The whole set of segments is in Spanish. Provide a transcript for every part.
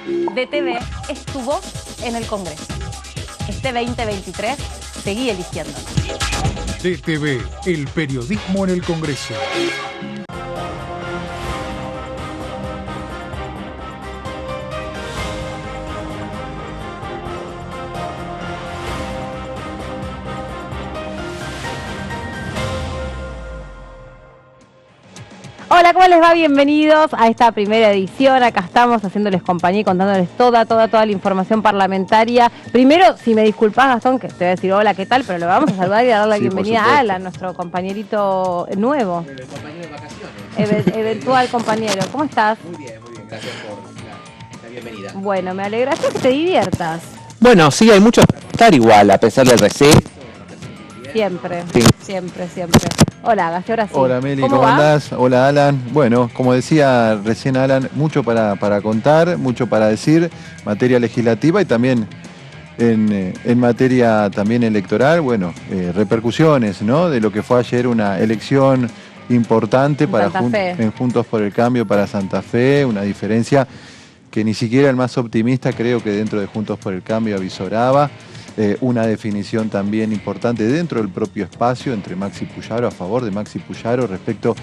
DTV es tu voz en el Congreso. Este 2023 seguí eligiéndonos. DTV, el periodismo en el Congreso. Hola, ¿cómo les va? Bienvenidos a esta primera edición. Acá estamos haciéndoles compañía y contándoles toda la información parlamentaria. Primero, si me disculpás, Gastón, que te voy a decir hola, ¿qué tal? Pero le vamos a saludar y a dar la bienvenida a Alan, nuestro compañerito nuevo. El compañero de vacaciones. Eventual compañero. ¿Cómo estás? Muy bien. Gracias por la bienvenida. Bueno, me alegra. Espero que te diviertas. Bueno, sí, hay mucho para contar igual, a pesar del receso. Siempre, Sí. siempre. Hola, Gasti, ahora sí. Hola Meli, ¿cómo andás? Hola Alan. Bueno, como decía recién Alan, mucho para contar, mucho para decir, materia legislativa y también en materia también electoral, bueno, repercusiones, ¿no? De lo que fue ayer una elección importante en Juntos por el Cambio para Santa Fe, una diferencia que ni siquiera el más optimista creo que dentro de Juntos por el Cambio avisoraba. Una definición también importante dentro del propio espacio entre Maxi Puyaro, a favor de Maxi Puyaro respecto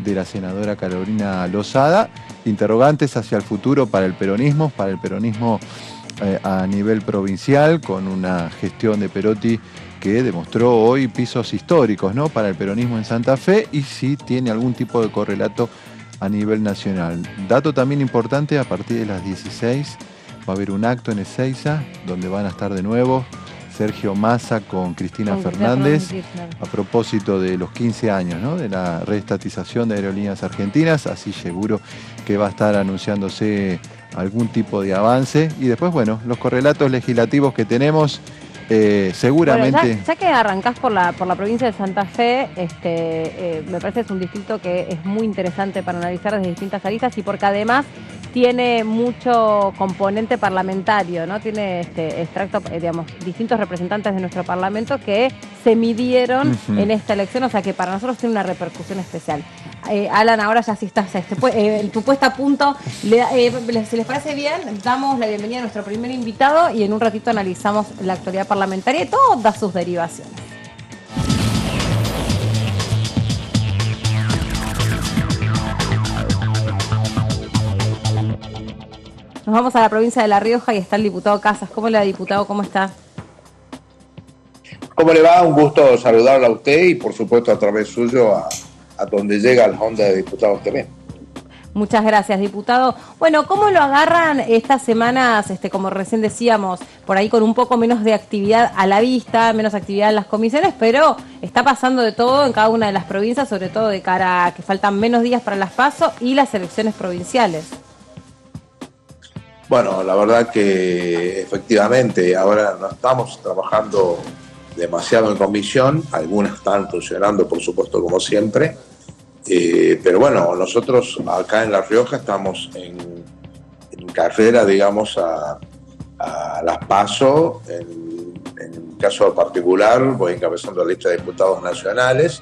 de la senadora Carolina Lozada. Interrogantes hacia el futuro para el peronismo a nivel provincial, con una gestión de Perotti que demostró hoy pisos históricos, ¿no?, para el peronismo en Santa Fe, y si tiene algún tipo de correlato a nivel nacional. Dato también importante, a partir de las 16 va a haber un acto en Ezeiza donde van a estar de nuevo Sergio Massa con Cristina Fernández a propósito de los 15 años, ¿no?, de la reestatización de Aerolíneas Argentinas. Así seguro que va a estar anunciándose algún tipo de avance. Y después, bueno, los correlatos legislativos que tenemos, seguramente... Bueno, ya que arrancás por la provincia de Santa Fe, me parece que es un distrito que es muy interesante para analizar desde distintas aristas y porque además tiene mucho componente parlamentario, ¿no? Tiene extracto, distintos representantes de nuestro Parlamento que se midieron en esta elección, o sea que para nosotros tiene una repercusión especial. Alan, ahora ya sí estás en tu puesta a punto. Si les parece bien, damos la bienvenida a nuestro primer invitado y en un ratito analizamos la actualidad parlamentaria y todas sus derivaciones. Nos vamos a la provincia de La Rioja y está el diputado Casas. ¿Cómo le va, diputado? ¿Cómo está? ¿Cómo le va? Un gusto saludarla a usted y por supuesto a través suyo a donde llega la onda de diputados también. Muchas gracias, diputado. Bueno, ¿cómo lo agarran estas semanas, como recién decíamos, por ahí con un poco menos de actividad a la vista, menos actividad en las comisiones, pero está pasando de todo en cada una de las provincias, sobre todo de cara a que faltan menos días para las PASO y las elecciones provinciales? Bueno, la verdad que efectivamente ahora no estamos trabajando demasiado en comisión, algunas están funcionando por supuesto como siempre, pero bueno, nosotros acá en La Rioja estamos en carrera, digamos, a las PASO. En un caso particular voy encabezando la lista de diputados nacionales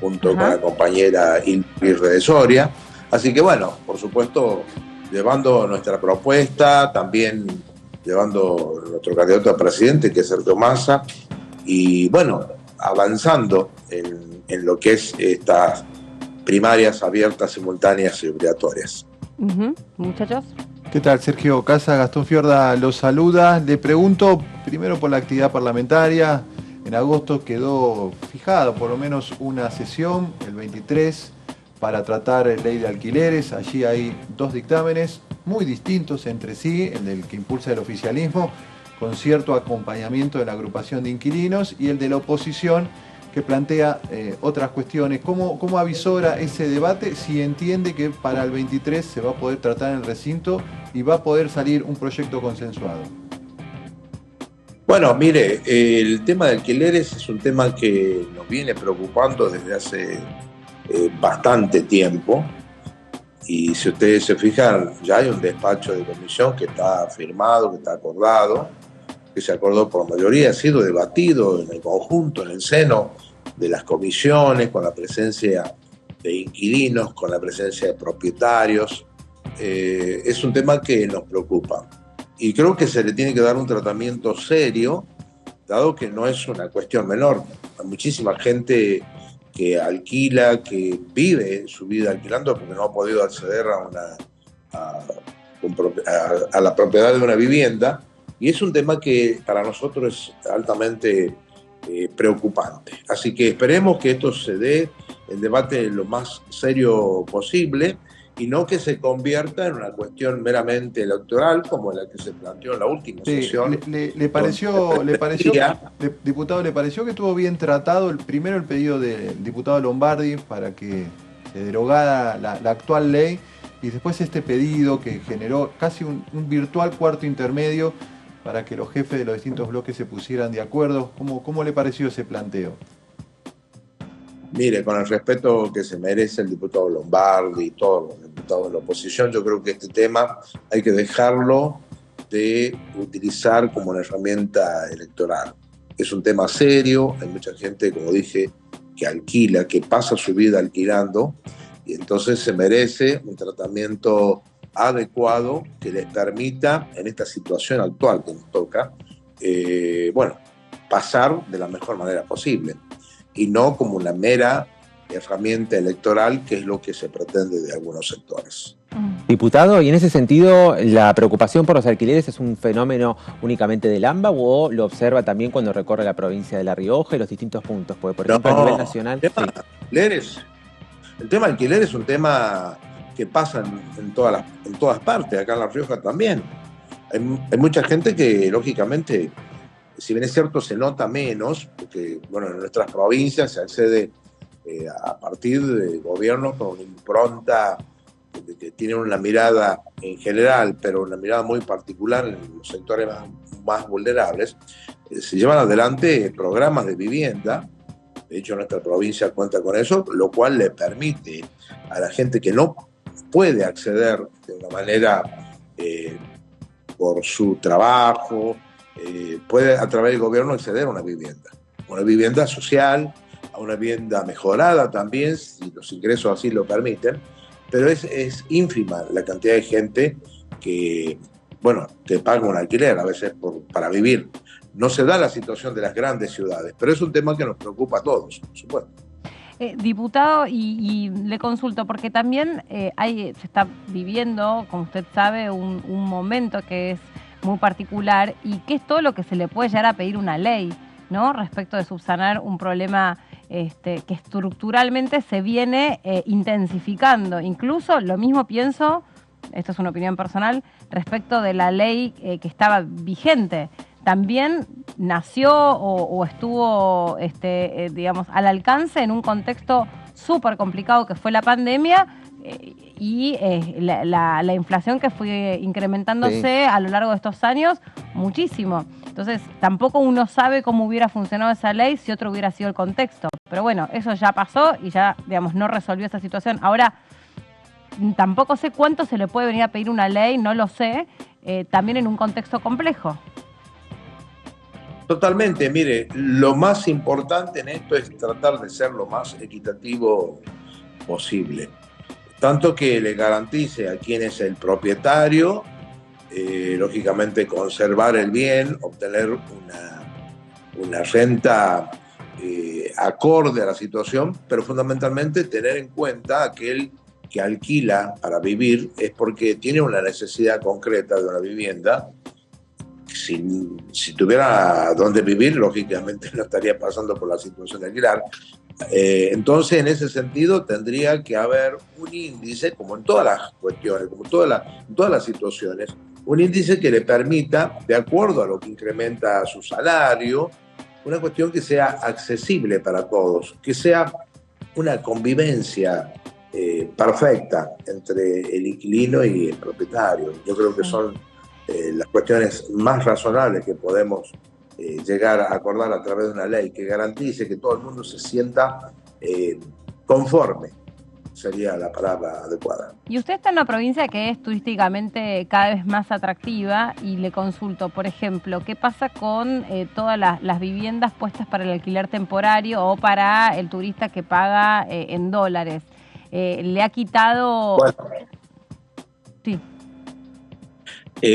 junto con la compañera Ilpir de Soria, así que bueno, por supuesto llevando nuestra propuesta, también llevando nuestro candidato a presidente, que es Sergio Massa, y bueno, avanzando en lo que es estas primarias abiertas, simultáneas y obligatorias. Muchachos. ¿Qué tal? Sergio Casa, Gastón Fiorda los saluda. Le pregunto primero por la actividad parlamentaria. En agosto quedó fijada por lo menos una sesión, el 23, para tratar ley de alquileres. Allí hay dos dictámenes muy distintos entre sí, el del que impulsa el oficialismo, con cierto acompañamiento de la agrupación de inquilinos, y el de la oposición, que plantea otras cuestiones. ¿Cómo avisora ese debate si entiende que para el 23 se va a poder tratar en el recinto y va a poder salir un proyecto consensuado? Bueno, mire, el tema de alquileres es un tema que nos viene preocupando desde hace bastante tiempo, y si ustedes se fijan, ya hay un despacho de comisión que está firmado, que está acordado, que se acordó por mayoría, ha sido debatido en el conjunto, en el seno de las comisiones, con la presencia de inquilinos, con la presencia de propietarios, es un tema que nos preocupa. Y creo que se le tiene que dar un tratamiento serio, dado que no es una cuestión menor. Hay muchísima gente que alquila, que vive su vida alquilando porque no ha podido acceder a la propiedad de una vivienda, y es un tema que para nosotros es altamente preocupante. Así que esperemos que esto se dé el debate lo más serio posible y no que se convierta en una cuestión meramente electoral como la que se planteó en la última sesión. ¿Le pareció, diputado, le pareció que estuvo bien tratado el pedido del diputado Lombardi para que se derogara la actual ley, y después este pedido que generó casi un virtual cuarto intermedio para que los jefes de los distintos bloques se pusieran de acuerdo? ¿Cómo le pareció ese planteo? Mire, con el respeto que se merece el diputado Lombardi y todos los diputados de la oposición, yo creo que este tema hay que dejarlo de utilizar como una herramienta electoral. Es un tema serio, hay mucha gente, como dije, que alquila, que pasa su vida alquilando, y entonces se merece un tratamiento adecuado que les permita, en esta situación actual que nos toca, pasar de la mejor manera posible, y no como una mera herramienta electoral, que es lo que se pretende de algunos sectores. Diputado, y en ese sentido, ¿la preocupación por los alquileres es un fenómeno únicamente del AMBA o lo observa también cuando recorre la provincia de La Rioja y los distintos puntos? Porque, por ejemplo, a nivel nacional... El tema alquiler es un tema que pasa en todas partes, acá en La Rioja también. Hay mucha gente que, lógicamente, si bien es cierto, se nota menos, porque en nuestras provincias se accede a partir de gobiernos con una impronta que tienen una mirada en general, pero una mirada muy particular en los sectores más vulnerables. Se llevan adelante programas de vivienda. De hecho, nuestra provincia cuenta con eso, lo cual le permite a la gente que no puede acceder de una manera por su trabajo, puede a través del gobierno acceder a una vivienda social, a una vivienda mejorada también, si los ingresos así lo permiten, pero es ínfima la cantidad de gente que paga un alquiler a veces para vivir. No se da la situación de las grandes ciudades, pero es un tema que nos preocupa a todos, por supuesto. Diputado, y le consulto, porque también se está viviendo, como usted sabe, un momento que es muy particular y que es todo lo que se le puede llegar a pedir una ley, ¿no? Respecto de subsanar un problema que estructuralmente se viene intensificando. Incluso lo mismo pienso, esto es una opinión personal, respecto de la ley que estaba vigente. También nació o estuvo, al alcance en un contexto súper complicado que fue la pandemia y la inflación que fue incrementándose a lo largo de estos años muchísimo. Entonces, tampoco uno sabe cómo hubiera funcionado esa ley si otro hubiera sido el contexto. Pero bueno, eso ya pasó y ya, no resolvió esa situación. Ahora, tampoco sé cuánto se le puede venir a pedir una ley, no lo sé, también en un contexto complejo. Totalmente, mire, lo más importante en esto es tratar de ser lo más equitativo posible. Tanto que le garantice a quien es el propietario, lógicamente conservar el bien, obtener una renta acorde a la situación, pero fundamentalmente tener en cuenta aquel que alquila para vivir es porque tiene una necesidad concreta de una vivienda. Si tuviera dónde vivir, lógicamente no estaría pasando por la situación de alquilar. Entonces, en ese sentido, tendría que haber un índice, como en todas las cuestiones, como en todas las situaciones, un índice que le permita, de acuerdo a lo que incrementa su salario, una cuestión que sea accesible para todos, que sea una convivencia perfecta entre el inquilino y el propietario. Yo creo que son las cuestiones más razonables que podemos llegar a acordar a través de una ley que garantice que todo el mundo se sienta conforme, sería la palabra adecuada. Y usted está en una provincia que es turísticamente cada vez más atractiva y le consulto, por ejemplo, ¿qué pasa con todas las viviendas puestas para el alquiler temporario o para el turista que paga en dólares? ¿Le ha quitado...? Sí.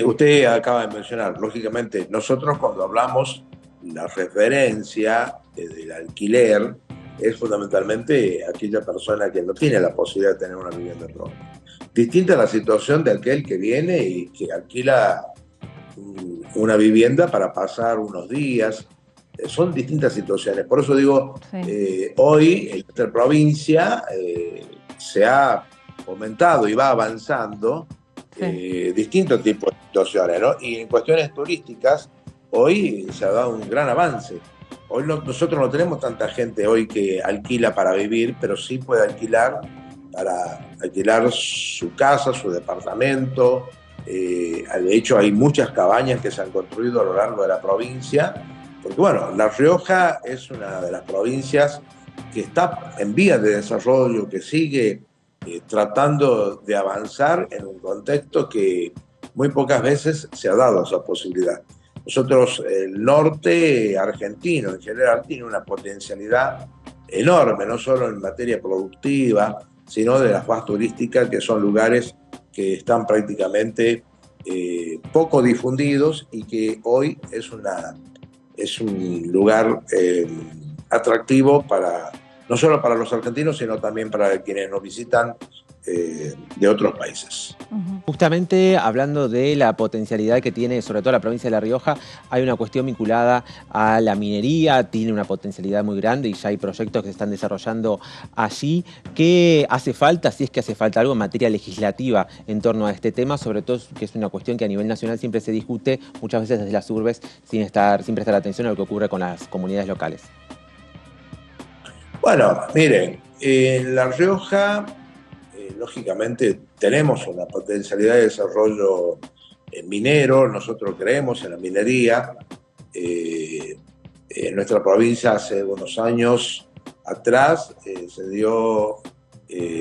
Usted acaba de mencionar, lógicamente, nosotros cuando hablamos, la referencia del alquiler es fundamentalmente aquella persona que no tiene la posibilidad de tener una vivienda propia. Distinta la situación de aquel que viene y que alquila una vivienda para pasar unos días. Son distintas situaciones. Por eso digo, Sí. hoy en nuestra provincia se ha fomentado y va avanzando distintos tipos de situaciones, ¿no? Y en cuestiones turísticas, hoy se ha dado un gran avance. Hoy nosotros no tenemos tanta gente hoy que alquila para vivir, pero sí puede alquilar para alquilar su casa, su departamento. De hecho, hay muchas cabañas que se han construido a lo largo de la provincia, porque bueno, La Rioja es una de las provincias que está en vías de desarrollo, que sigue tratando de avanzar en un contexto que muy pocas veces se ha dado esa posibilidad. Nosotros, el norte argentino en general tiene una potencialidad enorme, no solo en materia productiva, sino de la faz turística, que son lugares que están prácticamente poco difundidos y que hoy es un lugar atractivo para no solo para los argentinos, sino también para quienes nos visitan de otros países. Justamente hablando de la potencialidad que tiene sobre todo la provincia de La Rioja, hay una cuestión vinculada a la minería, tiene una potencialidad muy grande y ya hay proyectos que se están desarrollando allí. ¿Qué hace falta, si es que hace falta algo en materia legislativa en torno a este tema? Sobre todo que es una cuestión que a nivel nacional siempre se discute, muchas veces desde las urbes, sin prestar atención a lo que ocurre con las comunidades locales. Bueno, miren, en La Rioja, lógicamente, tenemos una potencialidad de desarrollo minero, nosotros creemos en la minería. En nuestra provincia hace unos años atrás se dio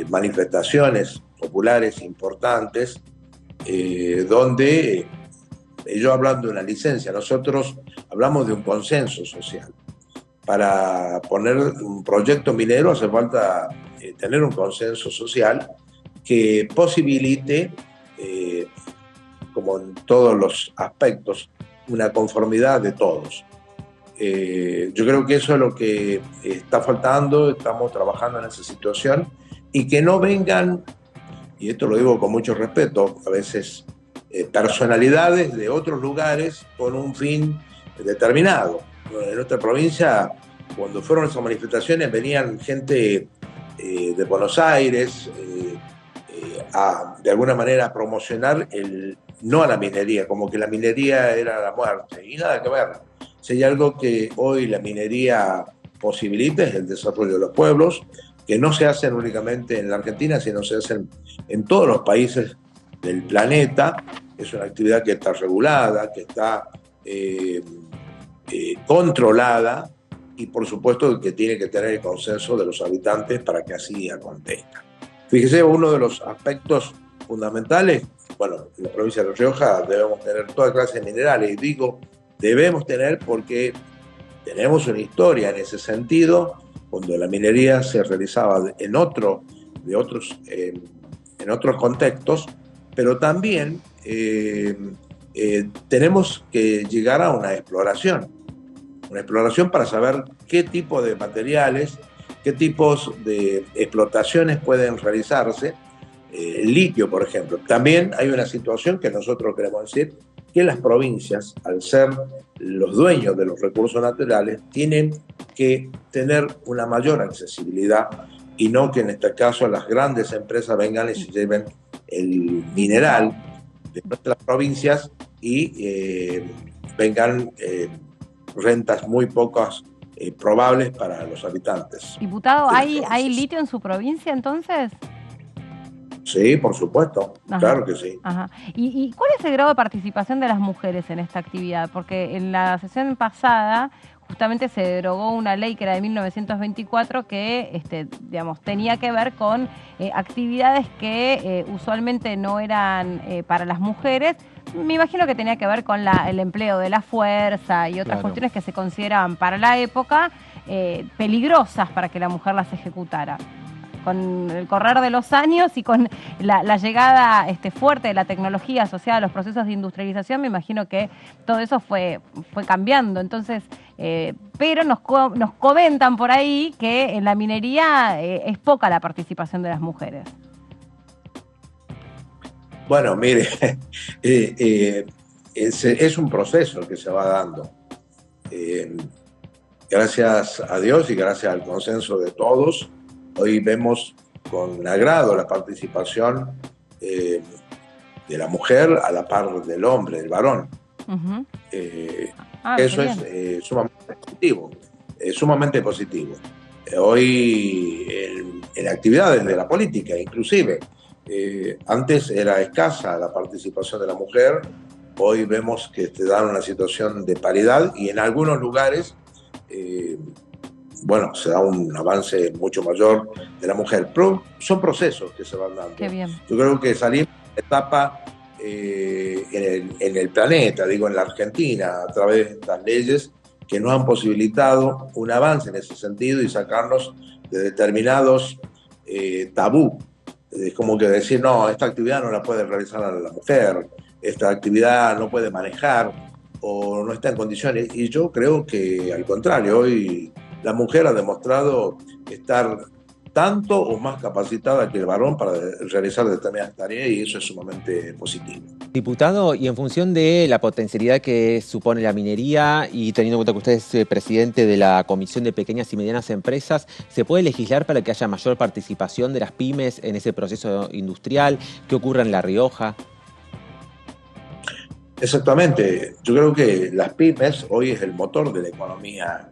manifestaciones populares importantes donde, yo hablando de una licencia, nosotros hablamos de un consenso social. Para poner un proyecto minero hace falta tener un consenso social que posibilite, como en todos los aspectos, una conformidad de todos. Yo creo que eso es lo que está faltando, estamos trabajando en esa situación, y que no vengan, y esto lo digo con mucho respeto, a veces personalidades de otros lugares con un fin determinado. En nuestra provincia, cuando fueron esas manifestaciones, venían gente de Buenos Aires de alguna manera a promocionar no a la minería, como que la minería era la muerte, y nada que ver. Si hay algo que hoy la minería posibilita es el desarrollo de los pueblos, que no se hacen únicamente en la Argentina, sino se hacen en todos los países del planeta. Es una actividad que está regulada, que está controlada, y por supuesto que tiene que tener el consenso de los habitantes para que así acontezca. Fíjese, uno de los aspectos fundamentales, bueno, en la provincia de La Rioja debemos tener toda clase de minerales, y digo debemos tener porque tenemos una historia en ese sentido, cuando la minería se realizaba en otros contextos, pero también tenemos que llegar a una exploración para saber qué tipo de materiales, qué tipos de explotaciones pueden realizarse. El litio, por ejemplo. También hay una situación que nosotros queremos decir, que las provincias, al ser los dueños de los recursos naturales, tienen que tener una mayor accesibilidad, y no que en este caso las grandes empresas vengan y se lleven el mineral de nuestras provincias y vengan rentas muy pocas probables para los habitantes. Diputado, ¿hay litio en su provincia entonces? Sí, por supuesto, Ajá. Claro que sí. Ajá. ¿Y cuál es el grado de participación de las mujeres en esta actividad? Porque en la sesión pasada justamente se derogó una ley que era de 1924 que digamos, tenía que ver con actividades que usualmente no eran para las mujeres. Me imagino que tenía que ver con el empleo de la fuerza y otras cuestiones que se consideraban para la época peligrosas para que la mujer las ejecutara. con el correr de los años y con la llegada fuerte de la tecnología asociada a los procesos de industrialización, me imagino que todo eso fue cambiando. Entonces, pero nos comentan por ahí que en la minería es poca la participación de las mujeres. Bueno, mire, es un proceso que se va dando. Gracias a Dios y gracias al consenso de todos, hoy vemos con agrado la participación de la mujer a la par del hombre, del varón. Uh-huh. Eso es sumamente positivo, sumamente positivo. Hoy en actividades de la política, inclusive, antes era escasa la participación de la mujer, hoy vemos que te dan una situación de paridad y en algunos lugares bueno, se da un avance mucho mayor de la mujer. Pero son procesos que se van dando. Qué bien. Yo creo que salimos de etapa en el planeta, digo en la Argentina, a través de estas leyes que nos han posibilitado un avance en ese sentido y sacarnos de determinados tabú. Es como que decir, no, esta actividad no la puede realizar la mujer, esta actividad no puede manejar o no está en condiciones. Y yo creo que al contrario, hoy la mujer ha demostrado estar tanto o más capacitada que el varón para realizar determinadas tareas y eso es sumamente positivo. Diputado, y en función de la potencialidad que supone la minería y teniendo en cuenta que usted es presidente de la Comisión de Pequeñas y Medianas Empresas, ¿se puede legislar para que haya mayor participación de las pymes en ese proceso industrial? ¿Qué ocurre en La Rioja? Exactamente. Yo creo que las pymes hoy es el motor de la economía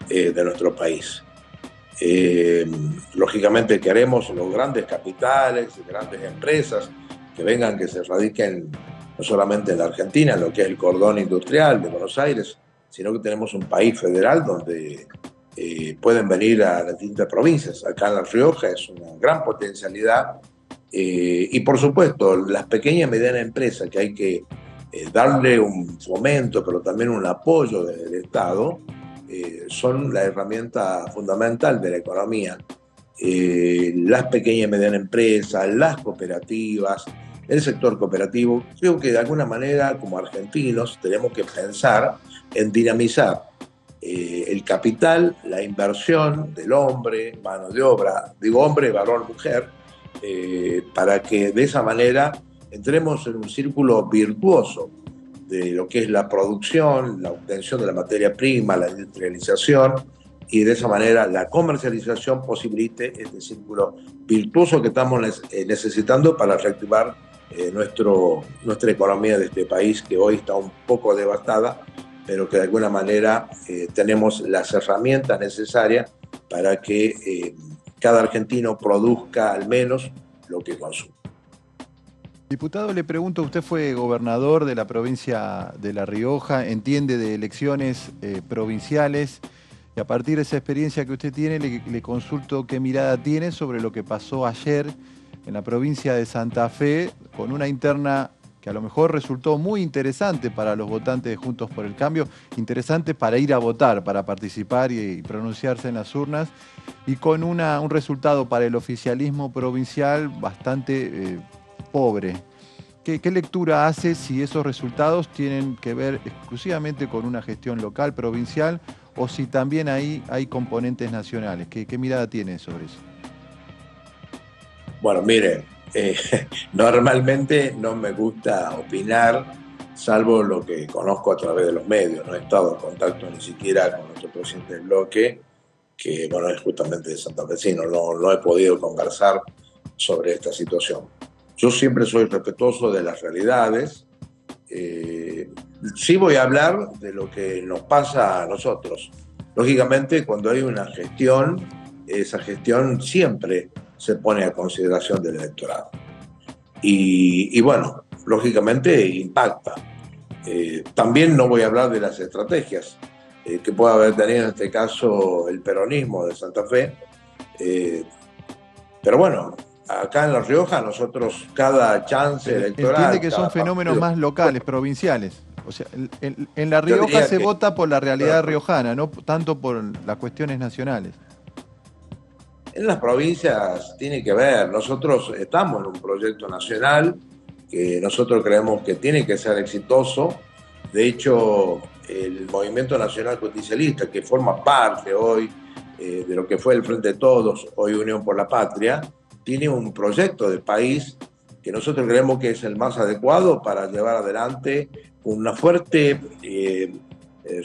de nuestro país. Lógicamente queremos los grandes capitales, grandes empresas que vengan, que se radiquen no solamente en la Argentina, en lo que es el cordón industrial de Buenos Aires, sino que tenemos un país federal donde pueden venir a las distintas provincias. Acá en La Rioja es una gran potencialidad y por supuesto las pequeñas y medianas empresas que hay que darle un fomento, pero también un apoyo del Estado, son la herramienta fundamental de la economía. Las pequeñas y medianas empresas, las cooperativas, el sector cooperativo, creo que de alguna manera como argentinos tenemos que pensar en dinamizar el capital, la inversión del hombre, mano de obra, digo hombre, varón, mujer, para que de esa manera entremos en un círculo virtuoso de lo que es la producción, la obtención de la materia prima, la industrialización, y de esa manera la comercialización posibilite este círculo virtuoso que estamos necesitando para reactivar nuestra economía de este país, que hoy está un poco devastada, pero que de alguna manera tenemos las herramientas necesarias para que cada argentino produzca al menos lo que consume. Diputado, le pregunto, usted fue gobernador de la provincia de La Rioja, entiende de elecciones provinciales, y a partir de esa experiencia que usted tiene, le consulto qué mirada tiene sobre lo que pasó ayer en la provincia de Santa Fe, con una interna que a lo mejor resultó muy interesante para los votantes de Juntos por el Cambio, interesante para ir a votar, para participar y pronunciarse en las urnas, y con un resultado para el oficialismo provincial bastante pobre. ¿Qué lectura hace si esos resultados tienen que ver exclusivamente con una gestión local, provincial, o si también ahí hay componentes nacionales? ¿Qué mirada tiene sobre eso? Bueno, mire, normalmente no me gusta opinar, salvo lo que conozco a través de los medios. No he estado en contacto ni siquiera con nuestro presidente del bloque, que bueno, es justamente de santafesino. No he podido conversar sobre esta situación. Yo siempre soy respetuoso de las realidades. Sí voy a hablar de lo que nos pasa a nosotros. Lógicamente, cuando hay una gestión, esa gestión siempre se pone a consideración del electorado. Y bueno, lógicamente impacta. También no voy a hablar de las estrategias que puede haber tenido en este caso el peronismo de Santa Fe. Pero bueno, acá en La Rioja nosotros cada chance electoral... Entiende que son fenómenos más locales, provinciales. O sea, en La Rioja se vota por la realidad riojana, no tanto por las cuestiones nacionales. En las provincias tiene que ver, nosotros estamos en un proyecto nacional que nosotros creemos que tiene que ser exitoso. De hecho, el Movimiento Nacional Justicialista, que forma parte hoy de lo que fue el Frente de Todos, hoy Unión por la Patria, tiene un proyecto de país que nosotros creemos que es el más adecuado para llevar adelante una fuerte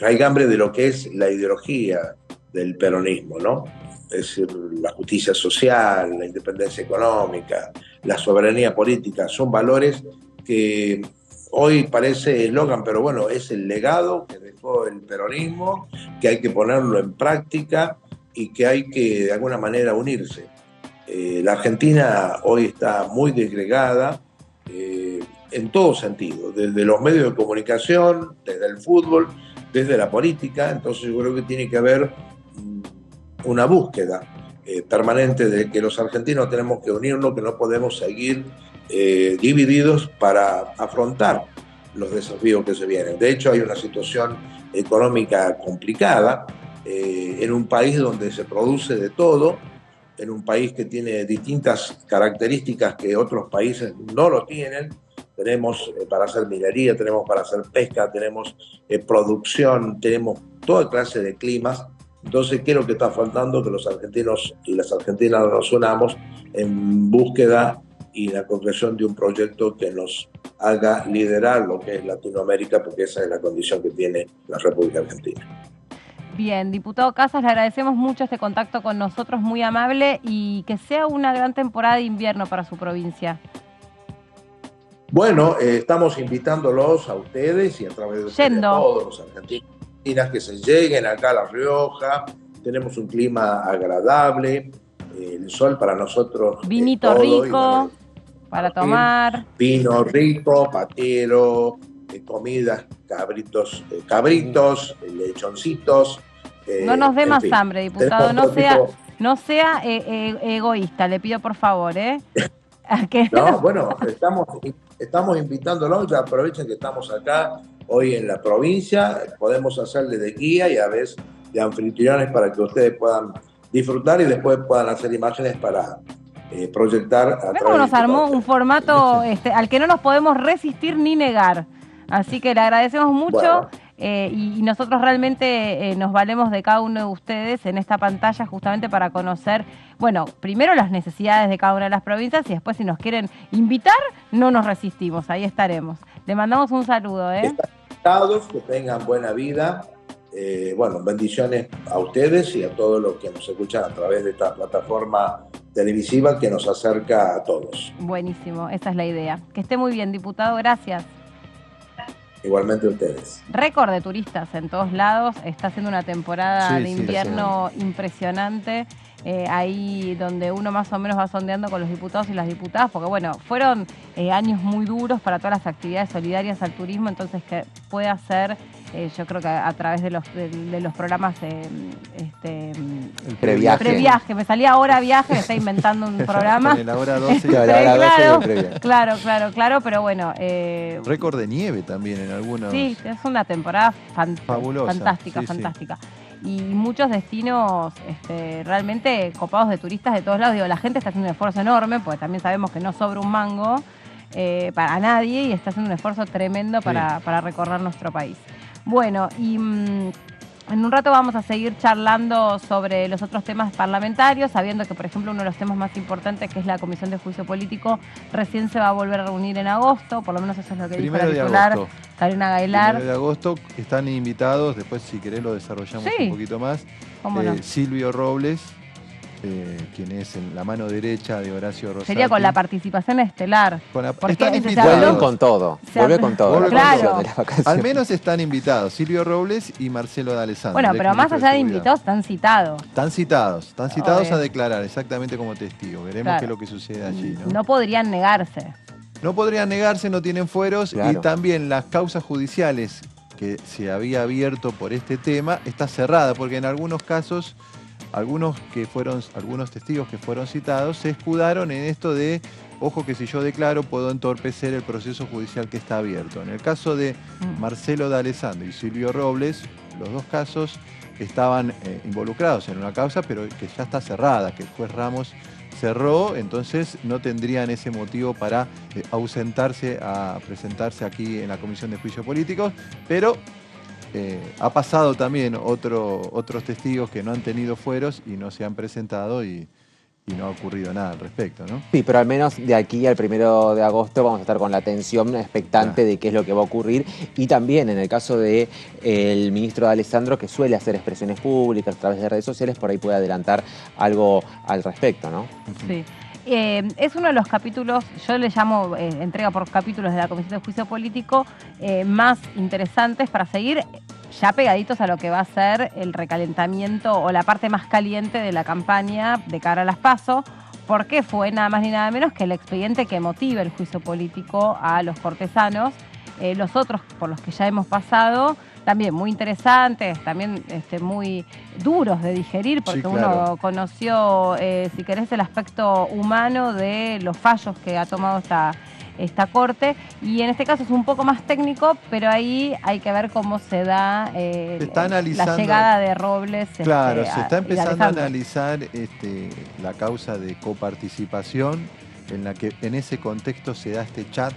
raigambre de lo que es la ideología del peronismo, ¿no? Es decir, la justicia social, la independencia económica, la soberanía política, son valores que hoy parece eslogan, pero bueno, es el legado que dejó el peronismo, que hay que ponerlo en práctica y que hay que de alguna manera unirse. La Argentina hoy está muy desgregada en todo sentido, desde los medios de comunicación, desde el fútbol, desde la política. Entonces yo creo que tiene que haber una búsqueda permanente de que los argentinos tenemos que unirnos, que no podemos seguir divididos para afrontar los desafíos que se vienen. De hecho, hay una situación económica complicada en un país donde se produce de todo, en un país que tiene distintas características que otros países no lo tienen. Tenemos para hacer minería, tenemos para hacer pesca, tenemos producción, tenemos toda clase de climas. Entonces, ¿qué es lo que está faltando? Que los argentinos y las argentinas nos unamos en búsqueda y la concreción de un proyecto que nos haga liderar lo que es Latinoamérica, porque esa es la condición que tiene la República Argentina. Bien, diputado Casas, le agradecemos mucho este contacto con nosotros, muy amable, y que sea una gran temporada de invierno para su provincia. Bueno, estamos invitándolos a ustedes y a través de ustedes, a todos los argentinos que se lleguen acá a La Rioja. Tenemos un clima agradable, el sol para nosotros. Vinito rico para tomar. Vino rico, patero, comidas, cabritos, lechoncitos. No nos dé más fin, hambre, diputado, no sea egoísta, le pido por favor, ¿eh? No, bueno, estamos invitándolos, ya aprovechen que estamos acá hoy en la provincia, podemos hacerle de guía y a veces de anfitriones para que ustedes puedan disfrutar y después puedan hacer imágenes para proyectar. Cómo nos armó un formato al que no nos podemos resistir ni negar. Así que le agradecemos mucho. Bueno. Y nosotros realmente nos valemos de cada uno de ustedes en esta pantalla justamente para conocer, bueno, primero las necesidades de cada una de las provincias y después si nos quieren invitar, no nos resistimos, ahí estaremos. Le mandamos un saludo. Están invitados, que tengan buena vida. Bueno, bendiciones a ustedes y a todos los que nos escuchan a través de esta plataforma televisiva que nos acerca a todos. Buenísimo, esa es la idea. Que esté muy bien, diputado, gracias. Igualmente ustedes. Récord de turistas en todos lados. Está siendo una temporada de invierno impresionante. Ahí donde uno más o menos va sondeando con los diputados y las diputadas, porque bueno, fueron años muy duros para todas las actividades solidarias al turismo, entonces que puede hacer, yo creo que a través de los programas previaje, me salía hora viaje, me está inventando un programa. La hora 12 claro, pero bueno. Récord de nieve también en algunos. Sí, es una temporada fabulosa, fantástica. Y muchos destinos realmente copados de turistas de todos lados. Digo, la gente está haciendo un esfuerzo enorme, porque también sabemos que no sobra un mango para nadie y está haciendo un esfuerzo tremendo para recorrer nuestro país. Bueno, y en un rato vamos a seguir charlando sobre los otros temas parlamentarios, sabiendo que, por ejemplo, uno de los temas más importantes, que es la Comisión de Juicio Político, recién se va a volver a reunir en agosto, por lo menos eso es lo que dijo la titular Karina Gailar. 1 de agosto están invitados, después si querés lo desarrollamos un poquito más. ¿Cómo no? Silvio Robles, quien es la mano derecha de Horacio Rosati. Sería con la participación estelar. Están invitados. Vuelven con todo. Vuelve con todo. Claro. Al menos están invitados Silvio Robles y Marcelo D'Alessandro. Bueno, pero más allá de invitados, están citados. Están citados a declarar exactamente como testigos. Veremos qué es lo que sucede allí, ¿no? No podrían negarse. No podrían negarse, no tienen fueros. Y también las causas judiciales que se había abierto por este tema está cerrada, porque en algunos casos algunos testigos que fueron citados se escudaron en esto de, ojo que si yo declaro puedo entorpecer el proceso judicial que está abierto. En el caso de Marcelo D'Alessandro y Silvio Robles, los dos casos estaban involucrados en una causa, pero que ya está cerrada, que el juez Ramos cerró, entonces no tendrían ese motivo para ausentarse a presentarse aquí en la Comisión de Juicios Políticos, pero ha pasado también otros testigos que no han tenido fueros y no se han presentado y no ha ocurrido nada al respecto, ¿no? Sí, pero al menos de aquí al 1 de agosto vamos a estar con la atención expectante de qué es lo que va a ocurrir. Y también en el caso del ministro de Alessandro, que suele hacer expresiones públicas a través de redes sociales, por ahí puede adelantar algo al respecto, ¿no? Sí. Es uno de los capítulos, yo le llamo entrega por capítulos de la Comisión de Juicio Político, más interesantes para seguir ya pegaditos a lo que va a ser el recalentamiento o la parte más caliente de la campaña de cara a las PASO, porque fue nada más ni nada menos que el expediente que motiva el juicio político a los cortesanos. Los otros por los que ya hemos pasado, también muy interesantes, también muy duros de digerir, porque sí, claro, uno conoció, si querés, el aspecto humano de los fallos que ha tomado esta corte, y en este caso es un poco más técnico, pero ahí hay que ver cómo se da la llegada de Robles. Claro, se está empezando a analizar la causa de coparticipación, en la que en ese contexto se da este chat,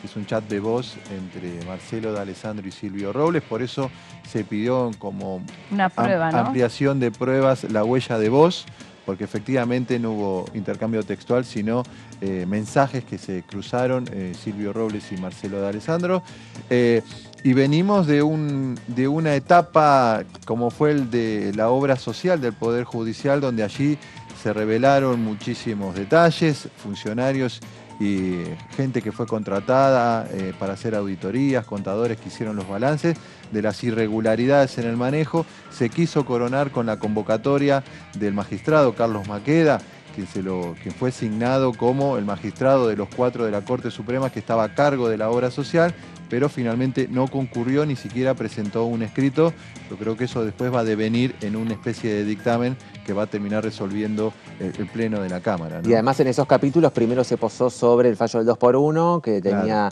que es un chat de voz entre Marcelo de Alessandro y Silvio Robles, por eso se pidió como una prueba, ¿no? Ampliación de pruebas la huella de voz, porque efectivamente no hubo intercambio textual, sino mensajes que se cruzaron Silvio Robles y Marcelo de Alessandro. Y venimos de una etapa como fue el de la obra social del Poder Judicial, donde allí se revelaron muchísimos detalles, funcionarios y gente que fue contratada para hacer auditorías, contadores que hicieron los balances de las irregularidades en el manejo. Se quiso coronar con la convocatoria del magistrado Carlos Maqueda, que fue asignado como el magistrado de los 4 de la Corte Suprema que estaba a cargo de la obra social, pero finalmente no concurrió, ni siquiera presentó un escrito. Yo creo que eso después va a devenir en una especie de dictamen que va a terminar resolviendo el Pleno de la Cámara, ¿no? Y además en esos capítulos primero se posó sobre el fallo del 2x1, que tenía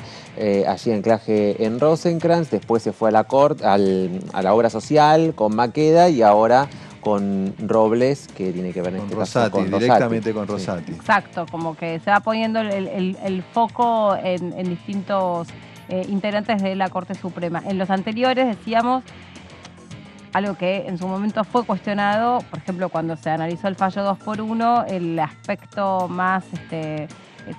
allí anclaje en Rosenkrantz, después se fue a la corte, a la obra social con Maqueda, y ahora con Robles, que tiene que ver en con este Rosati, caso con Rosati. directamente con Rosati. Sí. Exacto, como que se va poniendo el foco en distintos integrantes de la Corte Suprema. En los anteriores decíamos algo que en su momento fue cuestionado, por ejemplo, cuando se analizó el fallo 2x1, el aspecto más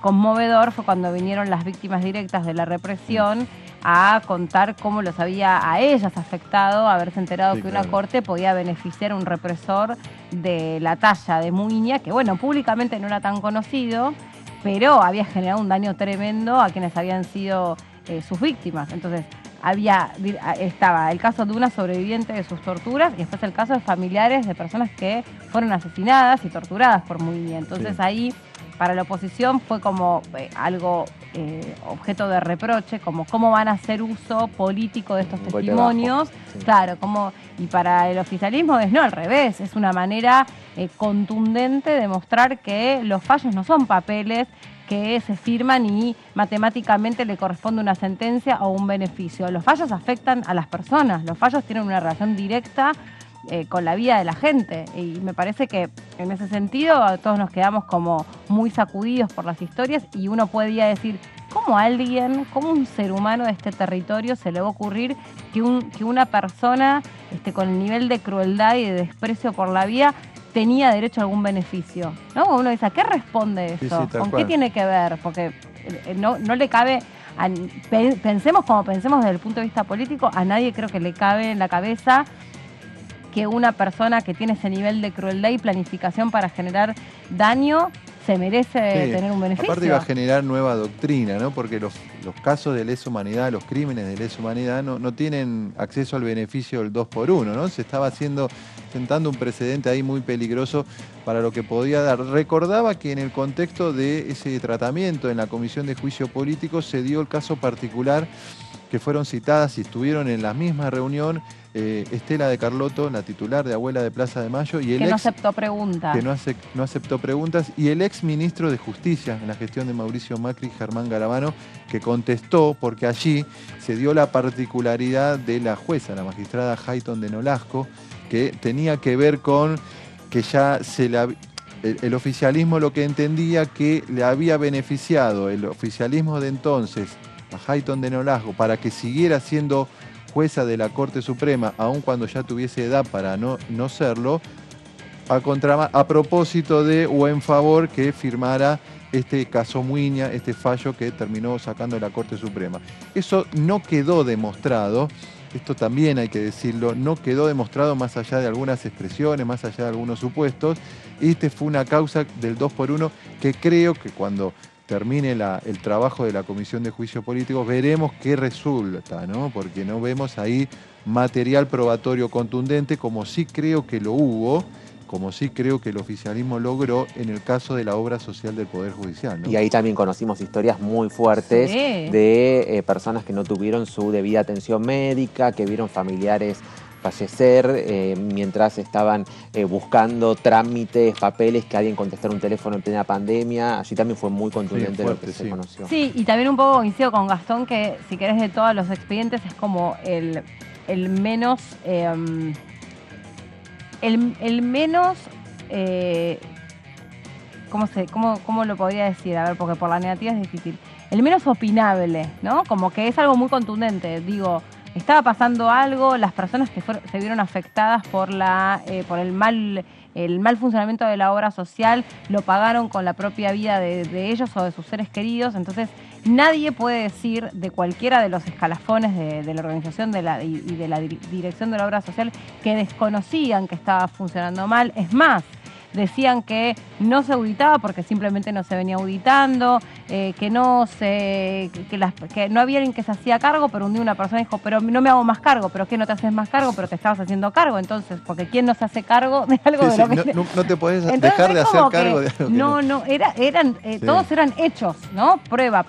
conmovedor fue cuando vinieron las víctimas directas de la represión a contar cómo los había a ellas afectado haberse enterado que una corte podía beneficiar a un represor de la talla de Muiña, que bueno, públicamente no era tan conocido, pero había generado un daño tremendo a quienes habían sido sus víctimas. Entonces, estaba el caso de una sobreviviente de sus torturas y después el caso de familiares de personas que fueron asesinadas y torturadas por Muiña. Entonces ahí, para la oposición, fue como algo objeto de reproche, como cómo van a hacer uso político de estos testimonios. Sí. Claro, y para el oficialismo es no, al revés, es una manera contundente de mostrar que los fallos no son papeles que se firman y matemáticamente le corresponde una sentencia o un beneficio. Los fallos afectan a las personas, los fallos tienen una relación directa con la vida de la gente, y me parece que en ese sentido todos nos quedamos como muy sacudidos por las historias, y uno podría decir, ¿cómo un ser humano de este territorio se le va a ocurrir que una persona con el nivel de crueldad y de desprecio por la vida tenía derecho a algún beneficio? ¿No? Uno dice, ¿a qué responde eso? Sí, ¿Con qué tiene que ver? Porque no le cabe, pensemos como pensemos desde el punto de vista político, a nadie creo que le cabe en la cabeza que una persona que tiene ese nivel de crueldad y planificación para generar daño se merece tener un beneficio. Aparte va a generar nueva doctrina, ¿no? Porque los casos de lesa humanidad, los crímenes de lesa humanidad no tienen acceso al beneficio del 2x1, ¿no? Se estaba sentando un precedente ahí muy peligroso para lo que podía dar. Recordaba que en el contexto de ese tratamiento en la Comisión de Juicio Político se dio el caso particular que fueron citadas y estuvieron en la misma reunión Estela de Carlotto, la titular de Abuela de Plaza de Mayo, y no aceptó preguntas. Que no aceptó preguntas, y el ex ministro de Justicia en la gestión de Mauricio Macri, Germán Garabano, que contestó porque allí se dio la particularidad de la jueza, la magistrada Hayton de Nolasco, que tenía que ver con que ya el oficialismo lo que entendía que le había beneficiado el oficialismo de entonces a Hayton de Nolasco para que siguiera siendo jueza de la Corte Suprema, aun cuando ya tuviese edad para no serlo, a propósito de o en favor que firmara este caso Muiña, este fallo que terminó sacando la Corte Suprema. Eso no quedó demostrado, esto también hay que decirlo, no quedó demostrado más allá de algunas expresiones, más allá de algunos supuestos. Este fue una causa del 2 por 1 que creo que cuando termine el trabajo de la Comisión de Juicio Político veremos qué resulta, ¿no? Porque no vemos ahí material probatorio contundente, como sí creo que lo hubo, como sí creo que el oficialismo logró en el caso de la obra social del Poder Judicial, ¿no? Y ahí también conocimos historias muy fuertes de personas que no tuvieron su debida atención médica, que vieron familiares fallecer mientras estaban buscando trámites, papeles, que alguien contestara un teléfono en plena pandemia. Allí también fue muy contundente lo que se conoció. Sí, y también un poco coincido con Gastón que si querés de todos los expedientes es como el menos... El menos, ¿cómo lo podría decir? A ver, porque por la negativa es difícil. El menos opinable, ¿no? Como que es algo muy contundente. Digo, estaba pasando algo, las personas que se vieron afectadas por el mal funcionamiento de la obra social lo pagaron con la propia vida de ellos o de sus seres queridos. Entonces, nadie puede decir de cualquiera de los escalafones de la organización y de la dirección de la obra social que desconocían que estaba funcionando mal. Es más, decían que no se auditaba porque simplemente no se venía auditando, que no había alguien que se hacía cargo, pero un día una persona dijo, pero no me hago más cargo, pero ¿qué no te haces más cargo? Pero te estabas haciendo cargo, entonces, porque ¿quién no se hace cargo de algo de lo que... No te podés dejar de hacer cargo de algo. Todos eran hechos, ¿no? Prueba.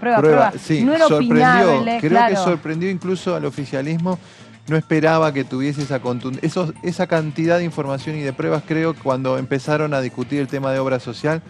Sí, no era opinable, creo que sorprendió incluso al oficialismo. No esperaba que tuviese esa cantidad de información y de pruebas. Creo que cuando empezaron a discutir el tema de obra social,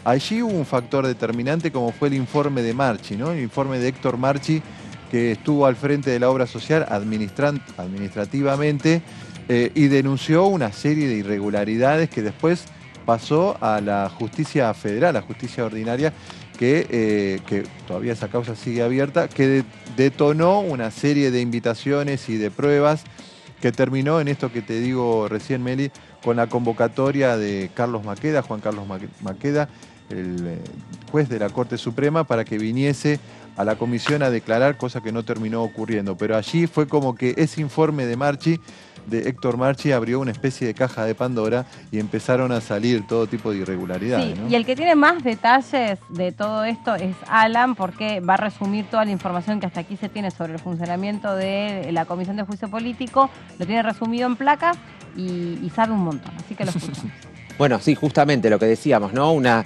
allí hubo un factor determinante como fue el informe de Marchi, ¿no? El informe de Héctor Marchi, que estuvo al frente de la obra social administrativamente y denunció una serie de irregularidades que después pasó a la justicia federal, a la justicia ordinaria, que todavía esa causa sigue abierta, que detonó una serie de invitaciones y de pruebas que terminó en esto que te digo recién, Meli, con la convocatoria de Juan Carlos Maqueda, el juez de la Corte Suprema, para que viniese a la comisión a declarar, cosa que no terminó ocurriendo. Pero allí fue como que ese informe de Héctor Marchi abrió una especie de caja de Pandora y empezaron a salir todo tipo de irregularidades, ¿no? Y el que tiene más detalles de todo esto es Alan, porque va a resumir toda la información que hasta aquí se tiene sobre el funcionamiento de la Comisión de Juicio Político, lo tiene resumido en placas y sabe un montón, así que lo escuchamos. Bueno, sí, justamente lo que decíamos, ¿no? Una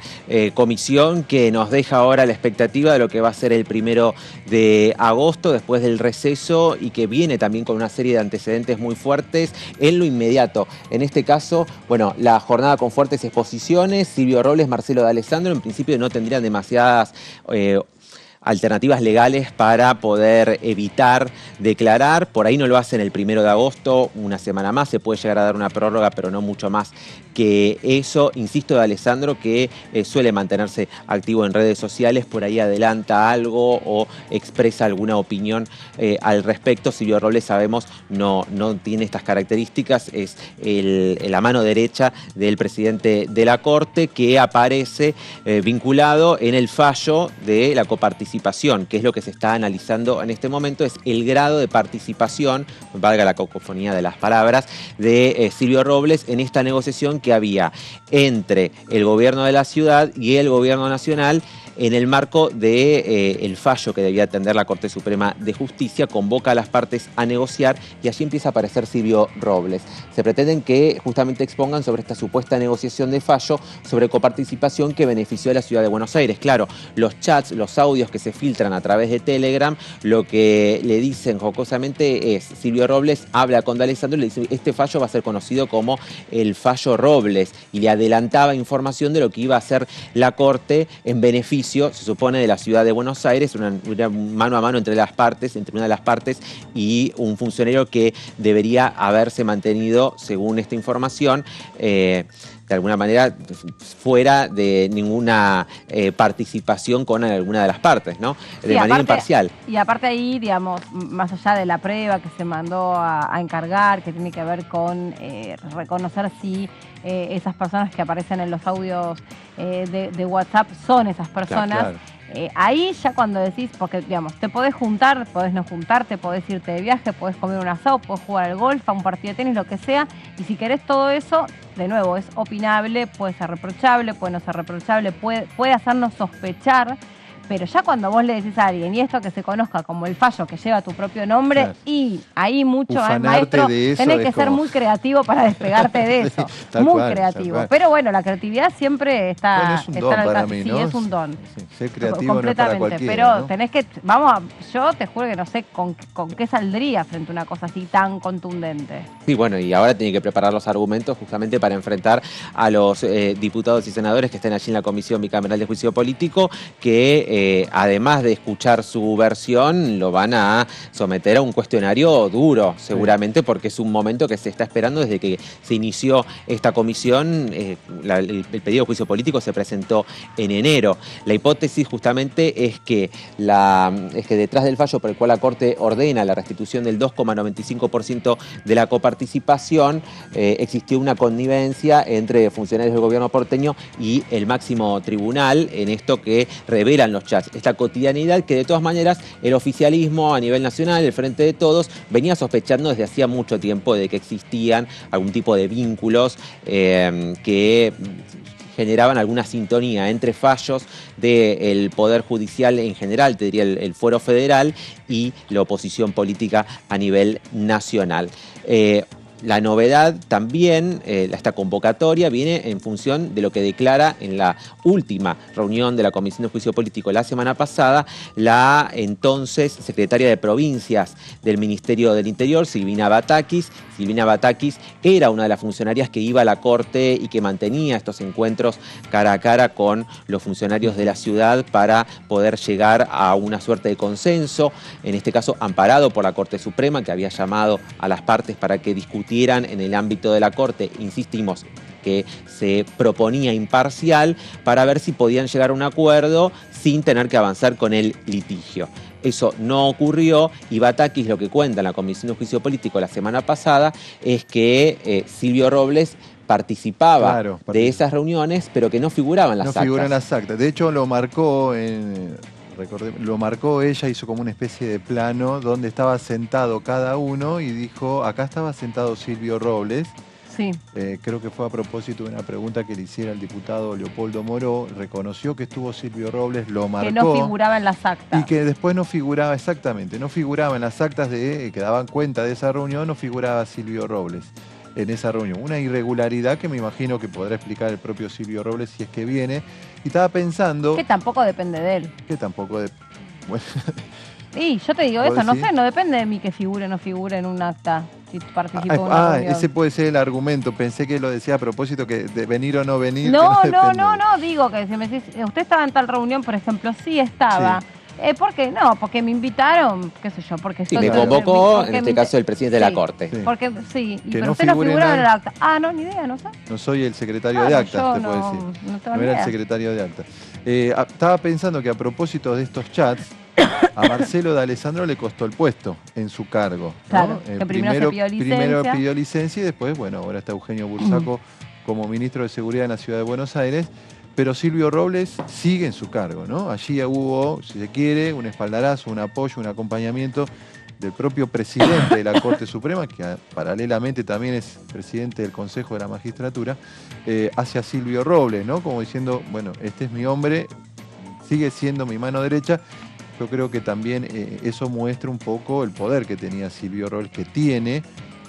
comisión que nos deja ahora la expectativa de lo que va a ser el 1 de agosto, después del receso, y que viene también con una serie de antecedentes muy fuertes en lo inmediato. En este caso, bueno, la jornada con fuertes exposiciones, Silvio Robles, Marcelo D'Alessandro, en principio no tendrían demasiadas alternativas legales para poder evitar declarar. Por ahí no lo hacen el 1 de agosto, una semana más, se puede llegar a dar una prórroga, pero no mucho más que eso. Insisto, D'Alessandro, que suele mantenerse activo en redes sociales, por ahí adelanta algo o expresa alguna opinión al respecto. Silvio Robles, sabemos, no tiene estas características, es la mano derecha del presidente de la Corte, que aparece vinculado en el fallo de la coparticipación, que es lo que se está analizando en este momento, es el grado de participación, valga la cacofonía de las palabras, de Silvio Robles en esta negociación que había entre el gobierno de la ciudad y el gobierno nacional en el marco del fallo que debía atender la Corte Suprema de Justicia. Convoca a las partes a negociar y allí empieza a aparecer Silvio Robles. Se pretenden que justamente expongan sobre esta supuesta negociación de fallo sobre coparticipación que benefició a la ciudad de Buenos Aires. Claro, los chats, los audios que se filtran a través de Telegram, lo que le dicen jocosamente es, Silvio Robles habla con D'Alessandro y le dice, este fallo va a ser conocido como el fallo Robles, y le adelantaba información de lo que iba a hacer la Corte en beneficio juicio, se supone, de la ciudad de Buenos Aires, una mano a mano entre las partes, entre una de las partes y un funcionario que debería haberse mantenido, según esta información, de alguna manera fuera de ninguna participación con alguna de las partes, ¿no? De manera imparcial. Y aparte ahí, digamos, más allá de la prueba que se mandó a encargar, que tiene que ver con reconocer si esas personas que aparecen en los audios de WhatsApp son esas personas. Claro. Ahí ya cuando decís, porque digamos, te podés juntar, podés no juntarte, podés irte de viaje, podés comer un asado, podés jugar al golf, a un partido de tenis, lo que sea, y si querés todo eso, de nuevo, es opinable, puede ser reprochable, puede no ser reprochable, puede hacernos sospechar, pero ya cuando vos le decís a alguien, y esto que se conozca como el fallo que lleva tu propio nombre, claro, y ahí mucho, maestro, tenés que ser muy creativo para despegarte de eso. Muy creativo. Pero bueno, la creatividad siempre está... Bueno, es un don para mí, ¿no? Sí, es un don. Sí, ser creativo no es para cualquiera, pero ¿no? tenés que... yo te juro que no sé con qué saldría frente a una cosa así tan contundente. Sí, bueno, y ahora tiene que preparar los argumentos justamente para enfrentar a los diputados y senadores que estén allí en la Comisión Bicameral de Juicio Político, que además de escuchar su versión, lo van a someter a un cuestionario duro, seguramente, porque es un momento que se está esperando desde que se inició esta comisión. El pedido de juicio político se presentó en enero. La hipótesis justamente es que detrás del fallo por el cual la Corte ordena la restitución del 2,95% de la coparticipación, existió una connivencia entre funcionarios del gobierno porteño y el máximo tribunal en esto que revelan los chats. Esta cotidianidad que de todas maneras el oficialismo a nivel nacional, el Frente de Todos, venía sospechando desde hacía mucho tiempo de que existían algún tipo de vínculos que generaban alguna sintonía entre fallos del Poder Judicial en general, te diría el Fuero Federal, y la oposición política a nivel nacional. La novedad también, esta convocatoria, viene en función de lo que declara en la última reunión de la Comisión de Juicio Político la semana pasada la entonces secretaria de Provincias del Ministerio del Interior, Silvina Batakis. Silvina Batakis era una de las funcionarias que iba a la Corte y que mantenía estos encuentros cara a cara con los funcionarios de la ciudad para poder llegar a una suerte de consenso, en este caso amparado por la Corte Suprema, que había llamado a las partes para que discutieran en el ámbito de la Corte, insistimos, que se proponía imparcial, para ver si podían llegar a un acuerdo sin tener que avanzar con el litigio. Eso no ocurrió y Batakis, lo que cuenta en la Comisión de Juicio Político la semana pasada, es que Silvio Robles participaba de esas reuniones, pero que no figuraba en las actas. No figura en las actas. De hecho, lo marcó ella, hizo como una especie de plano donde estaba sentado cada uno y dijo, acá estaba sentado Silvio Robles. Sí. Creo que fue a propósito de una pregunta que le hiciera el diputado Leopoldo Moró. Reconoció que estuvo Silvio Robles, lo marcó. Que no figuraba en las actas. Y que después no figuraba, exactamente, no figuraba en las actas que daban cuenta de esa reunión, no figuraba Silvio Robles en esa reunión. Una irregularidad que me imagino que podrá explicar el propio Silvio Robles si es que viene. Y estaba pensando... Que tampoco depende de él. Que tampoco de... Bueno. Sí, yo te digo eso, no sé, no depende de mí que figure o no figure en un acta, si participo en una reunión. Ese puede ser el argumento. Pensé que lo decía a propósito, que de venir o no venir. No, digo que si me decís, usted estaba en tal reunión, por ejemplo, sí estaba. Sí. ¿Por qué? No, porque me invitaron, qué sé yo, porque estoy... Sí, me convocó, en este caso, el presidente de la Corte. Sí. Porque, pero usted no figuraba en el acta. Ah, no, ni idea, no sé. No soy el secretario de actas, te puedo decir. No era el secretario de actas. Estaba pensando que a propósito de estos chats, a Marcelo de Alessandro le costó el puesto en su cargo, ¿no? Claro, que primero pidió licencia y después, bueno, ahora está Eugenio Bursaco como ministro de Seguridad en la Ciudad de Buenos Aires. Pero Silvio Robles sigue en su cargo, ¿no? Allí hubo, si se quiere, un espaldarazo, un apoyo, un acompañamiento del propio presidente de la Corte Suprema, que paralelamente también es presidente del Consejo de la Magistratura, hacia Silvio Robles, ¿no? Como diciendo, bueno, este es mi hombre, sigue siendo mi mano derecha. Yo creo que también eso muestra un poco el poder que tenía Silvio Robles, que tiene,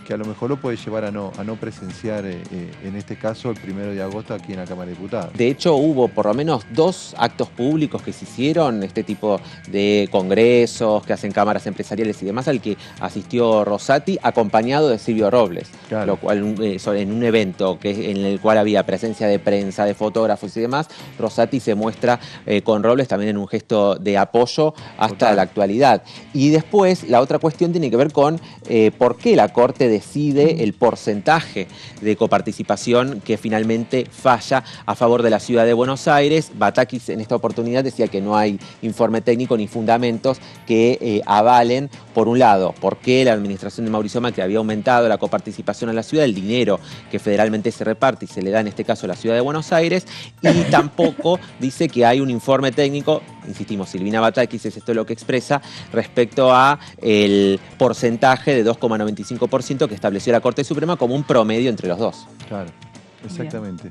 que a lo mejor lo puede llevar a no presenciar, en este caso, el 1 de agosto aquí en la Cámara de Diputados. De hecho, hubo por lo menos 2 actos públicos que se hicieron, este tipo de congresos que hacen cámaras empresariales y demás, al que asistió Rosati, acompañado de Silvio Robles, Claro. lo cual en un evento en el cual había presencia de prensa, de fotógrafos y demás, Rosati se muestra con Robles también en un gesto de apoyo hasta Total. la actualidad. Y después, la otra cuestión tiene que ver con por qué la Corte decide el porcentaje de coparticipación que finalmente falla a favor de la Ciudad de Buenos Aires. Batakis en esta oportunidad decía que no hay informe técnico ni fundamentos que avalen, por un lado, por qué la administración de Mauricio Macri había aumentado la coparticipación a la ciudad, el dinero que federalmente se reparte y se le da en este caso a la Ciudad de Buenos Aires, y tampoco dice que hay un informe técnico, insistimos, Silvina Batakis es esto lo que expresa, respecto a el porcentaje de 2,95% que estableció la Corte Suprema como un promedio entre los dos. Claro, exactamente.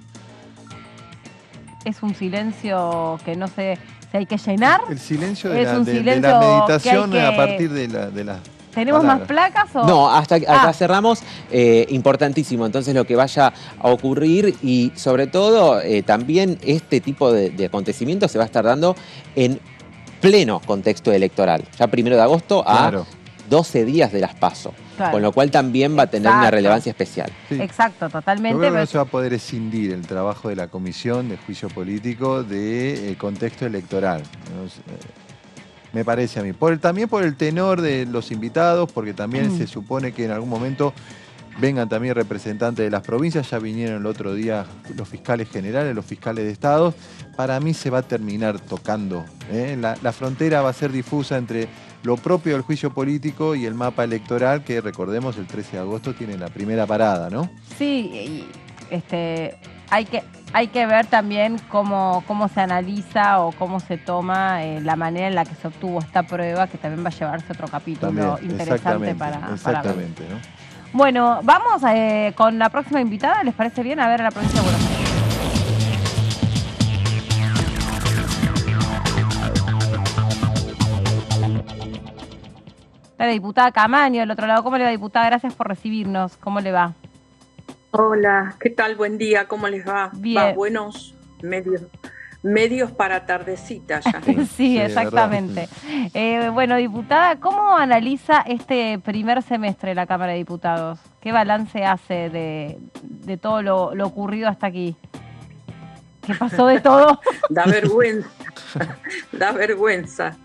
Es un silencio que no sé si hay que llenar. El silencio de Es la, un de la silencio meditación que hay que- a partir de la ¿Tenemos más palabras. placas o...? No, hasta acá Ah. cerramos. Importantísimo, entonces, lo que vaya a ocurrir y, sobre todo, también este tipo de acontecimientos se va a estar dando en pleno contexto electoral. Ya 1 de agosto a Claro. 12 días de las PASO. Claro. Con lo cual también va a tener una Exacto. relevancia especial. Sí. Exacto, Yo totalmente. creo que no pero- se va a poder escindir el trabajo de la Comisión de Juicio Político del contexto electoral. ¿No? Me parece a mí. También por el tenor de los invitados, porque también se supone que en algún momento vengan también representantes de las provincias. Ya vinieron el otro día los fiscales generales, los fiscales de Estado. Para mí se va a terminar tocando. La frontera va a ser difusa entre lo propio del juicio político y el mapa electoral, que recordemos el 13 de agosto tiene la primera parada, ¿no? Sí, y, hay que ver también cómo se analiza o cómo se toma la manera en la que se obtuvo esta prueba, que también va a llevarse otro capítulo interesante exactamente, para ver. exactamente, ¿no? Bueno, vamos con la próxima invitada, ¿les parece bien? A ver, a la provincia de Buenos Aires. La diputada Camaño, del otro lado. ¿Cómo le va, diputada? Gracias por recibirnos. ¿Cómo le va? Hola, ¿qué tal? Buen día, ¿cómo les va? Bien. Va, buenos medios para tardecita ya. Sí, Sí, exactamente. Bueno, diputada, ¿cómo analiza este primer semestre de la Cámara de Diputados? ¿Qué balance hace de todo lo ocurrido hasta aquí? ¿Qué pasó de todo? Da vergüenza, da vergüenza.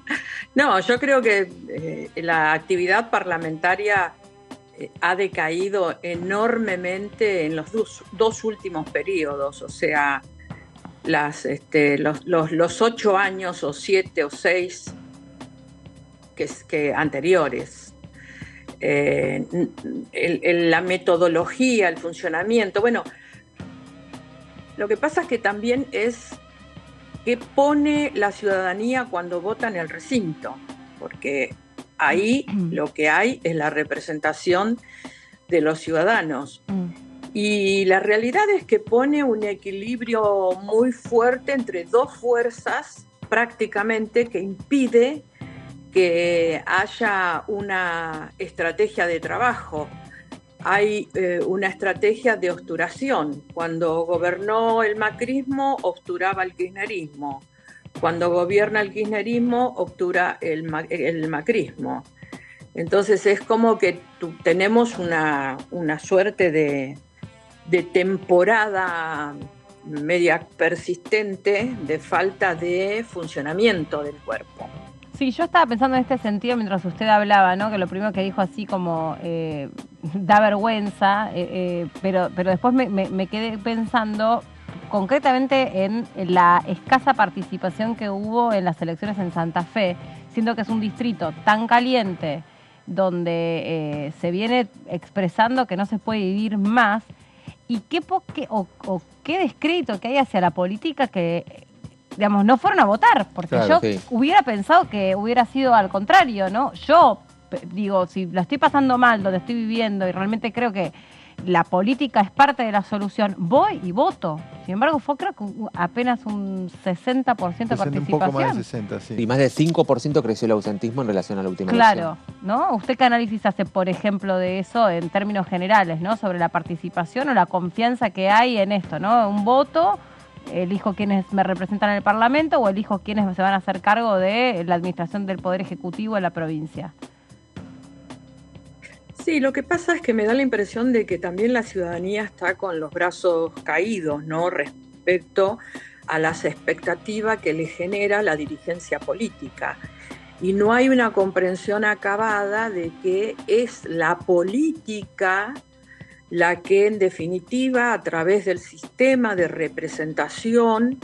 No, yo creo que la actividad parlamentaria ha decaído enormemente en los dos últimos periodos, o sea, los 8 años o 7 o 6 que anteriores. La metodología, el funcionamiento, bueno, lo que pasa es que también es qué pone la ciudadanía cuando vota en el recinto, porque ahí lo que hay es la representación de los ciudadanos. Y la realidad es que pone un equilibrio muy fuerte entre dos fuerzas prácticamente que impide que haya una estrategia de trabajo. Hay una estrategia de obturación. Cuando gobernó el macrismo, obturaba el kirchnerismo. Cuando gobierna el kirchnerismo, obtura el macrismo. Entonces es como que tenemos una suerte de temporada media persistente de falta de funcionamiento del cuerpo. Sí, yo estaba pensando en este sentido mientras usted hablaba, ¿no? Que lo primero que dijo así como da vergüenza, pero después me quedé pensando concretamente en la escasa participación que hubo en las elecciones en Santa Fe, siendo que es un distrito tan caliente donde se viene expresando que no se puede vivir más, y qué descrédito que hay hacia la política que, digamos, no fueron a votar, porque Claro, yo sí. hubiera pensado que hubiera sido al contrario, ¿no? Yo digo, si la estoy pasando mal donde estoy viviendo y realmente creo que la política es parte de la solución, voy y voto. Sin embargo, fue creo que apenas un 60% de participación. Un poco más de 60, sí. Y más de 5% creció el ausentismo en relación a la última Claro, elección. ¿no? ¿Usted qué análisis hace, por ejemplo, de eso en términos generales, ¿no? Sobre la participación o la confianza que hay en esto, ¿no? Un voto, elijo quienes me representan en el Parlamento o elijo quienes se van a hacer cargo de la administración del Poder Ejecutivo en la provincia. Sí, lo que pasa es que me da la impresión de que también la ciudadanía está con los brazos caídos, ¿no? Respecto a las expectativas que le genera la dirigencia política. Y no hay una comprensión acabada de que es la política la que en definitiva a través del sistema de representación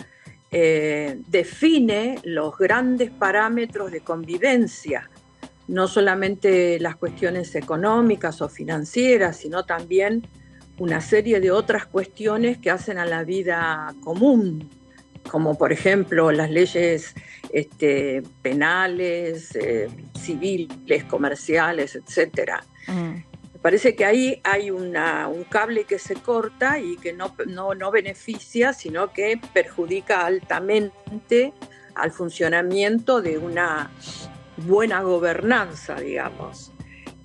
define los grandes parámetros de convivencia. No solamente las cuestiones económicas o financieras, sino también una serie de otras cuestiones que hacen a la vida común, como por ejemplo las leyes penales, civiles, comerciales, etc. Me parece que ahí hay un cable que se corta y que no beneficia, sino que perjudica altamente al funcionamiento de una buena gobernanza, digamos.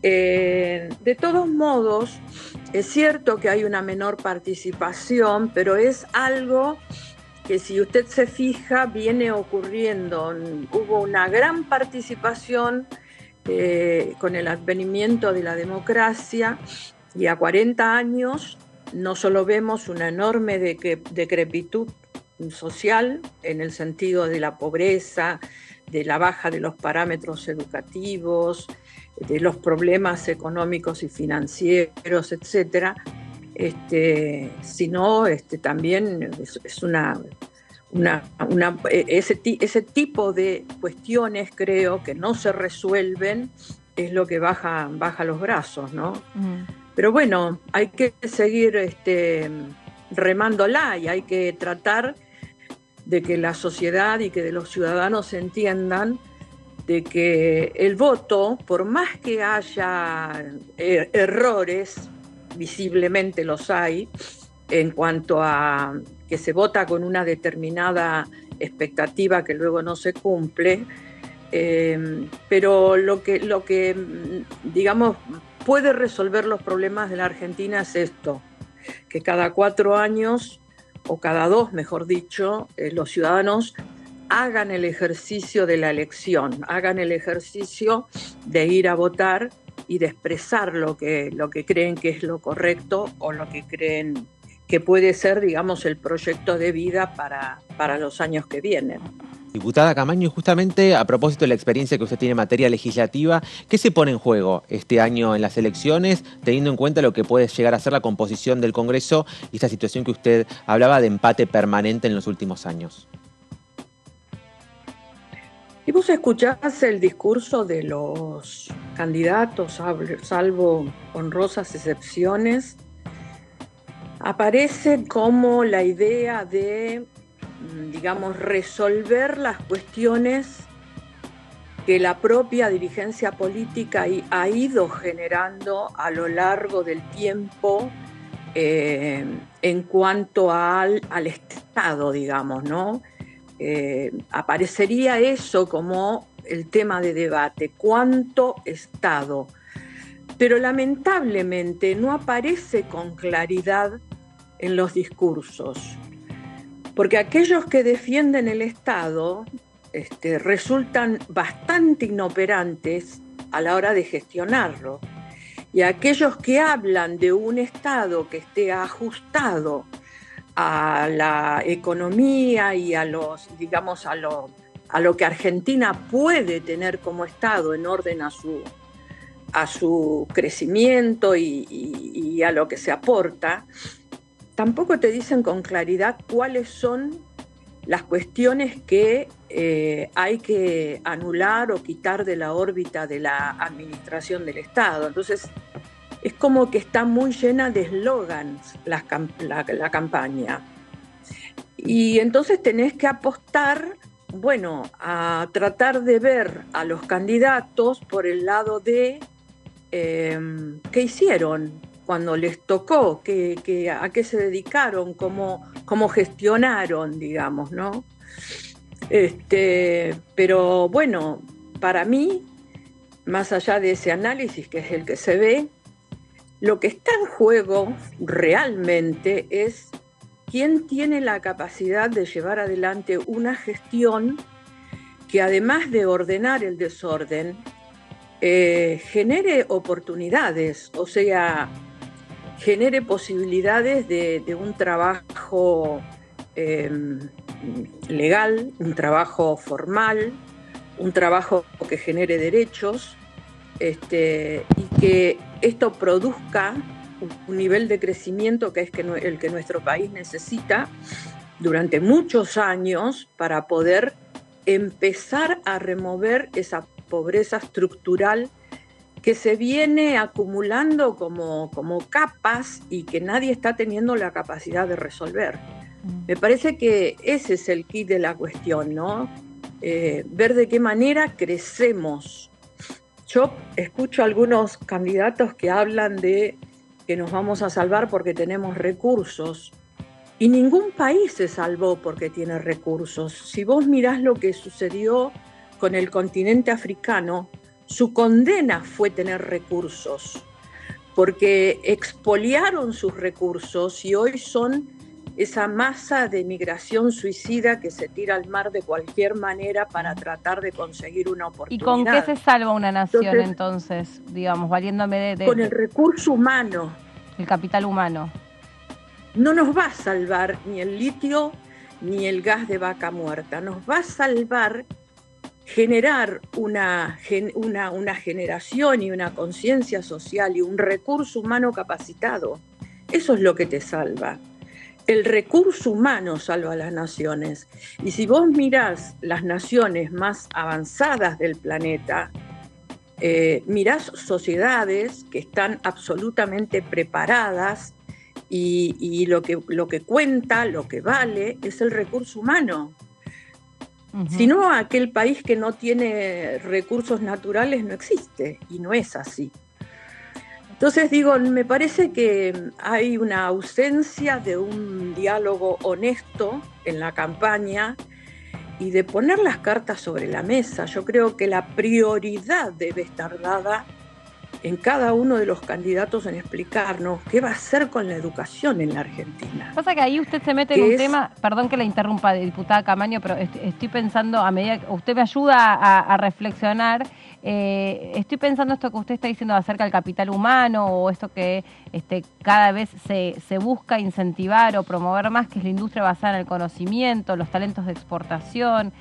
De todos modos, es cierto que hay una menor participación, pero es algo que, si usted se fija, viene ocurriendo. Hubo una gran participación con el advenimiento de la democracia, y a 40 años no solo vemos una enorme decrepitud social en el sentido de la pobreza, de la baja de los parámetros educativos, de los problemas económicos y financieros, etcétera, sino también es ese tipo de cuestiones, creo, que no se resuelven, es lo que baja los brazos, ¿no? Pero bueno, hay que seguir remándola, y hay que tratar de que la sociedad y que de los ciudadanos entiendan de que el voto, por más que haya errores, visiblemente los hay, en cuanto a que se vota con una determinada expectativa que luego no se cumple, pero lo que digamos puede resolver los problemas de la Argentina es esto, que cada 4 años, o cada 2, mejor dicho, los ciudadanos hagan el ejercicio de la elección, hagan el ejercicio de ir a votar y de expresar lo que creen que es lo correcto, o lo que creen que puede ser, digamos, el proyecto de vida para los años que vienen. Diputada Camaño, justamente a propósito de la experiencia que usted tiene en materia legislativa, ¿qué se pone en juego este año en las elecciones, teniendo en cuenta lo que puede llegar a ser la composición del Congreso y esta situación que usted hablaba de empate permanente en los últimos años? Y vos escuchás el discurso de los candidatos, salvo honrosas excepciones, aparece como la idea de, digamos, resolver las cuestiones que la propia dirigencia política ha ido generando a lo largo del tiempo en cuanto al Estado, digamos, ¿no? Aparecería eso como el tema de debate, ¿cuánto Estado? Pero lamentablemente no aparece con claridad en los discursos, porque aquellos que defienden el Estado resultan bastante inoperantes a la hora de gestionarlo, y aquellos que hablan de un Estado que esté ajustado a la economía y a lo que Argentina puede tener como Estado en orden a su crecimiento y a lo que se aporta, tampoco te dicen con claridad cuáles son las cuestiones que hay que anular o quitar de la órbita de la administración del Estado. Entonces, es como que está muy llena de eslogans la campaña. Y entonces tenés que apostar, bueno, a tratar de ver a los candidatos por el lado de qué hicieron, cuando les tocó, a qué se dedicaron, cómo gestionaron, digamos, ¿no? Pero bueno, para mí, más allá de ese análisis que es el que se ve, lo que está en juego realmente es quién tiene la capacidad de llevar adelante una gestión que, además de ordenar el desorden, genere oportunidades, o sea, genere posibilidades de un trabajo legal, un trabajo formal, un trabajo que genere derechos, y que esto produzca un nivel de crecimiento que es el que nuestro país necesita durante muchos años para poder empezar a remover esa pobreza estructural que se viene acumulando como capas y que nadie está teniendo la capacidad de resolver. Me parece que ese es el kit de la cuestión, ¿no? Ver de qué manera crecemos. Yo escucho a algunos candidatos que hablan de que nos vamos a salvar porque tenemos recursos, y ningún país se salvó porque tiene recursos. Si vos mirás lo que sucedió con el continente africano, su condena fue tener recursos, porque expoliaron sus recursos y hoy son esa masa de migración suicida que se tira al mar de cualquier manera para tratar de conseguir una oportunidad. ¿Y con qué se salva una nación entonces, digamos, valiéndome con el recurso humano? El capital humano. No nos va a salvar ni el litio ni el gas de vaca muerta. Nos va a salvar generar una generación y una conciencia social y un recurso humano capacitado. Eso es lo que te salva. El recurso humano salva a las naciones. Y si vos mirás las naciones más avanzadas del planeta, mirás sociedades que están absolutamente preparadas y lo que cuenta, lo que vale, es el recurso humano. Uh-huh. Si no, aquel país que no tiene recursos naturales no existe, y no es así. Entonces digo, me parece que hay una ausencia de un diálogo honesto en la campaña y de poner las cartas sobre la mesa. Yo creo que la prioridad debe estar dada en cada uno de los candidatos en explicarnos qué va a hacer con la educación en la Argentina. Pasa que ahí usted se mete en un tema, perdón que la interrumpa, diputada Camaño, pero estoy pensando, a medida que usted me ayuda a reflexionar, estoy pensando esto que usted está diciendo acerca del capital humano, o esto que cada vez se busca incentivar o promover más, que es la industria basada en el conocimiento, los talentos de exportación,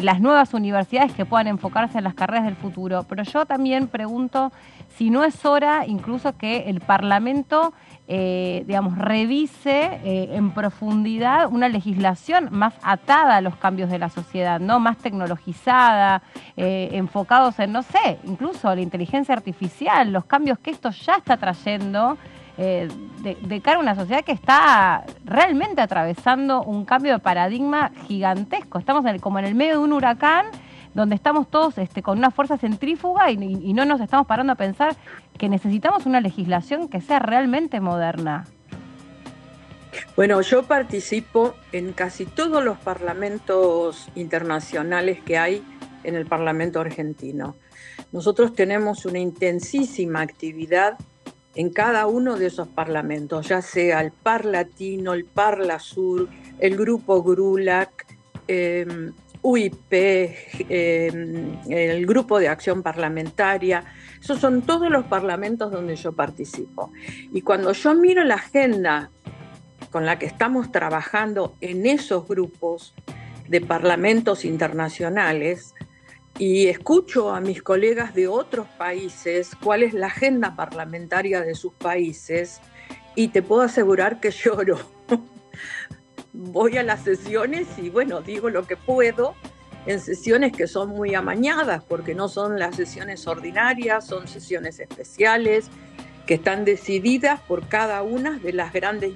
las nuevas universidades que puedan enfocarse en las carreras del futuro. Pero yo también pregunto si no es hora incluso que el Parlamento, revise en profundidad una legislación más atada a los cambios de la sociedad, ¿no? Más tecnologizada, enfocados en, no sé, incluso la inteligencia artificial, los cambios que esto ya está trayendo, de cara a una sociedad que está realmente atravesando un cambio de paradigma gigantesco. Estamos como en el medio de un huracán donde estamos todos con una fuerza centrífuga y no nos estamos parando a pensar que necesitamos una legislación que sea realmente moderna. Bueno, yo participo en casi todos los parlamentos internacionales que hay en el Parlamento argentino. Nosotros tenemos una intensísima actividad en cada uno de esos parlamentos, ya sea el Parlatino, el Parlasur, el Grupo GRULAC, UIP, el Grupo de Acción Parlamentaria. Esos son todos los parlamentos donde yo participo. Y cuando yo miro la agenda con la que estamos trabajando en esos grupos de parlamentos internacionales, y escucho a mis colegas de otros países cuál es la agenda parlamentaria de sus países, y te puedo asegurar que lloro. Voy a las sesiones y bueno, digo lo que puedo en sesiones que son muy amañadas, porque no son las sesiones ordinarias, son sesiones especiales que están decididas por cada una de las grandes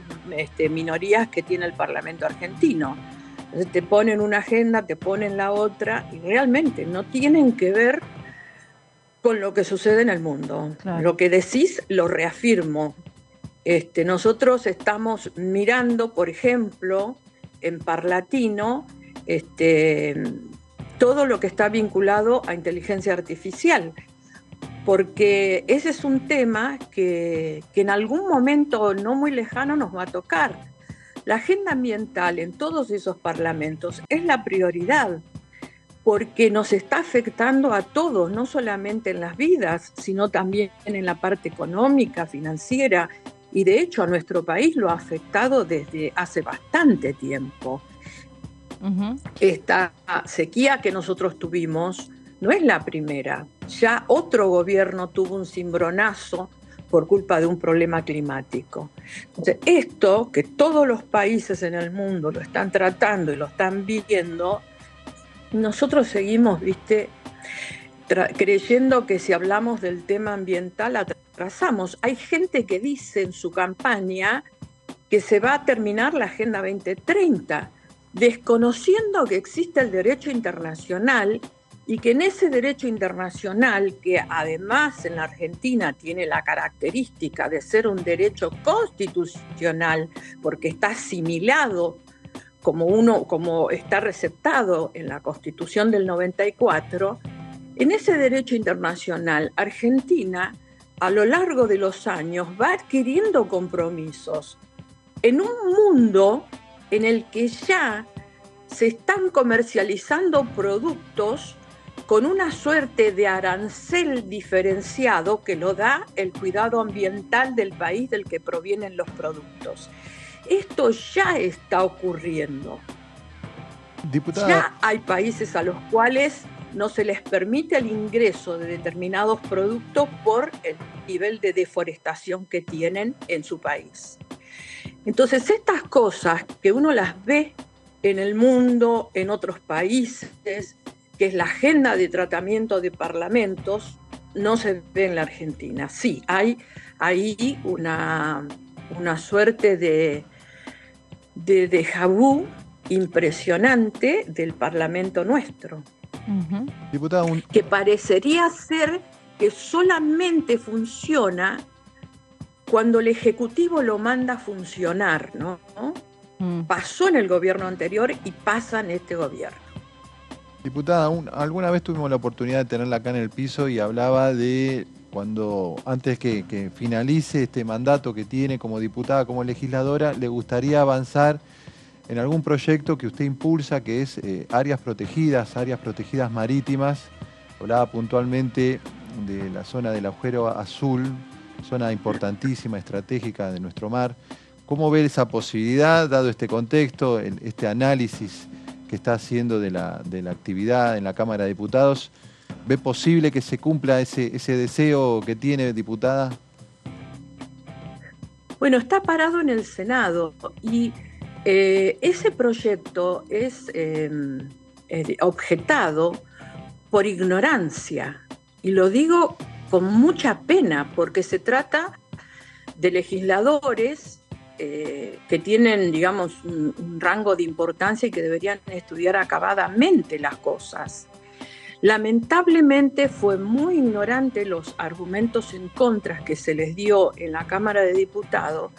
minorías que tiene el Parlamento argentino. Entonces te ponen una agenda, te ponen la otra, y realmente no tienen que ver con lo que sucede en el mundo. Claro. Lo que decís lo reafirmo. Nosotros estamos mirando, por ejemplo, en Parlatino, todo lo que está vinculado a inteligencia artificial, porque ese es un tema que en algún momento no muy lejano nos va a tocar. La agenda ambiental en todos esos parlamentos es la prioridad, porque nos está afectando a todos, no solamente en las vidas, sino también en la parte económica, financiera, y de hecho a nuestro país lo ha afectado desde hace bastante tiempo. Ujú. Esta sequía que nosotros tuvimos no es la primera. Ya otro gobierno tuvo un cimbronazo por culpa de un problema climático. Entonces, esto que todos los países en el mundo lo están tratando y lo están viendo, nosotros seguimos, creyendo que si hablamos del tema ambiental atrasamos. Hay gente que dice en su campaña que se va a terminar la Agenda 2030, desconociendo que existe el derecho internacional y que en ese derecho internacional, que además en la Argentina tiene la característica de ser un derecho constitucional, porque está asimilado como está receptado en la Constitución del 94, en ese derecho internacional, Argentina, a lo largo de los años, va adquiriendo compromisos en un mundo en el que ya se están comercializando productos con una suerte de arancel diferenciado que lo da el cuidado ambiental del país del que provienen los productos. Esto ya está ocurriendo. Diputada, Ya hay países a los cuales no se les permite el ingreso de determinados productos por el nivel de deforestación que tienen en su país. Entonces, estas cosas que uno las ve en el mundo, en otros países, que es la agenda de tratamiento de parlamentos, no se ve en la Argentina. Sí, hay ahí una suerte de déjà vu impresionante del Parlamento nuestro, Ujú. diputada, que parecería ser que solamente funciona cuando el Ejecutivo lo manda a funcionar, ¿no? Pasó en el gobierno anterior y pasa en este gobierno. diputada, alguna vez tuvimos la oportunidad de tenerla acá en el piso y hablaba de cuando, antes que finalice este mandato que tiene como diputada, como legisladora, le gustaría avanzar en algún proyecto que usted impulsa, que es áreas protegidas marítimas. Hablaba puntualmente de la zona del agujero azul, zona importantísima, estratégica de nuestro mar. ¿Cómo ve esa posibilidad, dado este contexto, este análisis que está haciendo de la actividad en la Cámara de Diputados? ¿Ve posible que se cumpla ese deseo que tiene, diputada? Bueno, está parado en el Senado y ese proyecto es objetado por ignorancia. Y lo digo con mucha pena porque se trata de legisladores que tienen, digamos, un rango de importancia y que deberían estudiar acabadamente las cosas. Lamentablemente fue muy ignorante los argumentos en contra que se les dio en la Cámara de Diputados,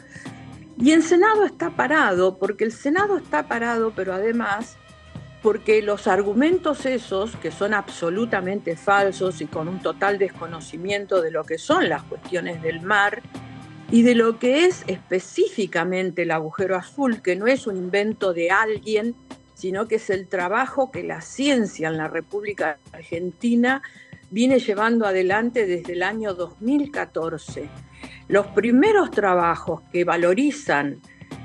y el Senado está parado, porque el Senado está parado, pero además porque los argumentos esos, que son absolutamente falsos y con un total desconocimiento de lo que son las cuestiones del mar y de lo que es específicamente el agujero azul, que no es un invento de alguien, sino que es el trabajo que la ciencia en la República Argentina viene llevando adelante desde el año 2014. Los primeros trabajos que valorizan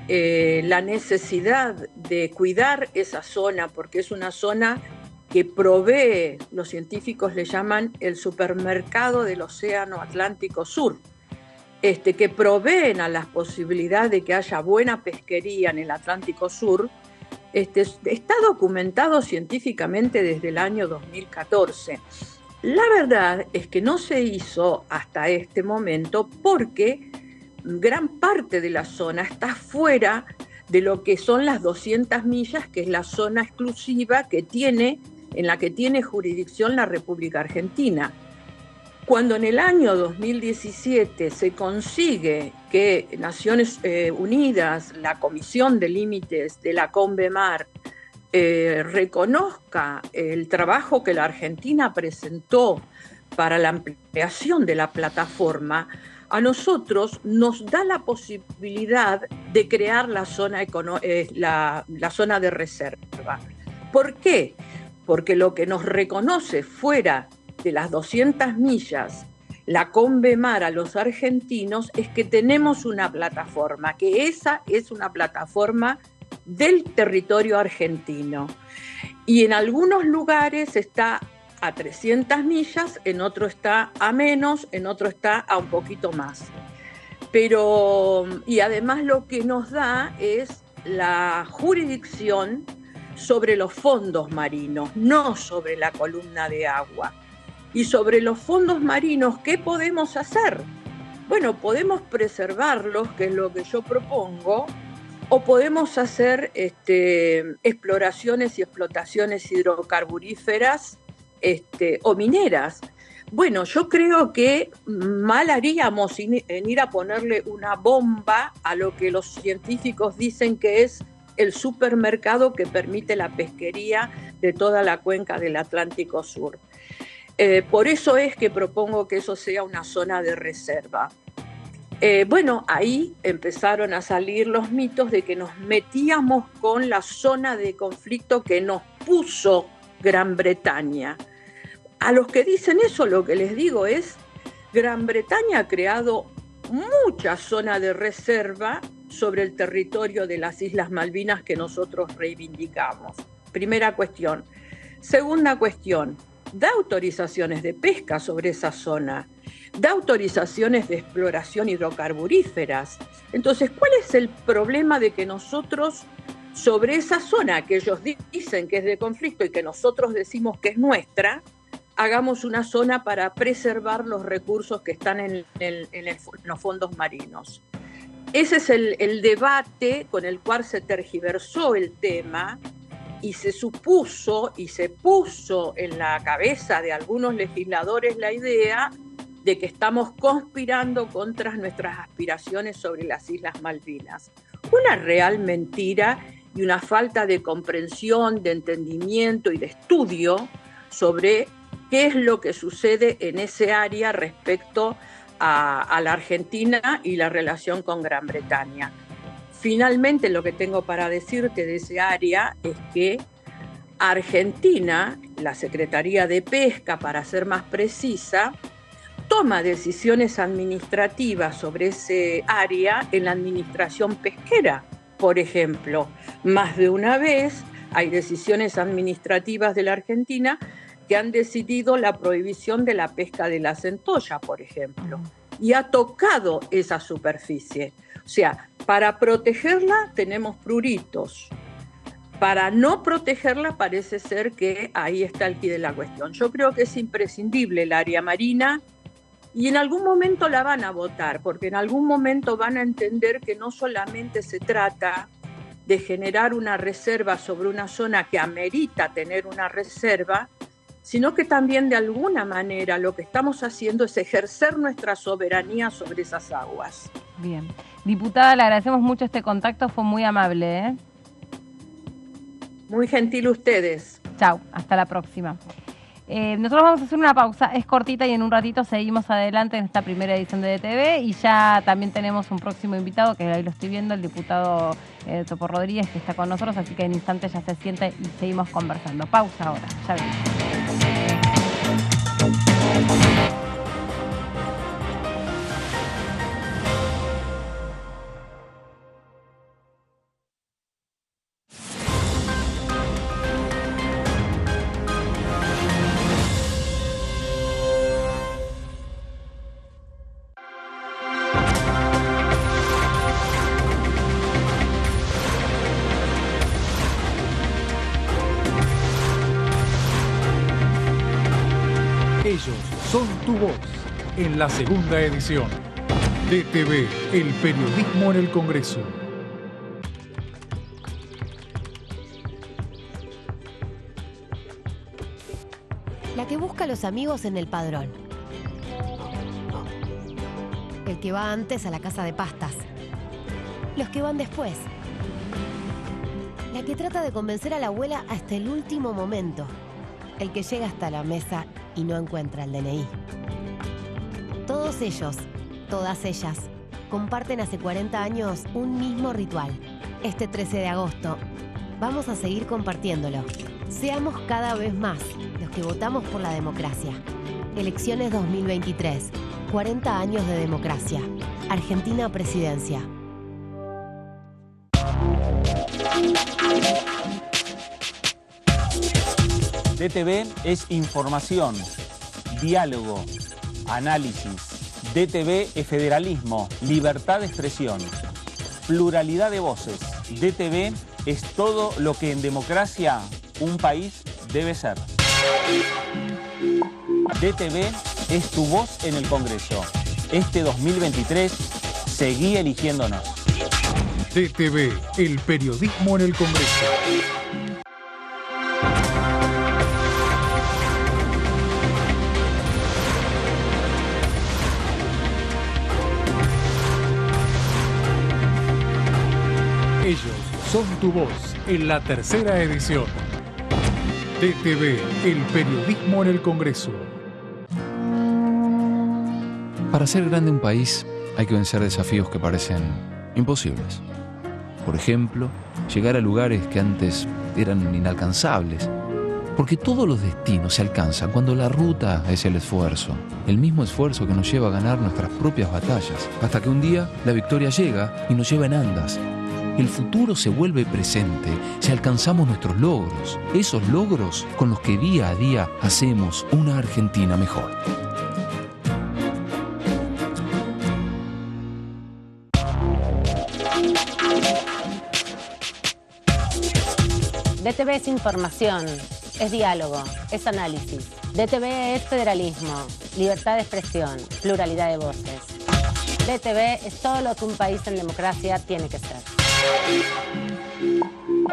la necesidad de cuidar esa zona, porque es una zona que provee, los científicos le llaman el supermercado del Océano Atlántico Sur, que proveen a las posibilidades de que haya buena pesquería en el Atlántico Sur, está documentado científicamente desde el año 2014. La verdad es que no se hizo hasta este momento porque gran parte de la zona está fuera de lo que son las 200 millas, que es la zona exclusiva en la que tiene jurisdicción la República Argentina. Cuando en el año 2017 se consigue que Naciones Unidas, la Comisión de Límites de la CONVEMAR, reconozca el trabajo que la Argentina presentó para la ampliación de la plataforma, a nosotros nos da la posibilidad de crear la zona de reserva. ¿Por qué? Porque lo que nos reconoce fuera de las 200 millas la CONVEMAR a los argentinos es que tenemos una plataforma, que esa es una plataforma del territorio argentino. Y en algunos lugares está a 300 millas, en otro está a menos, en otro está a un poquito más. Y además lo que nos da es la jurisdicción sobre los fondos marinos, no sobre la columna de agua. Y sobre los fondos marinos, ¿qué podemos hacer? Bueno, podemos preservarlos, que es lo que yo propongo, o podemos hacer exploraciones y explotaciones hidrocarburíferas o mineras. Bueno, yo creo que mal haríamos en ir a ponerle una bomba a lo que los científicos dicen que es el supermercado que permite la pesquería de toda la cuenca del Atlántico Sur. Por eso es que propongo que eso sea una zona de reserva. Bueno, ahí empezaron a salir los mitos de que nos metíamos con la zona de conflicto que nos puso Gran Bretaña. A los que dicen eso, lo que les digo es, Gran Bretaña ha creado muchas zonas de reserva sobre el territorio de las Islas Malvinas que nosotros reivindicamos. Primera cuestión. Segunda cuestión, da autorizaciones de pesca sobre esa zona, da autorizaciones de exploración hidrocarburíferas. Entonces, ¿cuál es el problema de que nosotros sobre esa zona que ellos dicen que es de conflicto y que nosotros decimos que es nuestra, hagamos una zona para preservar los recursos que están en los fondos marinos? Ese es el debate con el cual se tergiversó el tema y se supuso y se puso en la cabeza de algunos legisladores la idea de que estamos conspirando contra nuestras aspiraciones sobre las Islas Malvinas. Una real mentira y una falta de comprensión, de entendimiento y de estudio sobre qué es lo que sucede en ese área respecto a la Argentina y la relación con Gran Bretaña. Finalmente, lo que tengo para decirte de ese área es que Argentina, la Secretaría de Pesca, para ser más precisa, toma decisiones administrativas sobre ese área en la administración pesquera. Por ejemplo, más de una vez hay decisiones administrativas de la Argentina que han decidido la prohibición de la pesca de la centolla, por ejemplo, y ha tocado esa superficie. O sea, para protegerla tenemos pruritos. Para no protegerla parece ser que ahí está el quid de la cuestión. Yo creo que es imprescindible el área marina y en algún momento la van a votar, porque en algún momento van a entender que no solamente se trata de generar una reserva sobre una zona que amerita tener una reserva, sino que también de alguna manera lo que estamos haciendo es ejercer nuestra soberanía sobre esas aguas. Bien. Diputada, le agradecemos mucho este contacto, fue muy amable, ¿eh? Muy gentil ustedes. Chau, hasta la próxima. Nosotros vamos a hacer una pausa, es cortita y en un ratito seguimos adelante en esta primera edición de DTV y ya también tenemos un próximo invitado que ahí lo estoy viendo, el diputado Topo Rodríguez, que está con nosotros, así que en instantes ya se siente y seguimos conversando. Pausa ahora, ya venimos. Ellos son tu voz en la segunda edición. DTV, el periodismo en el Congreso. La que busca a los amigos en el padrón. el que va antes a la casa de pastas, los que van después, la que trata de convencer a la abuela hasta el último momento, el que llega hasta la mesa y no encuentra el DNI. Todos ellos, todas ellas, comparten hace 40 años un mismo ritual. Este 13 de agosto vamos a seguir compartiéndolo. Seamos cada vez más los que votamos por la democracia. Elecciones 2023. 40 años de democracia. Argentina Presidencia. DTV es información, diálogo, análisis. DTV es federalismo, libertad de expresión, pluralidad de voces. DTV es todo lo que en democracia un país debe ser. DTV es tu voz en el Congreso. Este 2023, seguí eligiéndonos. DTV, el periodismo en el Congreso. Ellos son tu voz en la tercera edición. DTV, el periodismo en el Congreso. Para hacer grande un país hay que vencer desafíos que parecen imposibles. Por ejemplo, llegar a lugares que antes eran inalcanzables. Porque todos los destinos se alcanzan cuando la ruta es el esfuerzo. El mismo esfuerzo que nos lleva a ganar nuestras propias batallas. Hasta que un día la victoria llega y nos lleva en andas. El futuro se vuelve presente si alcanzamos nuestros logros. Esos logros con los que día a día hacemos una Argentina mejor. DTV es información, es diálogo, es análisis. DTV es federalismo, libertad de expresión, pluralidad de voces. DTV es todo lo que un país en democracia tiene que ser.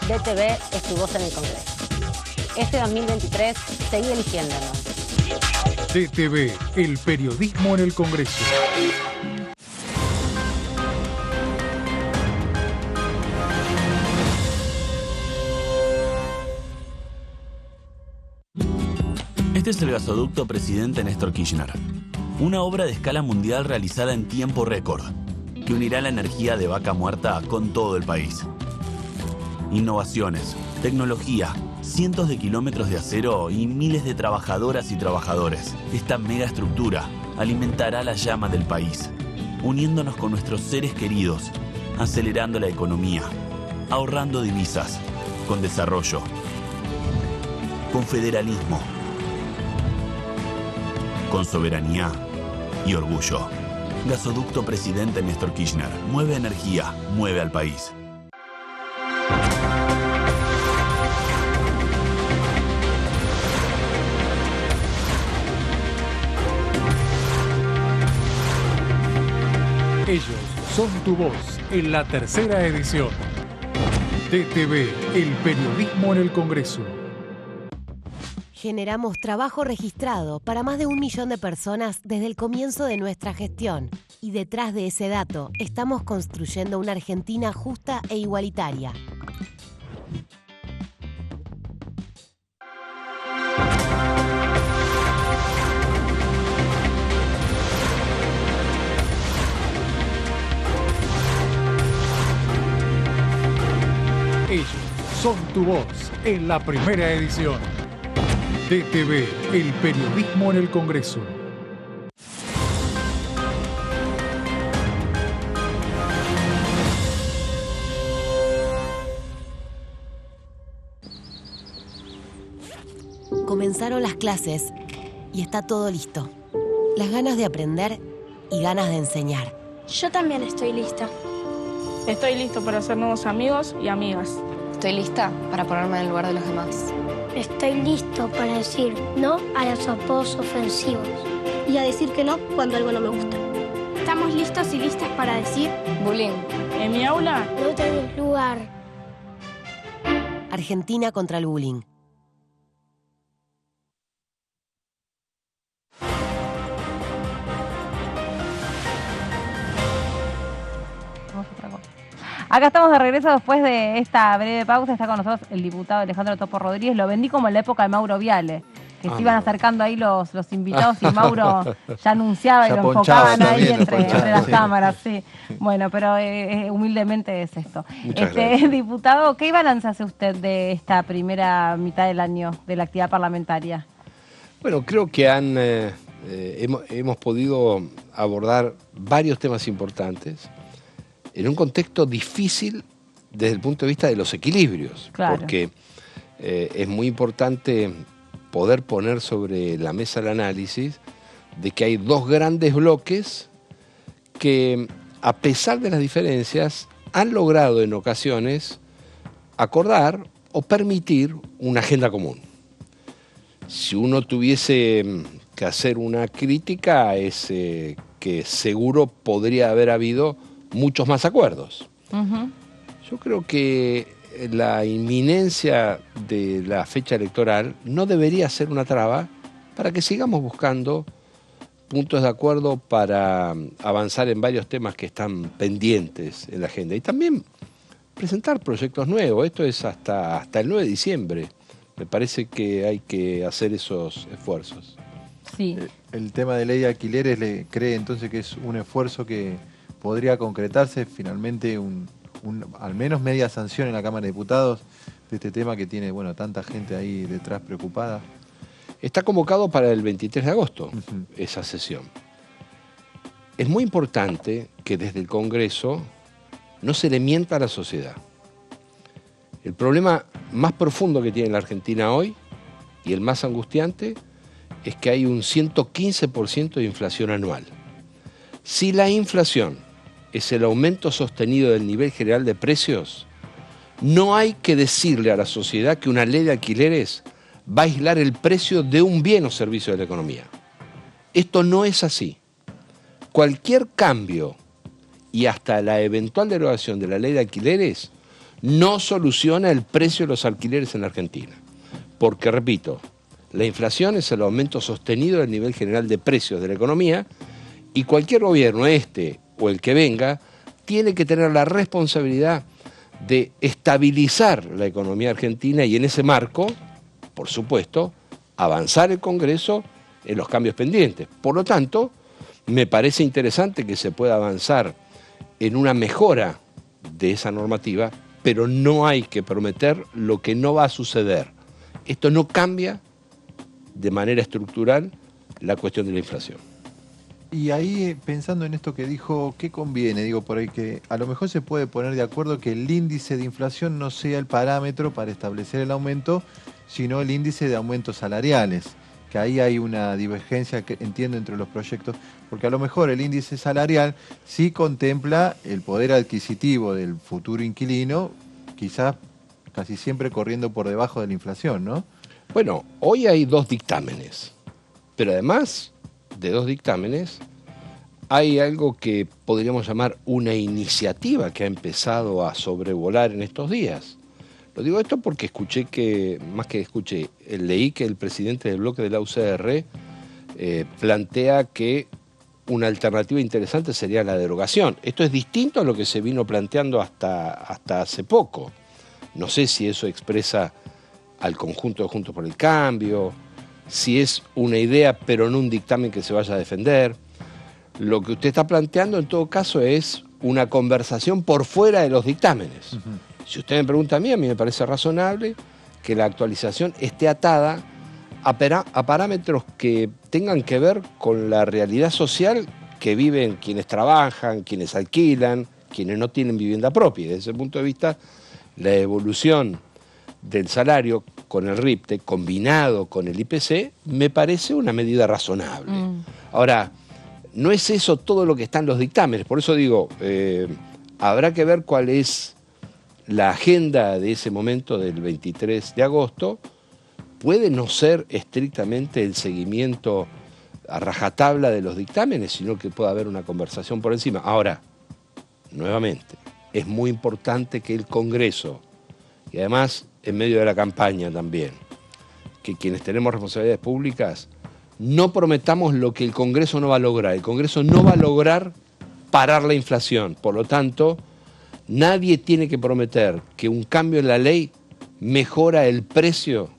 DTV es tu voz en el Congreso. Este 2023, seguí eligiéndonos. DTV, el periodismo en el Congreso. Este es el gasoducto Presidente Néstor Kirchner, una obra de escala mundial realizada en tiempo récord, que unirá la energía de Vaca Muerta con todo el país. Innovaciones, tecnología, cientos de kilómetros de acero y miles de trabajadoras y trabajadores. Esta megaestructura alimentará la llama del país, uniéndonos con nuestros seres queridos, acelerando la economía, ahorrando divisas, con desarrollo, con federalismo, con soberanía y orgullo. Gasoducto Presidente Néstor Kirchner. Mueve energía, mueve al país. Ellos son tu voz en la tercera edición. DTV, el periodismo en el Congreso. Generamos trabajo registrado para más de 1 millón de personas desde el comienzo de nuestra gestión. Y detrás de ese dato, estamos construyendo una Argentina justa e igualitaria. Ellos son tu voz en la primera edición. DTV, el periodismo en el Congreso. Comenzaron las clases y está todo listo. Las ganas de aprender y ganas de enseñar. Yo también estoy lista. Estoy listo para hacer nuevos amigos y amigas. Estoy lista para ponerme en el lugar de los demás. Estoy listo para decir no a los apodos ofensivos. Y a decir que no cuando algo no me gusta. Estamos listos y listas para decir bullying. En mi aula no tenés lugar. Argentina contra el bullying. hacemos otra cosa. Acá estamos de regreso después de esta breve pausa. Está con nosotros el diputado Alejandro Topo Rodríguez. Lo vendí como en la época de Mauro Viale, que se iban acercando ahí los invitados y Mauro ya anunciaba y lo enfocaban ahí entre las cámaras. Sí. Bueno, pero humildemente es esto. Diputado, ¿qué balance hace usted de esta primera mitad del año de la actividad parlamentaria? Bueno, creo que hemos podido abordar varios temas importantes en un contexto difícil desde el punto de vista de los equilibrios, claro. Porque es muy importante poder poner sobre la mesa el análisis de que hay dos grandes bloques que, a pesar de las diferencias, han logrado en ocasiones acordar o permitir una agenda común. Si uno tuviese que hacer una crítica, es que seguro podría haber habido muchos más acuerdos. Yo creo que la inminencia de la fecha electoral no debería ser una traba para que sigamos buscando puntos de acuerdo para avanzar en varios temas que están pendientes en la agenda. Y también presentar proyectos nuevos. Esto es hasta el 9 de diciembre. Me parece que hay que hacer esos esfuerzos. Sí. El tema de ley de alquileres, ¿le cree entonces que es un esfuerzo que podría concretarse finalmente al menos media sanción en la Cámara de Diputados de este tema que tiene, bueno, tanta gente ahí detrás preocupada? Está convocado para el 23 de agosto esa sesión. Es muy importante que desde el Congreso no se le mienta a la sociedad. El problema más profundo que tiene la Argentina hoy, y el más angustiante, es que hay un 115% de inflación anual. Si la inflación es el aumento sostenido del nivel general de precios, no hay que decirle a la sociedad que una ley de alquileres va a aislar el precio de un bien o servicio de la economía. Esto no es así. Cualquier cambio y hasta la eventual derogación de la ley de alquileres no soluciona el precio de los alquileres en la Argentina. Porque, repito, la inflación es el aumento sostenido del nivel general de precios de la economía y cualquier gobierno, este o el que venga, tiene que tener la responsabilidad de estabilizar la economía argentina y en ese marco, por supuesto, avanzar el Congreso en los cambios pendientes. Por lo tanto, me parece interesante que se pueda avanzar en una mejora de esa normativa, pero no hay que prometer lo que no va a suceder. Esto no cambia de manera estructural la cuestión de la inflación. Y ahí, pensando en esto que dijo, ¿qué conviene? Digo, por ahí que a lo mejor se puede poner de acuerdo que el índice de inflación no sea el parámetro para establecer el aumento, sino el índice de aumentos salariales. Que ahí hay una divergencia, que entiendo, entre los proyectos, porque a lo mejor el índice salarial sí contempla el poder adquisitivo del futuro inquilino, quizás casi siempre corriendo por debajo de la inflación, ¿no? Bueno, hoy hay dos dictámenes, pero además de dos dictámenes hay algo que podríamos llamar una iniciativa que ha empezado a sobrevolar en estos días. Lo digo esto porque leí que el presidente del bloque de la UCR plantea que una alternativa interesante sería la derogación. Esto es distinto a lo que se vino planteando hasta hace poco. No sé si eso expresa al conjunto de Juntos por el Cambio, si es una idea pero no un dictamen que se vaya a defender. Lo que usted está planteando en todo caso es una conversación por fuera de los dictámenes. Si usted me pregunta a mí me parece razonable que la actualización esté atada a parámetros que tengan que ver con la realidad social que viven quienes trabajan, quienes alquilan, quienes no tienen vivienda propia. Desde ese punto de vista, la evolución del salario con el RIPTE combinado con el IPC me parece una medida razonable. Ahora, no es eso todo lo que está en los dictámenes, por eso digo, habrá que ver cuál es la agenda de ese momento del 23 de agosto. Puede no ser estrictamente el seguimiento a rajatabla de los dictámenes, sino que pueda haber una conversación por encima. Ahora, nuevamente, es muy importante que el Congreso, y además en medio de la campaña también, que quienes tenemos responsabilidades públicas, no prometamos lo que el Congreso no va a lograr. El Congreso no va a lograr parar la inflación. Por lo tanto, nadie tiene que prometer que un cambio en la ley mejora el precio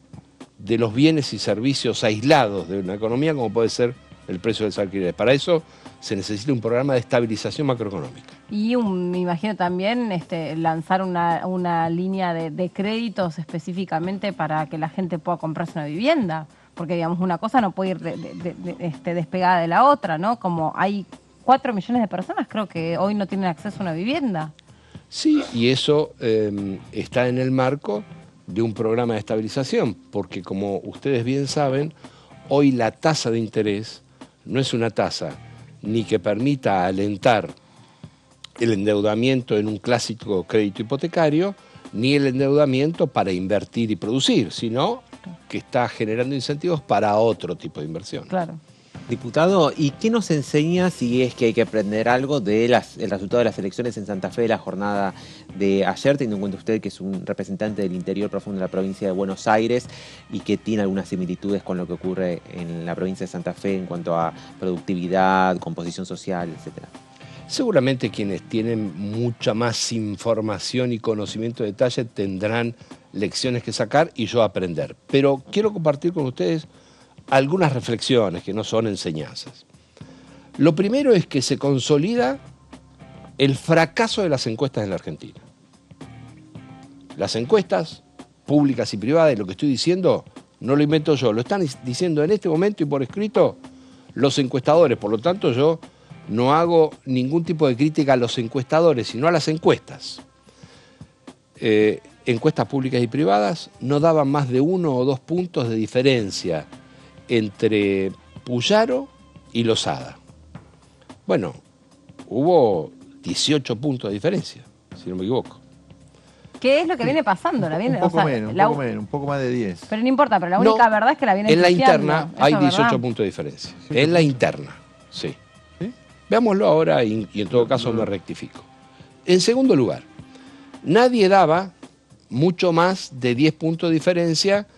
de los bienes y servicios aislados de una economía, como puede ser el precio de los alquileres. Para eso se necesita un programa de estabilización macroeconómica. Y me imagino también lanzar una línea de créditos específicamente para que la gente pueda comprarse una vivienda. Porque, digamos, una cosa no puede ir despegada de la otra, ¿no? Como hay 4 millones de personas, creo que hoy no tienen acceso a una vivienda. Sí, y eso está en el marco de un programa de estabilización, porque como ustedes bien saben, hoy la tasa de interés no es una tasa ni que permita alentar el endeudamiento en un clásico crédito hipotecario, ni el endeudamiento para invertir y producir, sino que está generando incentivos para otro tipo de inversión. Claro. Diputado, ¿y qué nos enseña si es que hay que aprender algo del resultado de las elecciones en Santa Fe de la jornada de ayer, teniendo en cuenta usted que es un representante del interior profundo de la provincia de Buenos Aires y que tiene algunas similitudes con lo que ocurre en la provincia de Santa Fe en cuanto a productividad, composición social, etcétera? Seguramente quienes tienen mucha más información y conocimiento de detalle tendrán lecciones que sacar y yo aprender. Pero quiero compartir con ustedes algunas reflexiones que no son enseñanzas. Lo primero es que se consolida el fracaso de las encuestas en la Argentina. Las encuestas públicas y privadas, y lo que estoy diciendo no lo invento yo, lo están diciendo en este momento y por escrito los encuestadores. Por lo tanto, yo no hago ningún tipo de crítica a los encuestadores, sino a las encuestas. Encuestas públicas y privadas no daban más de 1 o 2 puntos de diferencia entre Puyaro y Lozada. Bueno, hubo 18 puntos de diferencia, si no me equivoco. ¿Qué es lo que viene pasando? Un poco más de 10. Pero no importa, pero la única verdad es que la viene en la ensuciando. interna hay Eso, 18 ¿verdad? puntos de diferencia. En la interna, sí. Veámoslo ahora y en todo caso me rectifico. En segundo lugar, nadie daba mucho más de 10 puntos de diferencia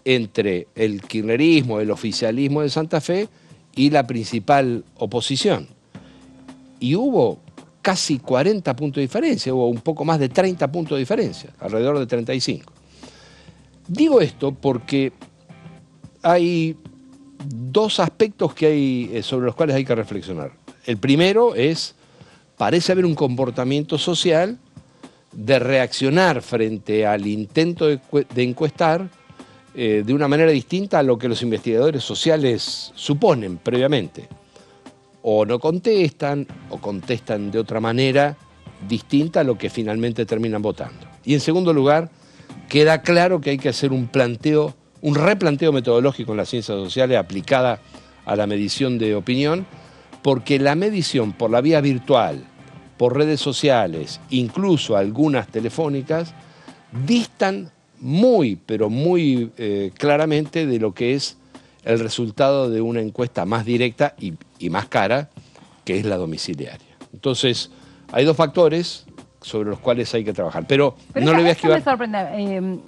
entre el kirchnerismo, el oficialismo de Santa Fe y la principal oposición. Y hubo casi 40 puntos de diferencia, hubo un poco más de 30 puntos de diferencia, alrededor de 35. Digo esto porque hay 2 aspectos sobre los cuales hay que reflexionar. El primero es, parece haber un comportamiento social de reaccionar frente al intento de encuestar de una manera distinta a lo que los investigadores sociales suponen previamente. O no contestan, o contestan de otra manera distinta a lo que finalmente terminan votando. Y en segundo lugar, queda claro que hay que hacer un replanteo metodológico en las ciencias sociales aplicada a la medición de opinión, porque la medición por la vía virtual, por redes sociales, incluso algunas telefónicas, distan muy, pero muy claramente de lo que es el resultado de una encuesta más directa y más cara, que es la domiciliaria. Entonces, hay 2 factores sobre los cuales hay que trabajar. Pero no le voy a esquivar. Me sorprende,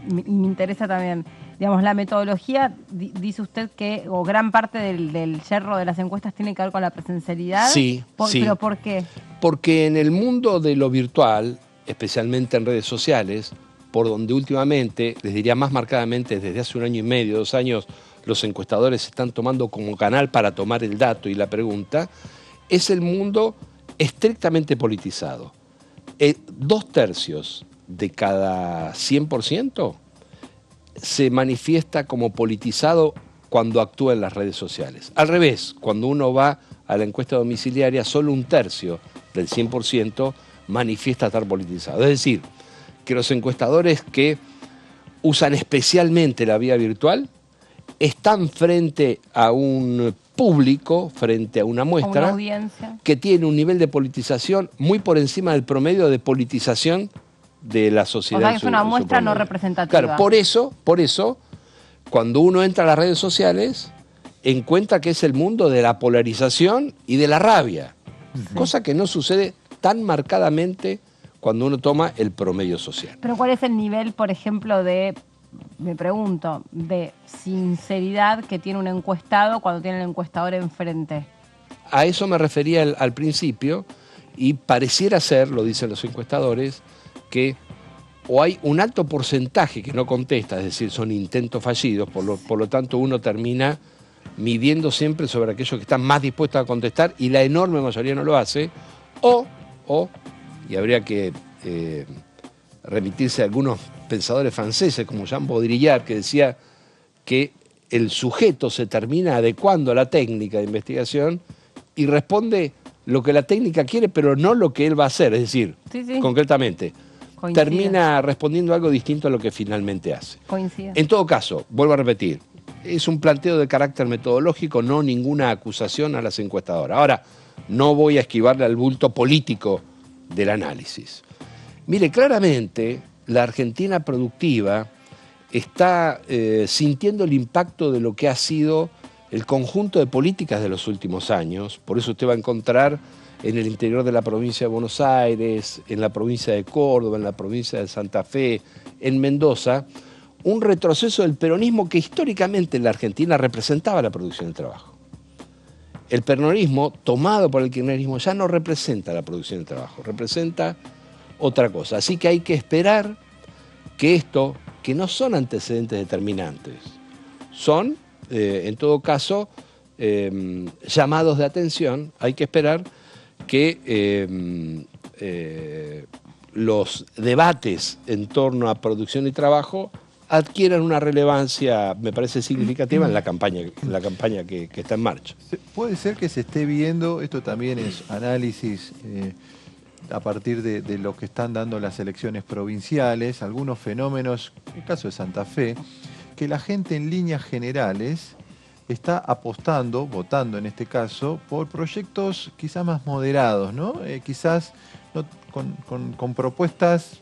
me interesa también, digamos, la metodología, dice usted que, o gran parte del yerro de las encuestas tiene que ver con la presencialidad. Sí, sí. ¿Pero por qué? Porque en el mundo de lo virtual, especialmente en redes sociales, por donde últimamente, les diría más marcadamente desde hace 1 año y medio, 2 años, los encuestadores están tomando como canal para tomar el dato y la pregunta, es el mundo estrictamente politizado. 2/3 de cada 100% se manifiesta como politizado cuando actúa en las redes sociales. Al revés, cuando uno va a la encuesta domiciliaria, solo 1/3 del 100% manifiesta estar politizado. Es decir, que los encuestadores que usan especialmente la vía virtual están frente a un público, frente a una muestra, una audiencia que tiene un nivel de politización muy por encima del promedio de politización de la sociedad. O sea, que es una muestra no representativa. Claro, por eso, cuando uno entra a las redes sociales, encuentra que es el mundo de la polarización y de la rabia, cosa que no sucede tan marcadamente cuando uno toma el promedio social. Pero ¿cuál es el nivel, por ejemplo, me pregunto, de sinceridad que tiene un encuestado cuando tiene el encuestador enfrente? A eso me refería al principio, y pareciera ser, lo dicen los encuestadores, que o hay un alto porcentaje que no contesta, es decir, son intentos fallidos, por lo tanto uno termina midiendo siempre sobre aquellos que están más dispuestos a contestar y la enorme mayoría no lo hace, o y habría que remitirse a algunos pensadores franceses como Jean Baudrillard, que decía que el sujeto se termina adecuando a la técnica de investigación y responde lo que la técnica quiere, pero no lo que él va a hacer, es decir, concretamente, termina respondiendo algo distinto a lo que finalmente hace. Coincide. En todo caso, vuelvo a repetir, es un planteo de carácter metodológico, no ninguna acusación a las encuestadoras. Ahora, no voy a esquivarle al bulto político del análisis. Mire, claramente la Argentina productiva está sintiendo el impacto de lo que ha sido el conjunto de políticas de los últimos años. Por eso usted va a encontrar en el interior de la provincia de Buenos Aires, en la provincia de Córdoba, en la provincia de Santa Fe, en Mendoza, un retroceso del peronismo que históricamente en la Argentina representaba la producción de trabajo. El peronismo, tomado por el kirchnerismo, ya no representa la producción de trabajo, representa otra cosa. Así que hay que esperar que esto, que no son antecedentes determinantes, son, en todo caso, llamados de atención. Hay que esperar que los debates en torno a producción y trabajo adquieran una relevancia, me parece, significativa en la campaña que está en marcha. Puede ser que se esté viendo, esto también es análisis a partir de lo que están dando las elecciones provinciales, algunos fenómenos, en el caso de Santa Fe, que la gente en líneas generales está apostando, votando en este caso, por proyectos quizás más moderados, ¿no? Quizás no, con propuestas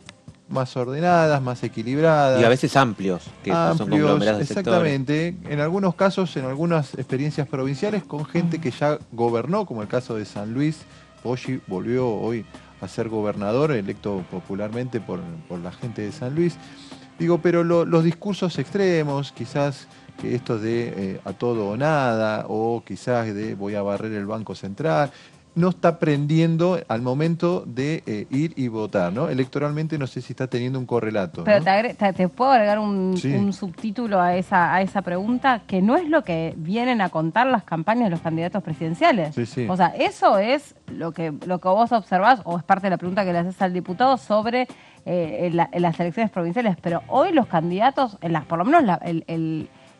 más ordenadas, más equilibradas. Y a veces amplios, que son conglomerados de exactamente. Sectores. En algunos casos, en algunas experiencias provinciales, con gente que ya gobernó, como el caso de San Luis. Poggi volvió hoy a ser gobernador, electo popularmente por la gente de San Luis. Digo, pero los discursos extremos, quizás que esto de a todo o nada, o quizás de voy a barrer el Banco Central, no está prendiendo al momento de ir y votar, ¿no? Electoralmente no sé si está teniendo un correlato. Pero ¿no? te puedo agregar un subtítulo a esa pregunta, que no es lo que vienen a contar las campañas de los candidatos presidenciales. Sí. O sea, eso es lo que vos observás, o es parte de la pregunta que le haces al diputado sobre en las elecciones provinciales. Pero hoy los candidatos, por lo menos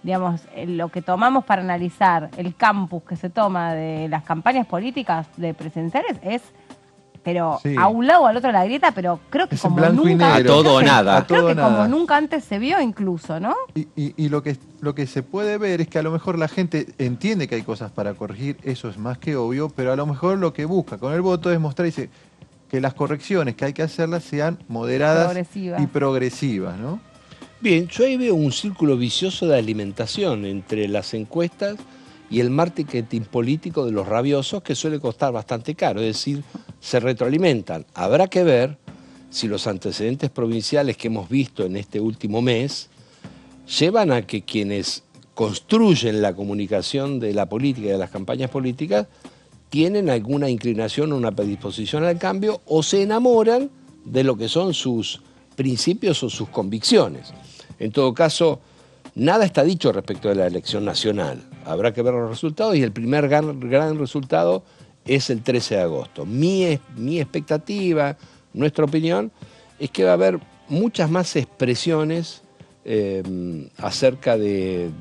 digamos, lo que tomamos para analizar el campus que se toma de las campañas políticas de presidenciales es, pero a un lado o al otro de la grieta, pero creo que como nunca... A todo o nada. Creo que como nunca antes se vio incluso, ¿no? Y lo que se puede ver es que a lo mejor la gente entiende que hay cosas para corregir, eso es más que obvio, pero a lo mejor lo que busca con el voto es mostrar que las correcciones que hay que hacerlas sean moderadas y progresivas, ¿no? Bien, yo ahí veo un círculo vicioso de alimentación entre las encuestas y el marketing político de los rabiosos, que suele costar bastante caro, es decir, se retroalimentan. Habrá que ver si los antecedentes provinciales que hemos visto en este último mes llevan a que quienes construyen la comunicación de la política y de las campañas políticas tienen alguna inclinación o una predisposición al cambio, o se enamoran de lo que son sus principios o sus convicciones. En todo caso, nada está dicho respecto de la elección nacional. Habrá que ver los resultados y el primer gran resultado es el 13 de agosto. Mi expectativa, nuestra opinión, es que va a haber muchas más expresiones acerca de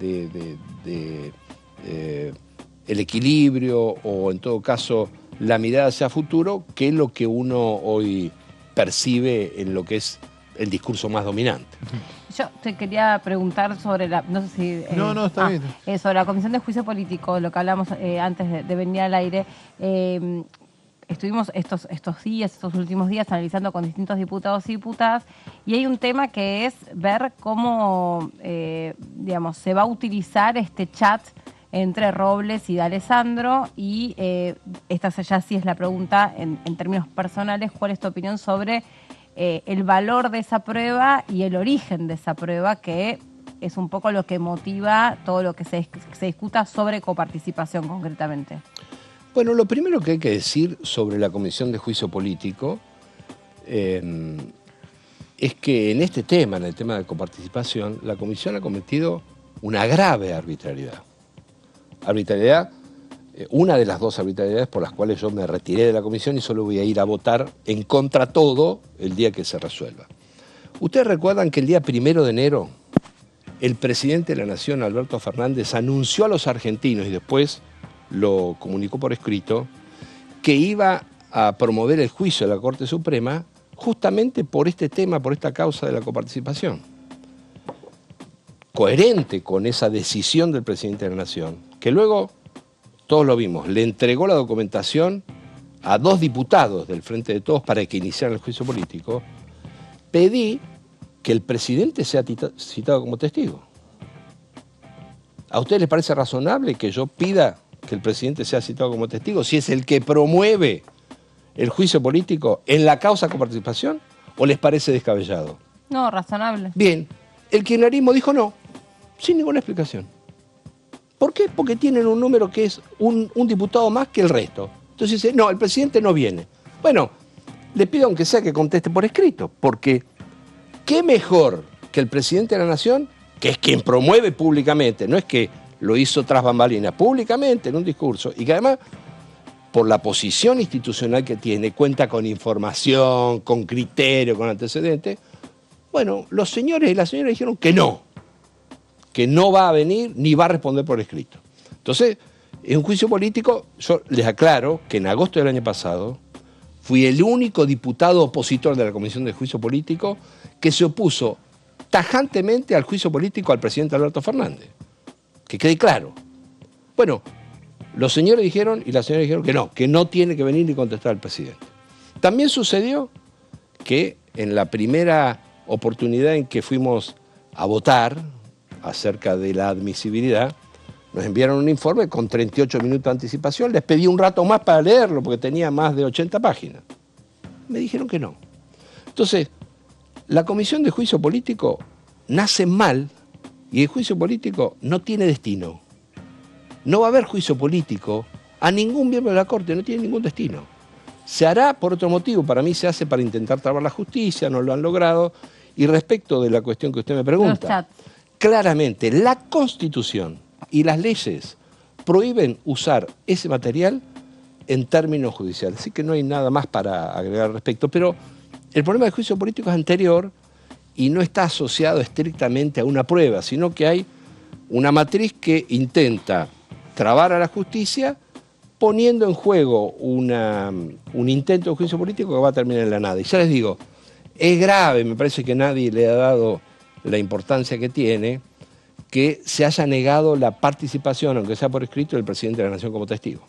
el equilibrio o, en todo caso, la mirada hacia futuro, que es lo que uno hoy percibe en lo que es el discurso más dominante. Yo te quería preguntar sobre no sé si... No, está bien. Sobre la Comisión de Juicio Político, lo que hablamos antes de venir al aire. Estuvimos estos últimos días analizando con distintos diputados y diputadas, y hay un tema que es ver cómo, digamos, se va a utilizar este chat entre Robles y D'Alessandro, y esta ya sí es la pregunta en términos personales. ¿Cuál es tu opinión sobre el valor de esa prueba y el origen de esa prueba, que es un poco lo que motiva todo lo que se discuta sobre coparticipación concretamente? Bueno, lo primero que hay que decir sobre la Comisión de Juicio Político es que en este tema, en el tema de coparticipación, la Comisión ha cometido una grave arbitrariedad. Arbitrariedad, una de las dos arbitrariedades por las cuales yo me retiré de la Comisión y solo voy a ir a votar en contra todo el día que se resuelva. Ustedes recuerdan que el día 1 de enero, el presidente de la Nación, Alberto Fernández, anunció a los argentinos y después lo comunicó por escrito, que iba a promover el juicio de la Corte Suprema justamente por este tema, por esta causa de la coparticipación. Coherente con esa decisión del presidente de la Nación, que luego, todos lo vimos, le entregó la documentación a 2 diputados del Frente de Todos para que iniciaran el juicio político, pedí que el presidente sea citado como testigo. ¿A ustedes les parece razonable que yo pida que el presidente sea citado como testigo si es el que promueve el juicio político en la causa coparticipación, o les parece descabellado? No, razonable. Bien, el kirchnerismo dijo no, sin ninguna explicación. ¿Por qué? Porque tienen un número que es un diputado más que el resto. Entonces dice, no, el presidente no viene. Bueno, le pido aunque sea que conteste por escrito, porque qué mejor que el presidente de la Nación, que es quien promueve públicamente, no es que lo hizo tras bambalinas, públicamente en un discurso, y que además, por la posición institucional que tiene, cuenta con información, con criterio, con antecedentes. Bueno, los señores y las señoras dijeron que no va a venir ni va a responder por escrito. Entonces, en un juicio político, yo les aclaro que en agosto del año pasado fui el único diputado opositor de la Comisión de Juicio Político que se opuso tajantemente al juicio político al presidente Alberto Fernández. Que quede claro. Bueno, los señores dijeron y las señoras dijeron que no tiene que venir ni contestar al presidente. También sucedió que en la primera oportunidad en que fuimos a votar acerca de la admisibilidad, nos enviaron un informe con 38 minutos de anticipación, les pedí un rato más para leerlo porque tenía más de 80 páginas. Me dijeron que no. Entonces, la Comisión de Juicio Político nace mal y el juicio político no tiene destino. No va a haber juicio político a ningún miembro de la Corte, no tiene ningún destino. Se hará por otro motivo, para mí se hace para intentar trabar la justicia, no lo han logrado. Y respecto de la cuestión que usted me pregunta, claramente la Constitución y las leyes prohíben usar ese material en términos judiciales. Así que no hay nada más para agregar al respecto. Pero el problema del juicio político es anterior y no está asociado estrictamente a una prueba, sino que hay una matriz que intenta trabar a la justicia poniendo en juego un intento de juicio político que va a terminar en la nada. Y ya les digo, es grave, me parece que nadie le ha dado la importancia que tiene, que se haya negado la participación, aunque sea por escrito, del presidente de la Nación como testigo.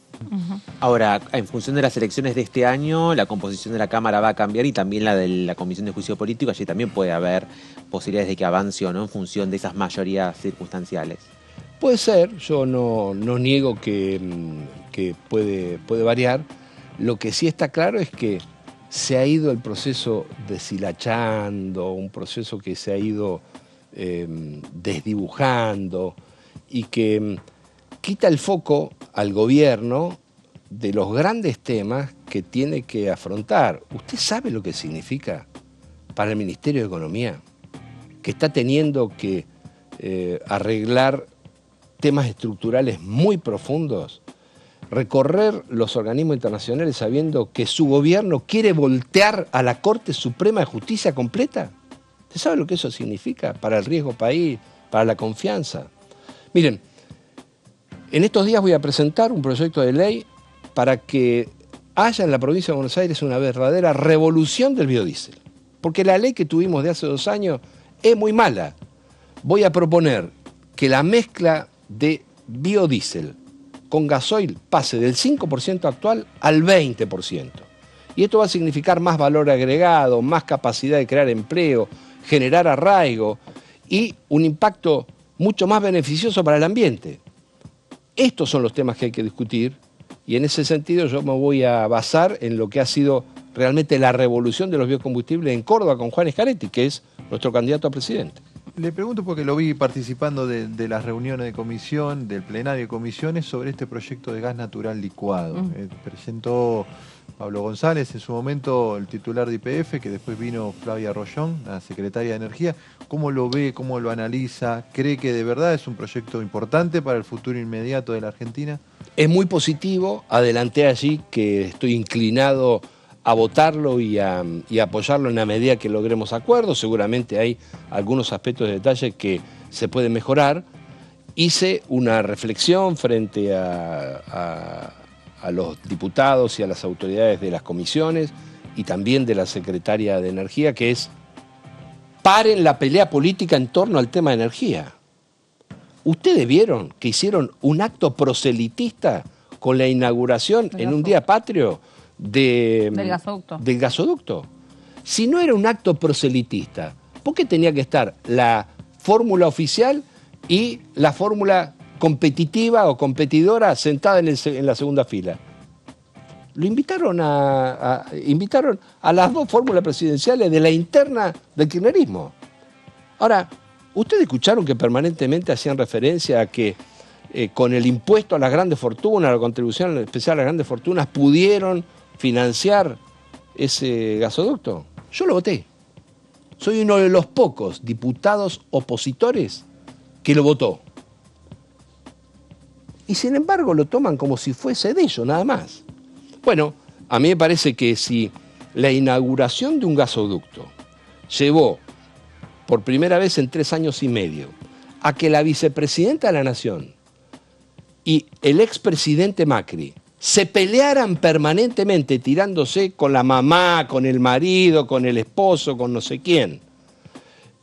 Ahora, en función de las elecciones de este año, la composición de la Cámara va a cambiar y también la de la Comisión de Juicio Político. Allí también puede haber posibilidades de que avance o no en función de esas mayorías circunstanciales. Puede ser, yo no niego que puede variar. Lo que sí está claro es que se ha ido el proceso deshilachando, un proceso que se ha ido desdibujando y que quita el foco al gobierno de los grandes temas que tiene que afrontar. ¿Usted sabe lo que significa para el Ministerio de Economía? Que está teniendo que arreglar temas estructurales muy profundos, recorrer los organismos internacionales sabiendo que su gobierno quiere voltear a la Corte Suprema de Justicia completa. ¿Usted sabe lo que eso significa para el riesgo país, para la confianza? Miren, en estos días voy a presentar un proyecto de ley para que haya en la provincia de Buenos Aires una verdadera revolución del biodiesel. Porque la ley que tuvimos de hace 2 años es muy mala. Voy a proponer que la mezcla de biodiesel con gasoil pase del 5% actual al 20%. Y esto va a significar más valor agregado, más capacidad de crear empleo, generar arraigo y un impacto mucho más beneficioso para el ambiente. Estos son los temas que hay que discutir y en ese sentido yo me voy a basar en lo que ha sido realmente la revolución de los biocombustibles en Córdoba con Juan Scaretti, que es nuestro candidato a presidente. Le pregunto porque lo vi participando de las reuniones de comisión, del plenario de comisiones, sobre este proyecto de gas natural licuado. Presentó Pablo González, en su momento el titular de YPF, que después vino Flavia Rollón, la secretaria de Energía. ¿Cómo lo ve? ¿Cómo lo analiza? ¿Cree que de verdad es un proyecto importante para el futuro inmediato de la Argentina? Es muy positivo. Adelanté allí que estoy inclinado a votarlo y a apoyarlo en la medida que logremos acuerdos. Seguramente hay algunos aspectos de detalle que se pueden mejorar. Hice una reflexión frente a los diputados y a las autoridades de las comisiones y también de la secretaria de Energía, que es: paren la pelea política en torno al tema de energía. ¿Ustedes vieron que hicieron un acto proselitista con la inauguración en un día patrio del gasoducto? Si no era un acto proselitista, ¿por qué tenía que estar la fórmula oficial y la fórmula competitiva o competidora sentada en la segunda fila? Lo invitaron invitaron a las dos fórmulas presidenciales de la interna del kirchnerismo. Ahora, ¿ustedes escucharon que permanentemente hacían referencia a que con el impuesto a las grandes fortunas, la contribución especial a las grandes fortunas, pudieron financiar ese gasoducto? Yo lo voté. Soy uno de los pocos diputados opositores que lo votó. Y sin embargo lo toman como si fuese de ellos, nada más. Bueno, a mí me parece que si la inauguración de un gasoducto llevó por primera vez en 3 años y medio a que la vicepresidenta de la Nación y el expresidente Macri se pelearan permanentemente tirándose con la mamá, con el marido, con el esposo, con no sé quién,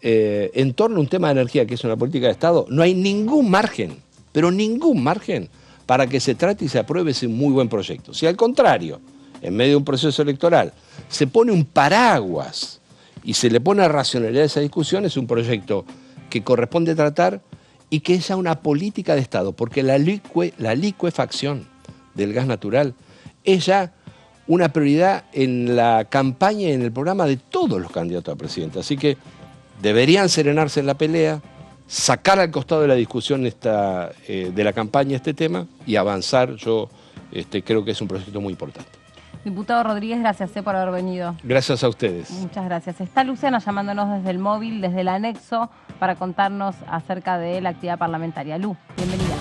en torno a un tema de energía que es una política de Estado, no hay ningún margen, pero ningún margen para que se trate y se apruebe ese muy buen proyecto. Si al contrario, en medio de un proceso electoral, se pone un paraguas y se le pone a racionalidad a esa discusión, es un proyecto que corresponde tratar y que es ya una política de Estado, porque la licuefacción del gas natural es ya una prioridad en la campaña y en el programa de todos los candidatos a presidente. Así que deberían serenarse en la pelea, sacar al costado de la discusión de la campaña este tema y avanzar. Yo creo que es un proyecto muy importante. Diputado Rodríguez, gracias por haber venido. Gracias a ustedes. Muchas gracias. Está Luciana llamándonos desde el móvil, desde el anexo, para contarnos acerca de la actividad parlamentaria. Lu, bienvenida.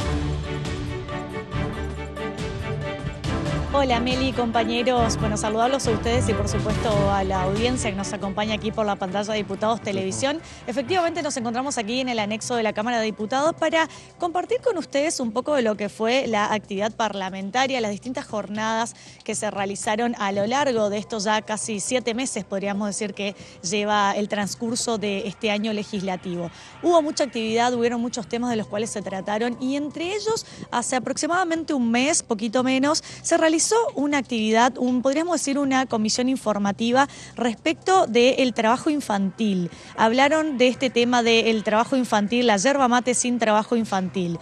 Hola Meli, compañeros, bueno, saludarlos a ustedes y por supuesto a la audiencia que nos acompaña aquí por la pantalla de Diputados Televisión. Efectivamente nos encontramos aquí en el anexo de la Cámara de Diputados para compartir con ustedes un poco de lo que fue la actividad parlamentaria, las distintas jornadas que se realizaron a lo largo de estos ya casi 7 meses, podríamos decir, que lleva el transcurso de este año legislativo. Hubo mucha actividad, hubieron muchos temas de los cuales se trataron y entre ellos, hace aproximadamente un mes, poquito menos, se realizó una actividad, podríamos decir una comisión informativa respecto del trabajo infantil. Hablaron de este tema del trabajo infantil, la yerba mate sin trabajo infantil.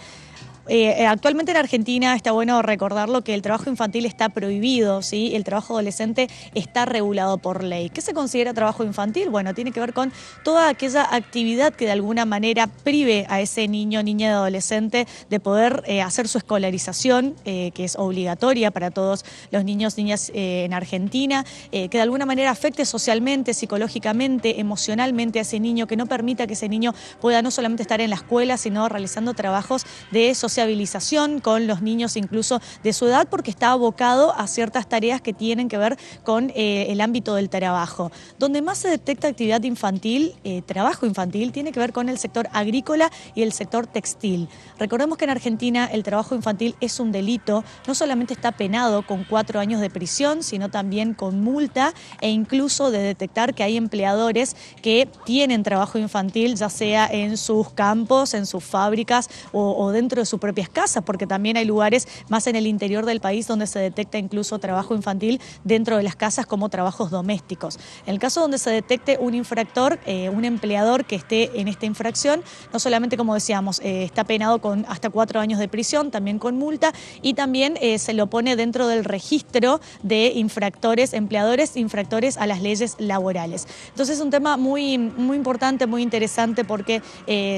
Actualmente en Argentina está bueno recordarlo que el trabajo infantil está prohibido, ¿sí? El trabajo adolescente está regulado por ley. ¿Qué se considera trabajo infantil? Bueno, tiene que ver con toda aquella actividad que de alguna manera prive a ese niño, niña y adolescente de poder hacer su escolarización, que es obligatoria para todos los niños, niñas en Argentina, que de alguna manera afecte socialmente, psicológicamente, emocionalmente a ese niño, que no permita que ese niño pueda no solamente estar en la escuela, sino realizando trabajos de socialización con los niños incluso de su edad, porque está abocado a ciertas tareas que tienen que ver con el ámbito del trabajo. Donde más se detecta actividad infantil, trabajo infantil, tiene que ver con el sector agrícola y el sector textil. Recordemos que en Argentina el trabajo infantil es un delito, no solamente está penado con 4 años de prisión, sino también con multa e incluso de detectar que hay empleadores que tienen trabajo infantil, ya sea en sus campos, en sus fábricas o dentro de su propias casas, porque también hay lugares más en el interior del país donde se detecta incluso trabajo infantil dentro de las casas como trabajos domésticos. En el caso donde se detecte un infractor, un empleador que esté en esta infracción, no solamente, como decíamos, está penado con hasta 4 años de prisión, también con multa, y también se lo pone dentro del registro de infractores, empleadores infractores a las leyes laborales. Entonces es un tema muy importante, muy interesante, porque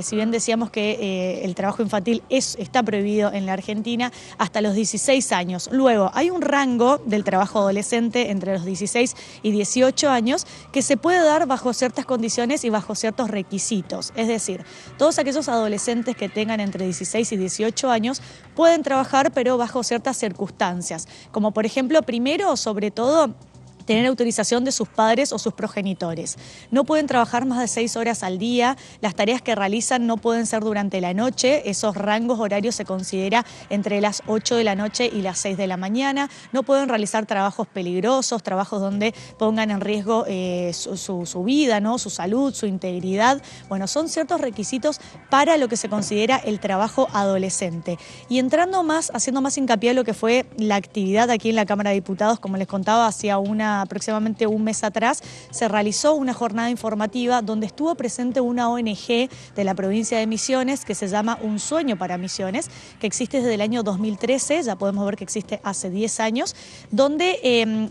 si bien decíamos que el trabajo infantil está prohibido en la Argentina hasta los 16 años. Luego hay un rango del trabajo adolescente entre los 16 y 18 años que se puede dar bajo ciertas condiciones y bajo ciertos requisitos. Es decir, todos aquellos adolescentes que tengan entre 16 y 18 años pueden trabajar, pero bajo ciertas circunstancias, como por ejemplo, primero, sobre todo, tener autorización de sus padres o sus progenitores. No pueden trabajar más de 6 horas al día, las tareas que realizan no pueden ser durante la noche, esos rangos horarios se considera entre las 8 de la noche y las 6 de la mañana, no pueden realizar trabajos peligrosos, trabajos donde pongan en riesgo su vida, ¿no? Su salud, su integridad. Bueno, son ciertos requisitos para lo que se considera el trabajo adolescente. Y entrando más, haciendo más hincapié en lo que fue la actividad aquí en la Cámara de Diputados, como les contaba, hacía aproximadamente un mes atrás, se realizó una jornada informativa donde estuvo presente una ONG de la provincia de Misiones que se llama Un Sueño para Misiones, que existe desde el año 2013, ya podemos ver que existe hace 10 años, donde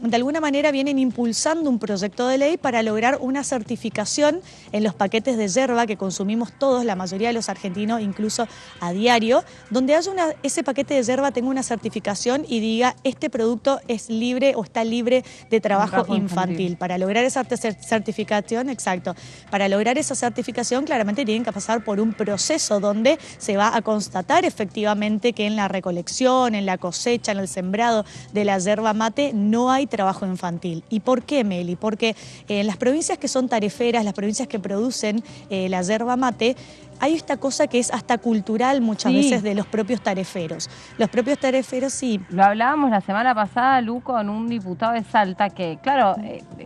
de alguna manera vienen impulsando un proyecto de ley para lograr una certificación en los paquetes de yerba que consumimos todos, la mayoría de los argentinos, incluso a diario, donde haya ese paquete de yerba tenga una certificación y diga este producto es libre o está libre de trabajo infantil. Para lograr esa certificación, exacto, para lograr esa certificación claramente tienen que pasar por un proceso donde se va a constatar efectivamente que en la recolección, en la cosecha, en el sembrado de la yerba mate no hay trabajo infantil. ¿Y por qué, Meli? Porque en las provincias que son tareferas, las provincias que producen la yerba mate, hay esta cosa que es hasta cultural muchas veces de los propios tareferos. Los propios tareferos sí. Lo hablábamos la semana pasada, Lu, con un diputado de Salta que, claro,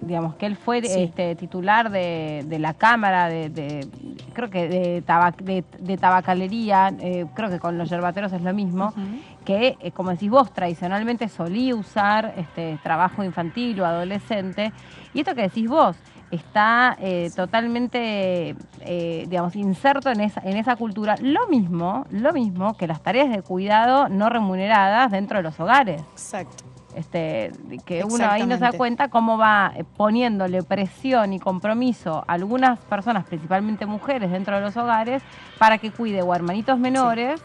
digamos que él fue titular de la Cámara creo que de tabacalería, creo que con los yerbateros es lo mismo, que, como decís vos, tradicionalmente solía usar trabajo infantil o adolescente. Y esto que decís vos, está totalmente, digamos, inserto en esa cultura. Lo mismo que las tareas de cuidado no remuneradas dentro de los hogares. Exacto. Que uno ahí no se da cuenta cómo va poniéndole presión y compromiso a algunas personas, principalmente mujeres, dentro de los hogares, para que cuide o hermanitos menores,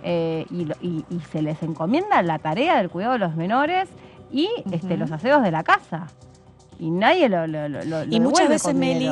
y se les encomienda la tarea del cuidado de los menores y los aseos de la casa. Y nadie lo y muchas veces, Meli,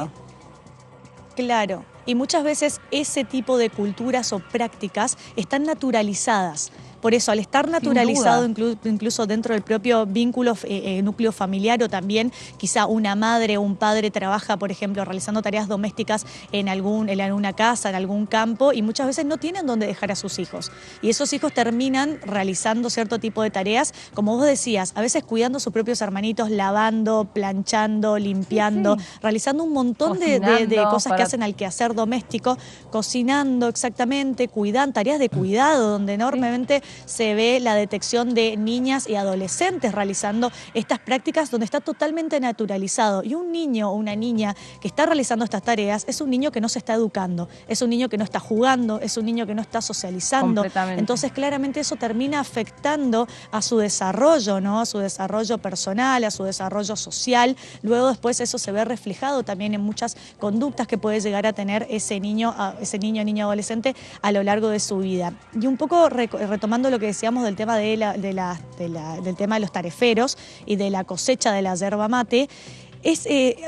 claro, y muchas veces ese tipo de culturas o prácticas están naturalizadas. Por eso, al estar naturalizado incluso dentro del propio vínculo, núcleo familiar, o también quizá una madre o un padre trabaja, por ejemplo, realizando tareas domésticas en alguna casa, en algún campo, y muchas veces no tienen dónde dejar a sus hijos. Y esos hijos terminan realizando cierto tipo de tareas, como vos decías, a veces cuidando a sus propios hermanitos, lavando, planchando, limpiando, realizando un montón de cosas que hacen al quehacer doméstico, cocinando exactamente, cuidando, tareas de cuidado, donde enormemente se ve la detección de niñas y adolescentes realizando estas prácticas donde está totalmente naturalizado. Y un niño o una niña que está realizando estas tareas es un niño que no se está educando, es un niño que no está jugando, es un niño que no está socializando. Entonces, claramente eso termina afectando a su desarrollo, ¿no? A su desarrollo personal, a su desarrollo social. Luego después eso se ve reflejado también en muchas conductas que puede llegar a tener ese niño, niña, adolescente a lo largo de su vida. Y un poco retomando lo que decíamos del tema del tema de los tareferos y de la cosecha de la yerba mate,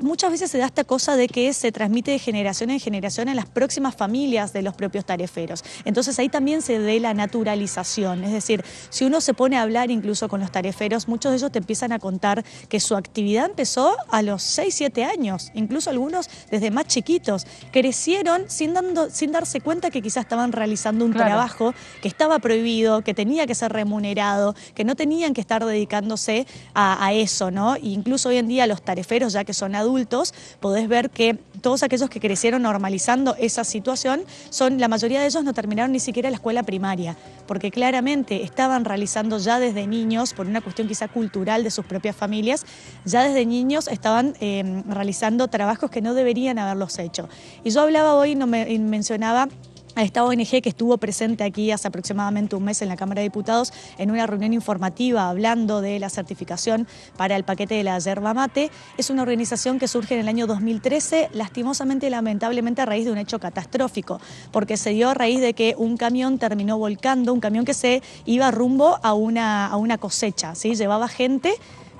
muchas veces se da esta cosa de que se transmite de generación en generación en las próximas familias de los propios tareferos. Entonces ahí también se ve la naturalización, es decir, si uno se pone a hablar incluso con los tareferos, muchos de ellos te empiezan a contar que su actividad empezó a los 6, 7 años, incluso algunos desde más chiquitos, crecieron sin darse cuenta que quizás estaban realizando un trabajo que estaba prohibido, que tenía que ser remunerado, que no tenían que estar dedicándose a eso, ¿no? E incluso hoy en día los tareferos niños, ya que son adultos, podés ver que todos aquellos que crecieron normalizando esa situación, la mayoría de ellos no terminaron ni siquiera la escuela primaria, porque claramente estaban realizando ya desde niños, por una cuestión quizá cultural de sus propias familias, ya desde niños estaban realizando trabajos que no deberían haberlos hecho. Y yo hablaba hoy y mencionaba a esta ONG que estuvo presente aquí hace aproximadamente un mes en la Cámara de Diputados en una reunión informativa hablando de la certificación para el paquete de la yerba mate. Es una organización que surge en el año 2013, lastimosamente y lamentablemente a raíz de un hecho catastrófico, porque se dio a raíz de que un camión terminó volcando, un camión que se iba rumbo a una cosecha, ¿sí? Llevaba gente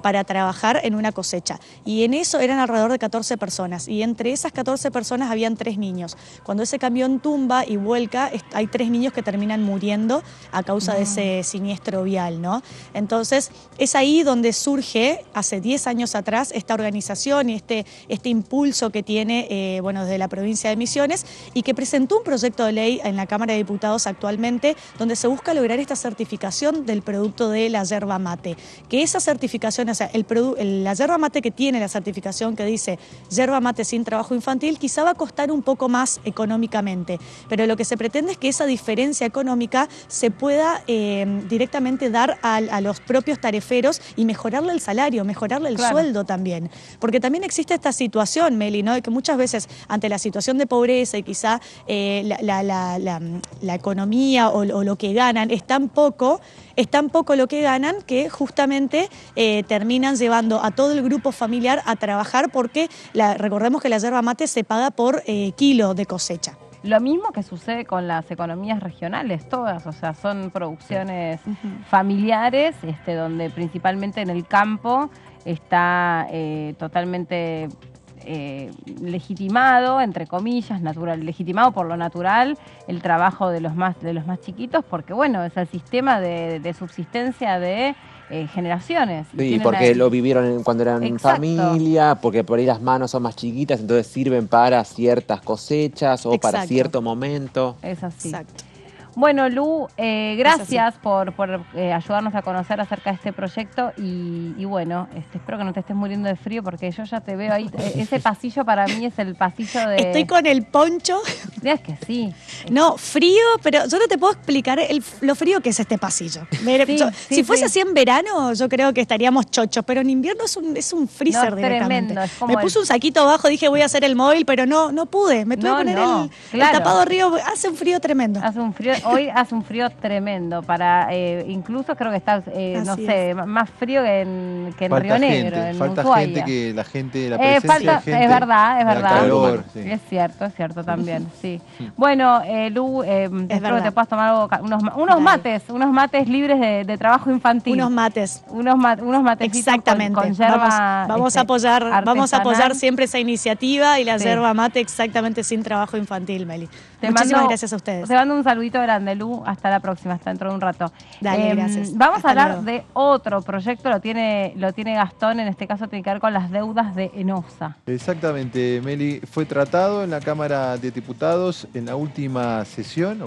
para trabajar en una cosecha. Y en eso eran alrededor de 14 personas. Y entre esas 14 personas habían 3 niños. Cuando ese camión tumba y vuelca, hay 3 niños que terminan muriendo a causa de ese siniestro vial, ¿no? Entonces, es ahí donde surge, hace 10 años atrás, esta organización y este impulso que tiene, desde la provincia de Misiones, y que presentó un proyecto de ley en la Cámara de Diputados actualmente, donde se busca lograr esta certificación del producto de la yerba mate. Que esa certificación, o sea, la yerba mate que tiene la certificación que dice yerba mate sin trabajo infantil, quizá va a costar un poco más económicamente, pero lo que se pretende es que esa diferencia económica se pueda directamente dar a los propios tareferos y mejorarle el salario, mejorarle el sueldo también. Porque también existe esta situación, Meli, ¿no? De que muchas veces ante la situación de pobreza y quizá la economía o lo que ganan es tan poco lo que ganan que justamente terminan llevando a todo el grupo familiar a trabajar porque recordemos que la yerba mate se paga por kilo de cosecha. Lo mismo que sucede con las economías regionales, todas, o sea, son producciones familiares, donde principalmente en el campo está totalmente legitimado, entre comillas, legitimado por lo natural, el trabajo de los más chiquitos, porque bueno, es el sistema de subsistencia de generaciones. Sí, porque lo vivieron cuando eran familia, porque por ahí las manos son más chiquitas, entonces sirven para ciertas cosechas o para cierto momento. Es así. Exacto. Bueno, Lu, gracias por ayudarnos a conocer acerca de este proyecto y bueno, espero que no te estés muriendo de frío porque yo ya te veo ahí. Ese pasillo para mí es el pasillo de... Estoy con el poncho. Es que sí. No, frío, pero yo no te puedo explicar lo frío que es este pasillo. Si fuese así en verano, yo creo que estaríamos chochos, pero en invierno es un freezer directamente. Tremendo, me puse un saquito abajo, dije voy a hacer el móvil, pero no pude. Me tuve que poner el tapado arriba, hace un frío tremendo. Hoy hace un frío tremendo, incluso creo que está, más frío que en Río Negro, en falta Ushuaia. Gente, que la gente, la presencia de gente, es verdad. calor, sí. Es cierto también, sí. Bueno, Lu, espero que te puedas tomar unos mates libres de trabajo infantil. Unos mates. Unos matecitos. Exactamente. Con yerba vamos a apoyar siempre esa iniciativa y la yerba mate exactamente sin trabajo infantil, Meli. Muchísimas gracias a ustedes. Te mando un saludito grande, Lu. Hasta la próxima, hasta dentro de un rato. Dale, gracias. Vamos a hablar de otro proyecto, lo tiene Gastón, en este caso tiene que ver con las deudas de Enosa. Exactamente, Meli. Fue tratado en la Cámara de Diputados en la última sesión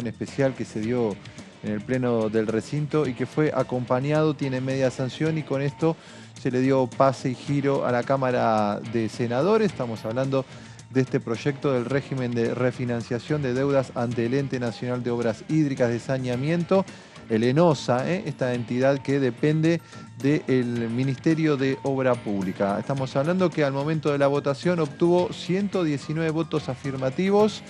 especial que se dio en el pleno del recinto y que fue acompañado, tiene media sanción y con esto se le dio pase y giro a la Cámara de Senadores. Estamos hablando de este proyecto del régimen de refinanciación de deudas ante el Ente Nacional de Obras Hídricas de Saneamiento, el ENOSA, esta entidad que depende del Ministerio de Obra Pública. Estamos hablando que al momento de la votación obtuvo 119 votos afirmativos,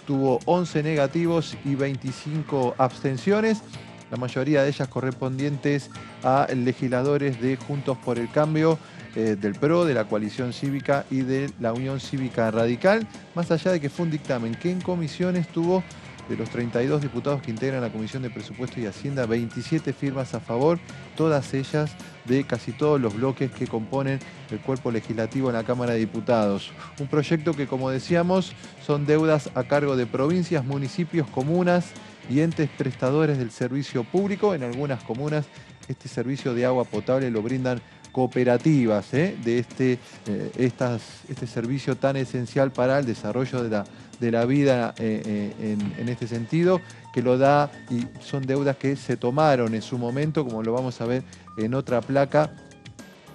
tuvo 11 negativos y 25 abstenciones, la mayoría de ellas correspondientes a legisladores de Juntos por el Cambio, del PRO, de la Coalición Cívica y de la Unión Cívica Radical, más allá de que fue un dictamen que en comisiones tuvo, de los 32 diputados que integran la Comisión de Presupuesto y Hacienda, 27 firmas a favor, todas ellas de casi todos los bloques que componen el cuerpo legislativo en la Cámara de Diputados. Un proyecto que, como decíamos, son deudas a cargo de provincias, municipios, comunas y entes prestadores del servicio público. En algunas comunas este servicio de agua potable lo brindan cooperativas de este servicio tan esencial para el desarrollo de la vida en este sentido, que lo da, y son deudas que se tomaron en su momento, como lo vamos a ver en otra placa,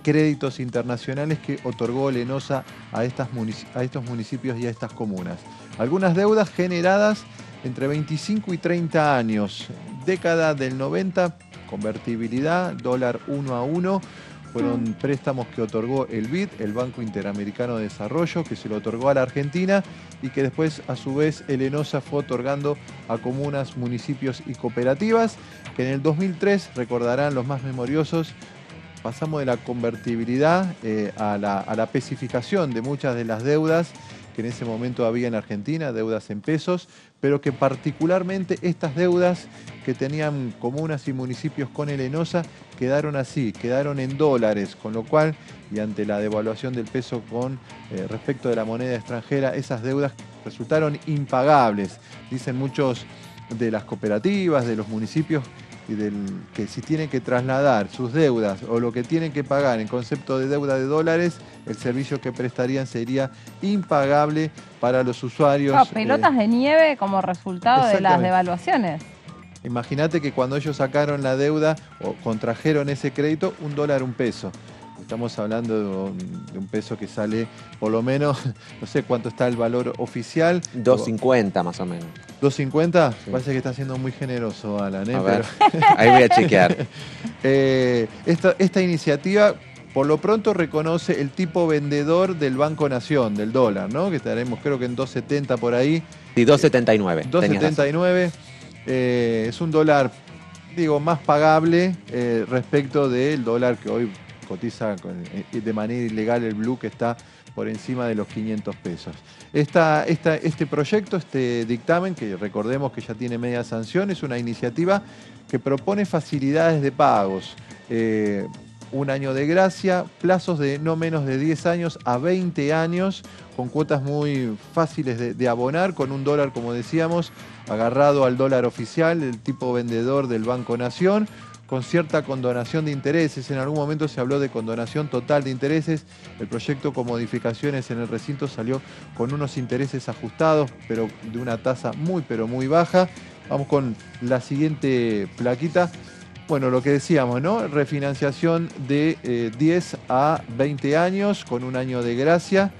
créditos internacionales que otorgó el ENOSA a estos municipios y a estas comunas. Algunas deudas generadas entre 25 y 30 años, década del 90, convertibilidad, dólar 1 a 1, fueron préstamos que otorgó el BID, el Banco Interamericano de Desarrollo, que se lo otorgó a la Argentina y que después, a su vez, el ENOSA fue otorgando a comunas, municipios y cooperativas, que en el 2003, recordarán los más memoriosos, pasamos de la convertibilidad a la especificación de muchas de las deudas que en ese momento había en Argentina, deudas en pesos, pero que particularmente estas deudas que tenían comunas y municipios con el ENOSA quedaron así, quedaron en dólares, con lo cual, y ante la devaluación del peso con respecto de la moneda extranjera, esas deudas resultaron impagables. Dicen muchos de las cooperativas, de los municipios, y que si tienen que trasladar sus deudas o lo que tienen que pagar en concepto de deuda de dólares, el servicio que prestarían sería impagable para los usuarios. Pelotas de nieve como resultado de las devaluaciones. Imagínate que cuando ellos sacaron la deuda o contrajeron ese crédito, $1, $1. Estamos hablando de un peso que sale por lo menos, no sé cuánto está el valor oficial. 2.50 más o menos. ¿2.50? Sí. Parece que está siendo muy generoso, Alan. A ver, ahí voy a chequear. Esta iniciativa, por lo pronto, reconoce el tipo vendedor del Banco Nación, del dólar, ¿no? Que estaremos creo que en 2.70 por ahí. Sí, 2.79. 2.79. Es un dólar, digo, más pagable respecto del dólar que hoy cotiza de manera ilegal el blue, que está por encima de los 500 pesos. Este proyecto, este dictamen, que recordemos que ya tiene media sanción, es una iniciativa que propone facilidades de pagos, un año de gracia, plazos de no menos de 10 años a 20 años, con cuotas muy fáciles de abonar, con $1, como decíamos, agarrado al dólar oficial, el tipo vendedor del Banco Nación, con cierta condonación de intereses. En algún momento se habló de condonación total de intereses. El proyecto con modificaciones en el recinto salió con unos intereses ajustados, pero de una tasa muy, pero muy baja. Vamos con la siguiente plaquita. Bueno, lo que decíamos, ¿no? Refinanciación de 10 a 20 años, con un año de gracia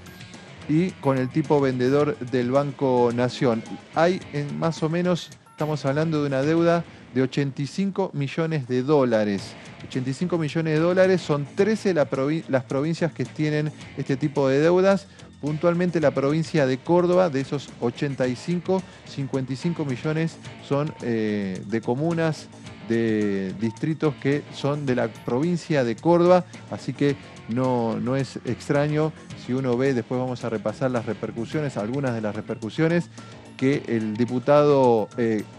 y con el tipo vendedor del Banco Nación. Hay más o menos, estamos hablando de una deuda de 85 millones de dólares. 85 millones de dólares, son 13 las provincias que tienen este tipo de deudas. Puntualmente la provincia de Córdoba, de esos 85, 55 millones son de comunas, de distritos que son de la provincia de Córdoba, así que no es extraño si uno ve, después vamos a repasar las repercusiones, algunas de las repercusiones, que el diputado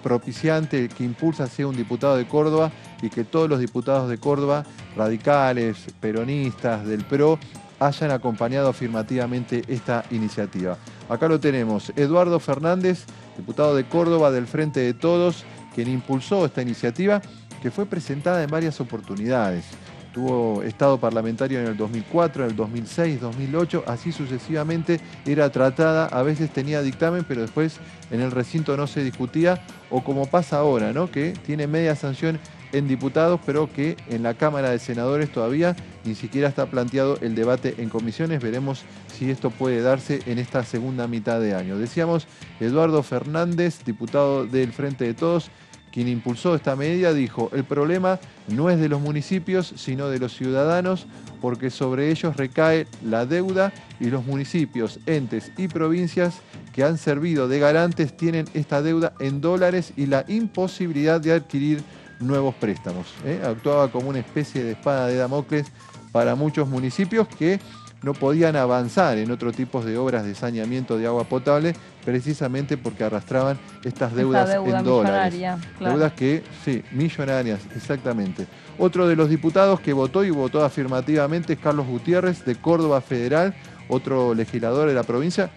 propiciante que impulsa sea un diputado de Córdoba y que todos los diputados de Córdoba, radicales, peronistas, del PRO, hayan acompañado afirmativamente esta iniciativa. Acá lo tenemos, Eduardo Fernández, diputado de Córdoba del Frente de Todos, quien impulsó esta iniciativa que fue presentada en varias oportunidades. Tuvo estado parlamentario en el 2004, en el 2006, 2008, así sucesivamente era tratada, a veces tenía dictamen, pero después en el recinto no se discutía, o como pasa ahora, ¿no? Que tiene media sanción en diputados, pero que en la Cámara de Senadores todavía ni siquiera está planteado el debate en comisiones. Veremos si esto puede darse en esta segunda mitad de año. Decíamos, Eduardo Fernández, diputado del Frente de Todos, quien impulsó esta medida, dijo: el problema no es de los municipios, sino de los ciudadanos, porque sobre ellos recae la deuda y los municipios, entes y provincias que han servido de garantes tienen esta deuda en dólares y la imposibilidad de adquirir nuevos préstamos. Actuaba como una especie de espada de Damocles para muchos municipios que no podían avanzar en otro tipo de obras de saneamiento de agua potable, precisamente porque arrastraban estas deudas en dólares. Claro. Deudas que, sí, millonarias, exactamente. Otro de los diputados que votó y votó afirmativamente es Carlos Gutiérrez, de Córdoba Federal, otro legislador de la provincia,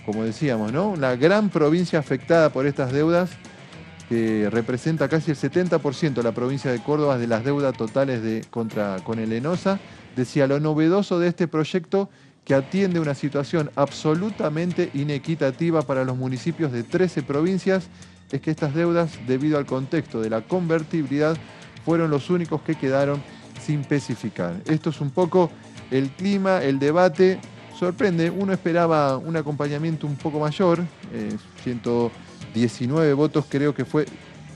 como decíamos, ¿no? Una gran provincia afectada por estas deudas, que representa casi el 70% de la provincia de Córdoba de las deudas totales con el ENOSA. Decía, lo novedoso de este proyecto, que atiende una situación absolutamente inequitativa para los municipios de 13 provincias, es que estas deudas, debido al contexto de la convertibilidad, fueron los únicos que quedaron sin especificar. Esto es un poco el clima, el debate. Sorprende, uno esperaba un acompañamiento un poco mayor, 119 votos, creo que fue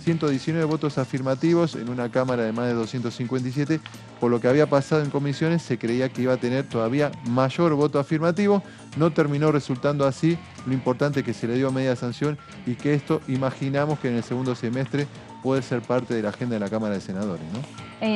119 votos afirmativos en una Cámara de más de 257. Por lo que había pasado en comisiones, se creía que iba a tener todavía mayor voto afirmativo. No terminó resultando así. Lo importante es que se le dio media sanción y que esto imaginamos que en el segundo semestre puede ser parte de la agenda de la Cámara de Senadores, ¿no?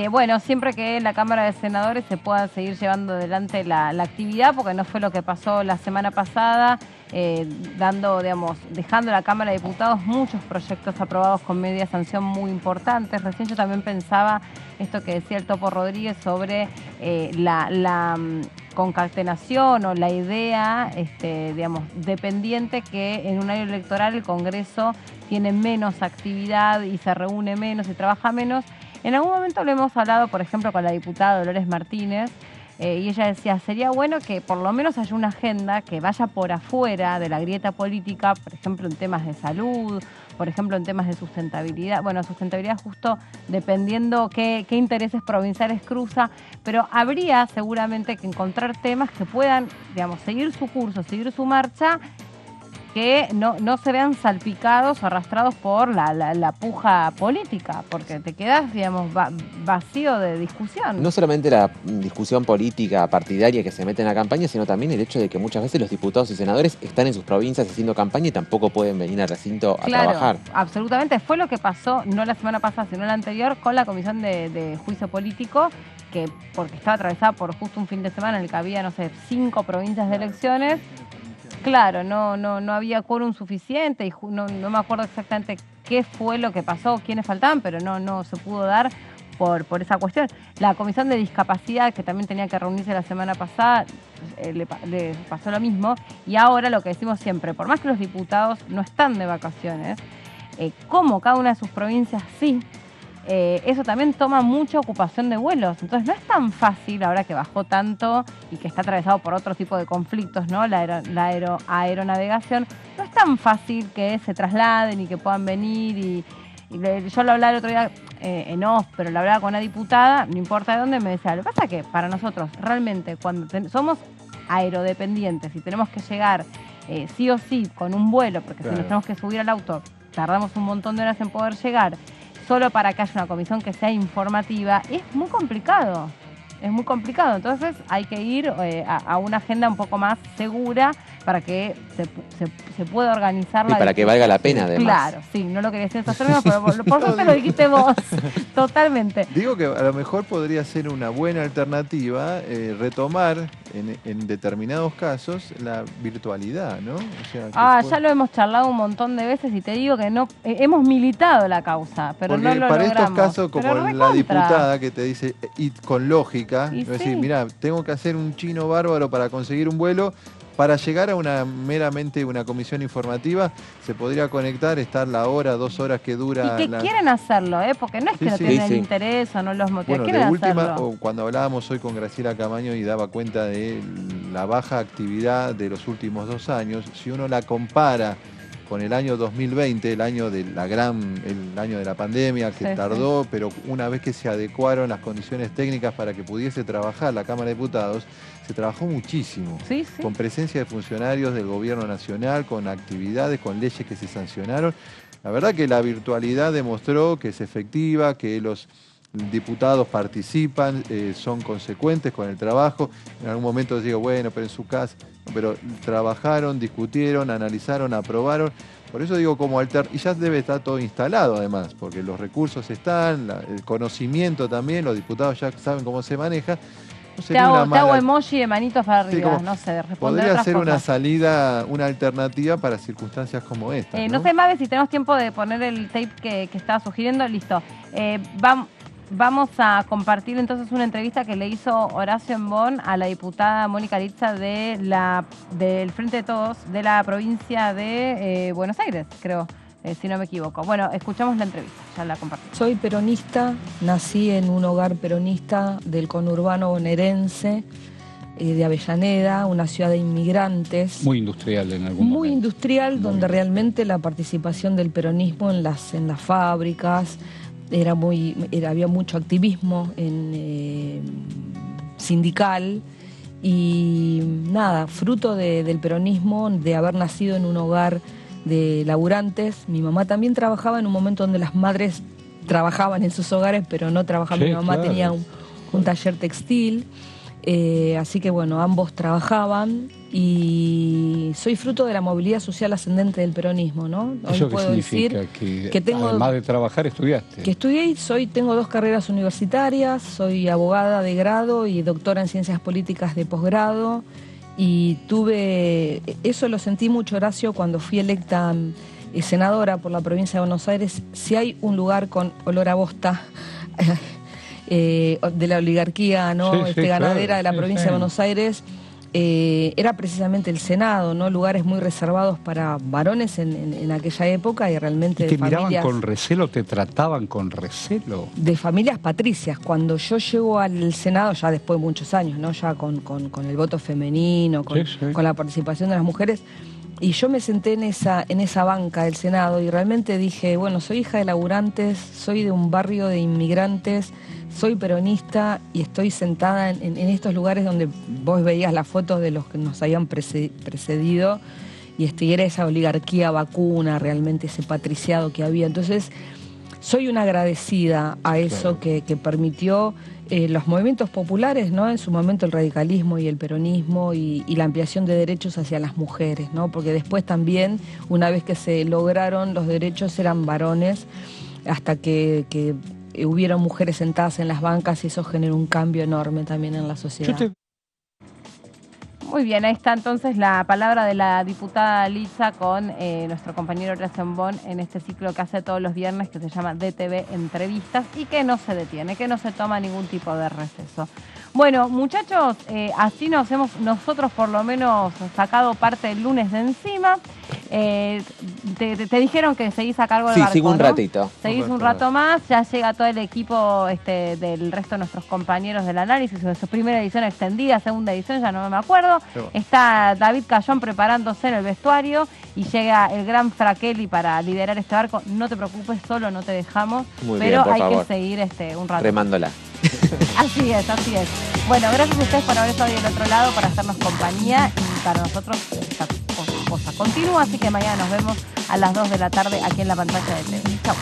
Bueno, siempre que en la Cámara de Senadores se pueda seguir llevando adelante la actividad, porque no fue lo que pasó la semana pasada, dejando a la Cámara de Diputados muchos proyectos aprobados con media sanción muy importantes. Recién yo también pensaba esto que decía el Topo Rodríguez sobre la concatenación o la idea, dependiente que en un año electoral el Congreso tiene menos actividad y se reúne menos y trabaja menos. En algún momento lo hemos hablado, por ejemplo, con la diputada Dolores Martínez, y ella decía, sería bueno que por lo menos haya una agenda que vaya por afuera de la grieta política, por ejemplo, en temas de salud, por ejemplo, en temas de sustentabilidad. Bueno, sustentabilidad justo dependiendo qué intereses provinciales cruza, pero habría seguramente que encontrar temas que puedan, seguir su curso, seguir su marcha, que no se vean salpicados o arrastrados por la puja política, porque te quedas, vacío de discusión. No solamente la discusión política partidaria que se mete en la campaña, sino también el hecho de que muchas veces los diputados y senadores están en sus provincias haciendo campaña y tampoco pueden venir al recinto a trabajar. Absolutamente. Fue lo que pasó, no la semana pasada, sino la anterior, con la Comisión de Juicio Político, porque estaba atravesada por justo un fin de semana en el que había, 5 provincias de elecciones. Claro, no había quórum suficiente y no me acuerdo exactamente qué fue lo que pasó, quiénes faltaban, pero no se pudo dar por esa cuestión. La Comisión de Discapacidad, que también tenía que reunirse la semana pasada, le pasó lo mismo. Y ahora lo que decimos siempre, por más que los diputados no están de vacaciones, como cada una de sus provincias sí, eso también toma mucha ocupación de vuelos. Entonces no es tan fácil, ahora que bajó tanto y que está atravesado por otro tipo de conflictos, ¿no? La aeronavegación, no es tan fácil que se trasladen y que puedan venir. Y yo lo hablaba el otro día en off, pero lo hablaba con una diputada, no importa de dónde, me decía, lo que pasa es que para nosotros realmente cuando somos aerodependientes y tenemos que llegar sí o sí con un vuelo, porque claro, si nos tenemos que subir al auto tardamos un montón de horas en poder llegar, solo para que haya una comisión que sea informativa, es muy complicado. Es muy complicado. Entonces hay que ir a una agenda un poco más segura para que se pueda organizar. Y para que valga la pena, además. Claro, sí, no lo quería decir en estos términos, pero por suerte lo dijiste vos. Totalmente. Digo que a lo mejor podría ser una buena alternativa retomar en determinados casos la virtualidad, ¿no? O sea, ya lo hemos charlado un montón de veces y te digo que no hemos militado la causa, pero porque no lo para logramos. Estos casos, como la diputada que te dice, y con lógica, y es decir, mira, tengo que hacer un chino bárbaro para conseguir un vuelo. Para llegar a meramente una comisión informativa, se podría conectar, estar la hora, 2 horas que dura. Y que quieren hacerlo, porque no es que no tienen interés o no los motiva. Bueno, de última, cuando hablábamos hoy con Graciela Camaño y daba cuenta de la baja actividad de los últimos 2 años, si uno la compara con el año 2020, el año de la pandemia, que tardó, pero una vez que se adecuaron las condiciones técnicas para que pudiese trabajar la Cámara de Diputados, se trabajó muchísimo, con presencia de funcionarios del gobierno nacional, con actividades, con leyes que se sancionaron. La verdad que la virtualidad demostró que es efectiva, que los diputados participan, son consecuentes con el trabajo. En algún momento digo, bueno, pero en su casa, pero trabajaron, discutieron, analizaron, aprobaron. Por eso digo y ya debe estar todo instalado además, porque los recursos están, el conocimiento también, los diputados ya saben cómo se maneja. No te hago emoji de manitos para arriba, no sé, responder podría ser cosas. Una salida, una alternativa para circunstancias como esta. No sé, Mabe, si tenemos tiempo de poner el tape que estaba sugiriendo, listo. Vamos a compartir entonces una entrevista que le hizo Horacio Embón a la diputada Mónica Litza del Frente de Todos de la provincia de Buenos Aires, creo, si no me equivoco. Bueno, escuchamos la entrevista, ya la compartimos. Soy peronista, nací en un hogar peronista del conurbano bonaerense, de Avellaneda, una ciudad de inmigrantes. Muy industrial en algún momento. Muy industrial, donde realmente la participación del peronismo en las fábricas, había mucho activismo sindical y nada, fruto del peronismo, de haber nacido en un hogar de laburantes. Mi mamá también trabajaba en un momento donde las madres trabajaban en sus hogares, pero no trabajaban. Sí, mi mamá claro. tenía un taller textil, así que bueno, ambos trabajaban y soy fruto de la movilidad social ascendente del peronismo, ¿no? Hoy ¿Eso qué puedo significa? decir que tengo, además de trabajar, estudiaste. que estudié y tengo 2 carreras universitarias, soy abogada de grado y doctora en ciencias políticas de posgrado, y eso lo sentí mucho, Horacio, cuando fui electa senadora por la provincia de Buenos Aires. Si hay un lugar con olor a bosta de la oligarquía, ¿no? Sí, sí, ganadera claro, de la sí, provincia sí. de Buenos Aires, era precisamente el Senado, ¿no? Lugares muy reservados para varones en aquella época, y realmente ¿Y te de miraban familias, con recelo, te trataban con recelo? de familias patricias. Cuando yo llego al Senado, ya después de muchos años, ¿no? Ya con el voto femenino, con la participación de las mujeres, y yo me senté en esa banca del Senado y realmente dije, bueno, soy hija de laburantes, soy de un barrio de inmigrantes, soy peronista y estoy sentada en estos lugares donde vos veías las fotos de los que nos habían precedido, y era esa oligarquía vacuna, realmente ese patriciado que había. Entonces, soy una agradecida a eso que permitió los movimientos populares, ¿no? En su momento el radicalismo y el peronismo y la ampliación de derechos hacia las mujeres, ¿no? Porque después también, una vez que se lograron los derechos, eran varones, hasta que hubieron mujeres sentadas en las bancas, y eso generó un cambio enorme también en la sociedad. Muy bien, ahí está entonces la palabra de la diputada Litza con nuestro compañero Horacio Ambón en este ciclo que hace todos los viernes, que se llama DTV Entrevistas, y que no se detiene, que no se toma ningún tipo de receso. Bueno, muchachos, así nos hemos nosotros por lo menos sacado parte del lunes de encima. Te dijeron que seguís a cargo del barco, sigo un ¿no? ratito. Seguís un rato más, ya llega todo el equipo del resto de nuestros compañeros del análisis, de su primera edición extendida, segunda edición, ya no me acuerdo. Está David Cayón preparándose en el vestuario y llega el gran Fraquelli para liderar este barco. No te preocupes, solo no te dejamos, Muy pero bien, por hay favor. que seguir un rato. Remándola. Así es, así es. Bueno, gracias a ustedes por haber estado ahí del otro lado, para hacernos compañía, y para nosotros esta cosa continúa, así que mañana nos vemos a las 2 de la tarde aquí en la pantalla de TV. Chau.